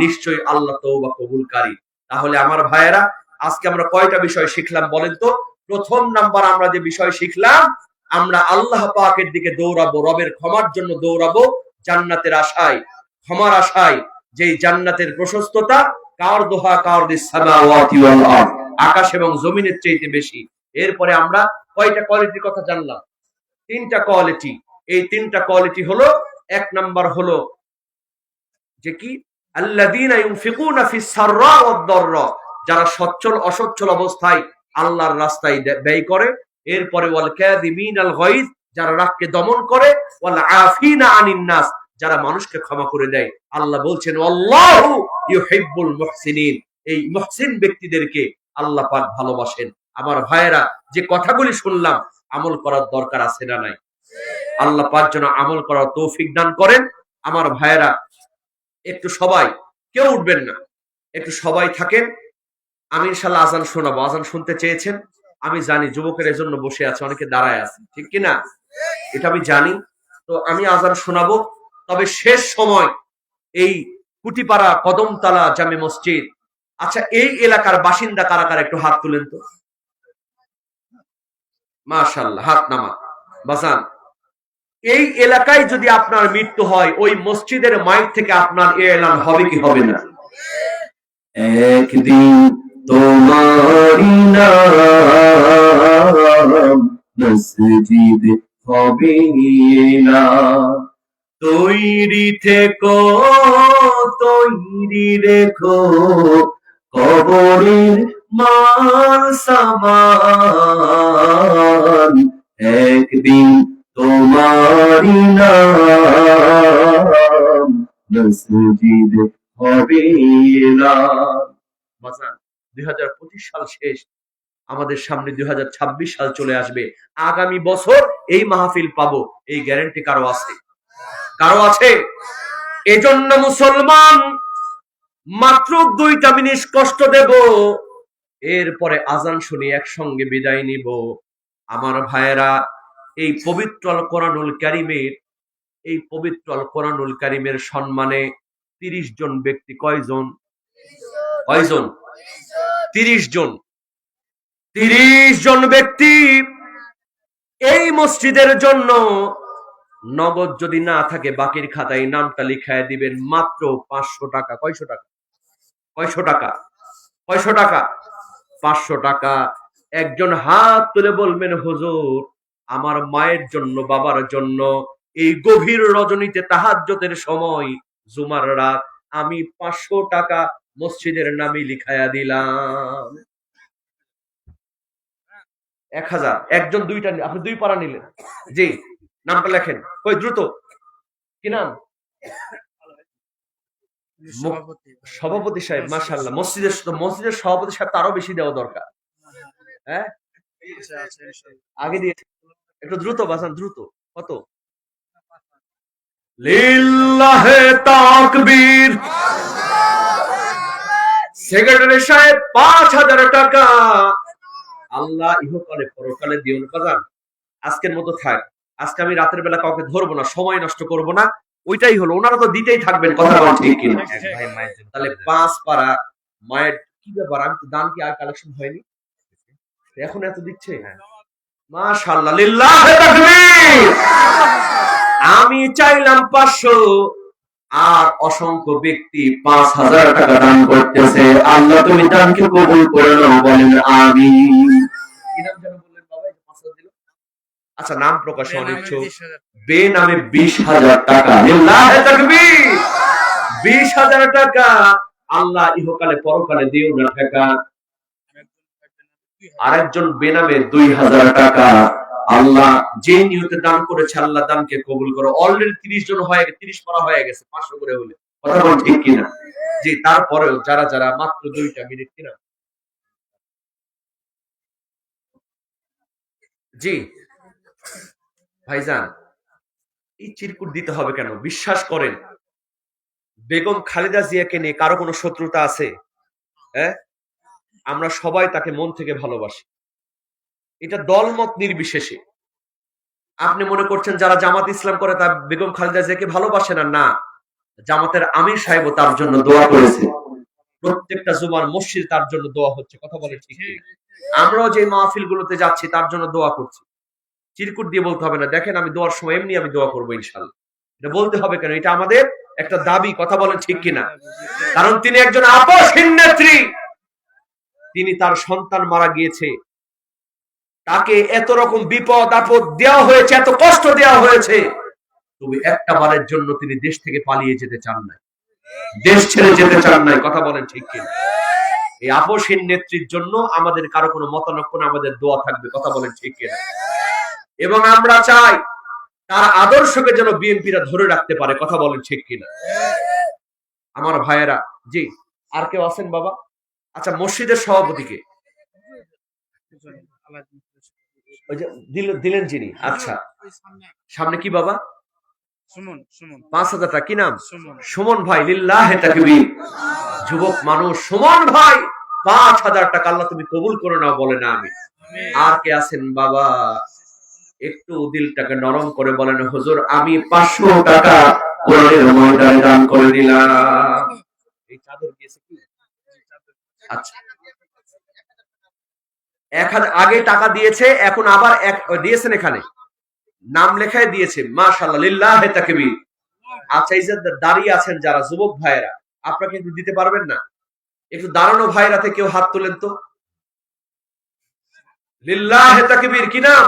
নিশ্চয়ই আল্লাহ তওবা কবুলকারী। তাহলে আমার ভাইয়েরা, আজকে আমরা কয়টা বিষয় শিখলাম বলেন তো? প্রথম নাম্বার আমরা যে বিষয় শিখলাম, আমরা আল্লাহ পাকের দিকে দৌড়াবো, রবের ক্ষমার জন্য দৌড়াবো, জান্নাতের আশায়, ক্ষমার আশায়, যেই জান্নাতের প্রশস্ততা কার দোহা কার দিস সামাওয়াতি ওয়াল আরদ, আকাশ এবং জমিনের চাইতে বেশি। এরপরে আমরা কয়টা কোয়ালিটির কথা জানলাম? 3টা কোয়ালিটি। এই 3টা কোয়ালিটি হলো, 1 নাম্বার হলো যে কি, আল্লাযীনা ইউনফিকুনা ফিস সাররা ওয়াদ দাররা, যারা সচ্ছল অসচ্ছল অবস্থায় আল্লাহর রাস্তায় ব্যয় করে। এরপরে ওয়াল কাযিমিনাল গায়জ, যারা রাগকে দমন করে, ওয়াল আফিনা আনিন নাস, যারা মানুষকে ক্ষমা করে দেয়। আল্লাহ বলছেন আল্লাহু ইউহিব্বুল মুহসিনিন, এই মুহসিন ব্যক্তিদেরকে আল্লাহ পাক ভালোবাসেন। আমার ভাইয়েরা, যে কথাগুলি শুনলাম আমল করার দরকার আছে না নাই? আল্লাহ পাক যেন আমল করার তৌফিক দান করেন। আমার ভাইয়েরা, একটু সবাই, কেউ উঠবেন না, একটু সবাই থাকেন। আমি ইনশাআল্লাহ আজান শোনাবো। আজান শুনতে চেয়েছেন, আমি জানি যুবকের এজন্য বসে আছে, অনেকে দাঁড়ায় আছে, ঠিক কিনা? এটা আমি জানি। তো আমি আজান শোনাবো। তবে শেষ সময় এই কুটিপাড়া কদমতলা জামে মসজিদ, আচ্ছা এই এলাকার বাসিন্দা কারা কারা একটু হাত তুলেন তো। মাশাআল্লাহ, হাত নামা বাজান। এই এলাকায় যদি আপনার মৃত্যু হয়, ওই মসজিদের মাইক থেকে আপনার এলান হবে কি হবে না? একদিন তোমারি নাম মসজিদ হবে না। তৈরি থেকো, তৈরি রেখো কবরের মাল সামান, একদিন তোমারি নাম মসজিদ হবে না। বাজান, 2025 সাল শেষ, আমাদের সামনে 2026 সাল চলে আসবে। আগামী বছর এই মাহফিল পাবো, এই গ্যারান্টি কারো আছে? কারো আছে? এজন্য মুসলমান, মাত্র 2টা মিনিট কষ্ট দেব, এরপরে আজান শুনি একসঙ্গে বিদায় নিব। আমার ভাইয়েরা, এই পবিত্র আল কোরআনুল কারীমের, এই পবিত্র আল কোরআনুল কারীমের সম্মানে 30 জন ব্যক্তি, কয়জন? 30 জন। 30 জন ব্যক্তি এই মসজিদের জন্য নগদ যদি না থাকে, বাকির খাতায় নামটা লিখায় দিবেন। মাত্র 500 টাকা। কয়শো টাকা? 500 টাকা। একজন হাত তুলে বলবেন, হুজুর আমার মায়ের জন্য, বাবার জন্য, এই গভীর রজনীতে তাহাজ্জুদের সময়, জুমার রাত, আমি 500 টাকা মসজিদের নামে লিখায়া দিলাম। 1000। একজন 2টা, আপনি 2 পারা নিলেন। জি, নামটা লেখেন। কই দ্রুত, কি নাম? সভাপতি সাহেব, মাশাআল্লাহ। মসজিদের সভাপতি সাহেব তো আরো বেশি দেওয়া দরকার। হ্যাঁ, আগে দিয়ে একটু দ্রুত বাজান, দ্রুত। কত? লিল্লাহে তাকবীর। সেক্রেটারি সাহেব 5000 টাকা। আল্লাহ ইহকালে পরকালে দিও না বাজান। আজকের মতো থাক, আজকে আমি রাতের বেলা কাউকে ধরবো না, সময় নষ্ট করবো না। ওইটাই হলো, ওনারা তো দিতেই থাকবেন, কথা বল ঠিক কিনা? তাহলে 5 পারা মায়ের কি ব্যাপার? আমি তো দান কি আর কালেকশন হয়নি, এখন এত দিচ্ছে। মাশাআল্লাহ, লিল্লাহে তাকবীর। আমি চাইলাম 500, আর অসংখ্য ব্যক্তি 5000 টাকা দান করতেছে। আল্লাহ তুমি দানকে কবুল করে নাও, বলেন আমিন। কি নাম যেন বললেন বাবা, এই যে 5000 দিল? আচ্ছা, নাম প্রকাশে অনিচ্ছুক। বেনামে 20000 টাকা। লিল্লাহে তাকবীর। 20000 টাকা। আল্লাহ ইহকালে পরকালে দিও না টাকা। আরেকজন বেনামে 2000 টাকা। আল্লাহ যে নিয়তে দান করেছে, আল্লাহ দানকে কবুল করো। অলরেডি 30 জন হয়ে গেছে, 30 পারা হয়ে গেছে, 500 করে হলে। কথা বল ঠিক কিনা? জি, তারপরেও যারা যারা মাত্র 2টা মিনিট, কিনা? জি ভাইজান, এই চিরকুট দিতে হবে কেন? বিশ্বাস করেন, বেগম খালেদা জিয়াকে নিয়ে কারো কোনো শত্রুতা আছে? হ্যাঁ, আমরা সবাই তাকে মন থেকে ভালোবাসি, এটা দলমত নির্বিশেষে। আপনি মনে করছেন যারা জামাত ইসলাম করে তা বেগম খালেদা জিয়াকে ভালোবাসে না? না, জামাতের আমির সাহেব তার জন্য দোয়া করেছে, প্রত্যেকটা জুমার মসজিদ তার জন্য দোয়া হচ্ছে। কথা বলে ঠিক? আমরাও যে মাহফিল গুলোতে যাচ্ছি তার জন্য দোয়া করছি। চিরকুট দিয়ে বলতে হবে না, দেখেন আমি দোয়ার সময় এমনি আমি দোয়া করবো ইনশাআল্লাহ। এটা বলতে হবে কেন? এটা আমাদের একটা দাবি। কথা বলেন ঠিক কিনা? কারণ তিনি একজন আপসহীন নেত্রী। তিনি, তার সন্তান মারা গিয়েছে, তাকে এত রকম বিপদ আপদ দেওয়া হয়েছে, এত কষ্ট দেওয়া হয়েছে, তবে একটা বারের জন্য তিনি দেশ থেকে পালিয়ে যেতে চান নাই, দেশ ছেড়ে যেতে চান নাই। কথা বলেন ঠিক কিনা? এই আপসহীন নেত্রীর জন্য আমাদের কারো কোনো মতানক্য না, আমাদের দোয়া থাকবে। কথা বলেন ঠিক কিনা? এবং আমরা চাই তার আদর্শকে যেন বিএনপিরা ধরে রাখতে পারে। কথা বলেন ঠিক কিনা? আমার ভাইয়েরা, জি আর কেউ আছেন বাবা? আচ্ছা, মসজিদের সভাপতিকে ওই যে দিলেন যিনি, আচ্ছা সামনে কি বাবা? 5,000 টাকা। কি নাম? সুমন ভাই। লিল্লাহে তাকবীর। যুবক মানুষ সুমন ভাই, 5,000 টাকা আল্লাহ তুমি কবুল করে নাও বলে না আমি। আর কে আছেন বাবা? একটু দিলটাকে নরম করে বলেন, হুজুর আমি 500 টাকা কোরআনের ময়দানে দান করে দিলাম। এই চাদর দিয়েছে কি? আচ্ছা, 1000 আগে টাকা দিয়েছে, এখন আবার দিয়েছেন, এখানে নাম লেখায় দিয়েছে। মাশাআল্লাহ, লিল্লাহে তাকবীর। আচ্ছা, এই যে দাঁড়িয়ে আছেন যারা যুবক ভাইয়েরা, আপনাকে একটু দিতে পারবেন না? একটু দাঁড়ানো ভাইরাতে কেউ হাত তোলেন তো। লিল্লাহে তাকবীর। কি নাম?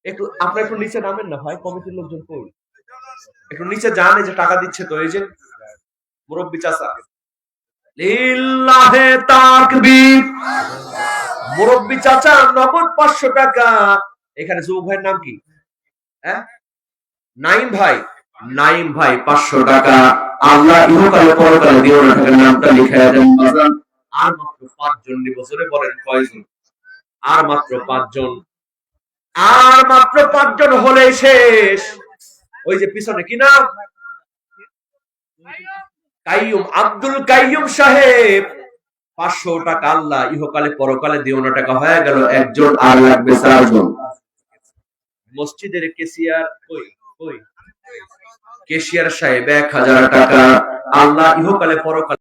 একটু আপনারা একটু নিচে নামেন না ভাই, কমিটির লোকজন কই? একটু নিচে যান, এই যে টাকা দিচ্ছে তো, এই যে মুরব্বি চাচা। লিল্লাহে তাকবীর। মুরব্বি চাচা নগদ 500 টাকা। এখানে যুবক ভাইয়ের নাম কি? হ্যাঁ, নাইম ভাই। নাইম ভাই 500 টাকা। আল্লাহ ইহকালে পরকালে দিও না, টাকার নামটা লিখায়া দেন বাজান। আর মাত্র 5 জন নিব। জোরে বলেন কয়জন? আর মাত্র 5 জন। আর মাত্র 5 জন হলে শেষ। ওই যে পিছনে কি নাম? কাইয়ুম, আব্দুল কাইয়ুম সাহেব। 500 টাকা। আল্লাহ ইহকালে পরকালে দিও না, টাকা হয়ে গেল একজন, আর লাগবে 4 জন। মসজিদের কেশিয়ার কই? কই কেশিয়ার সাহেব 1000 টাকা। আল্লাহ ইহকালে পরকালে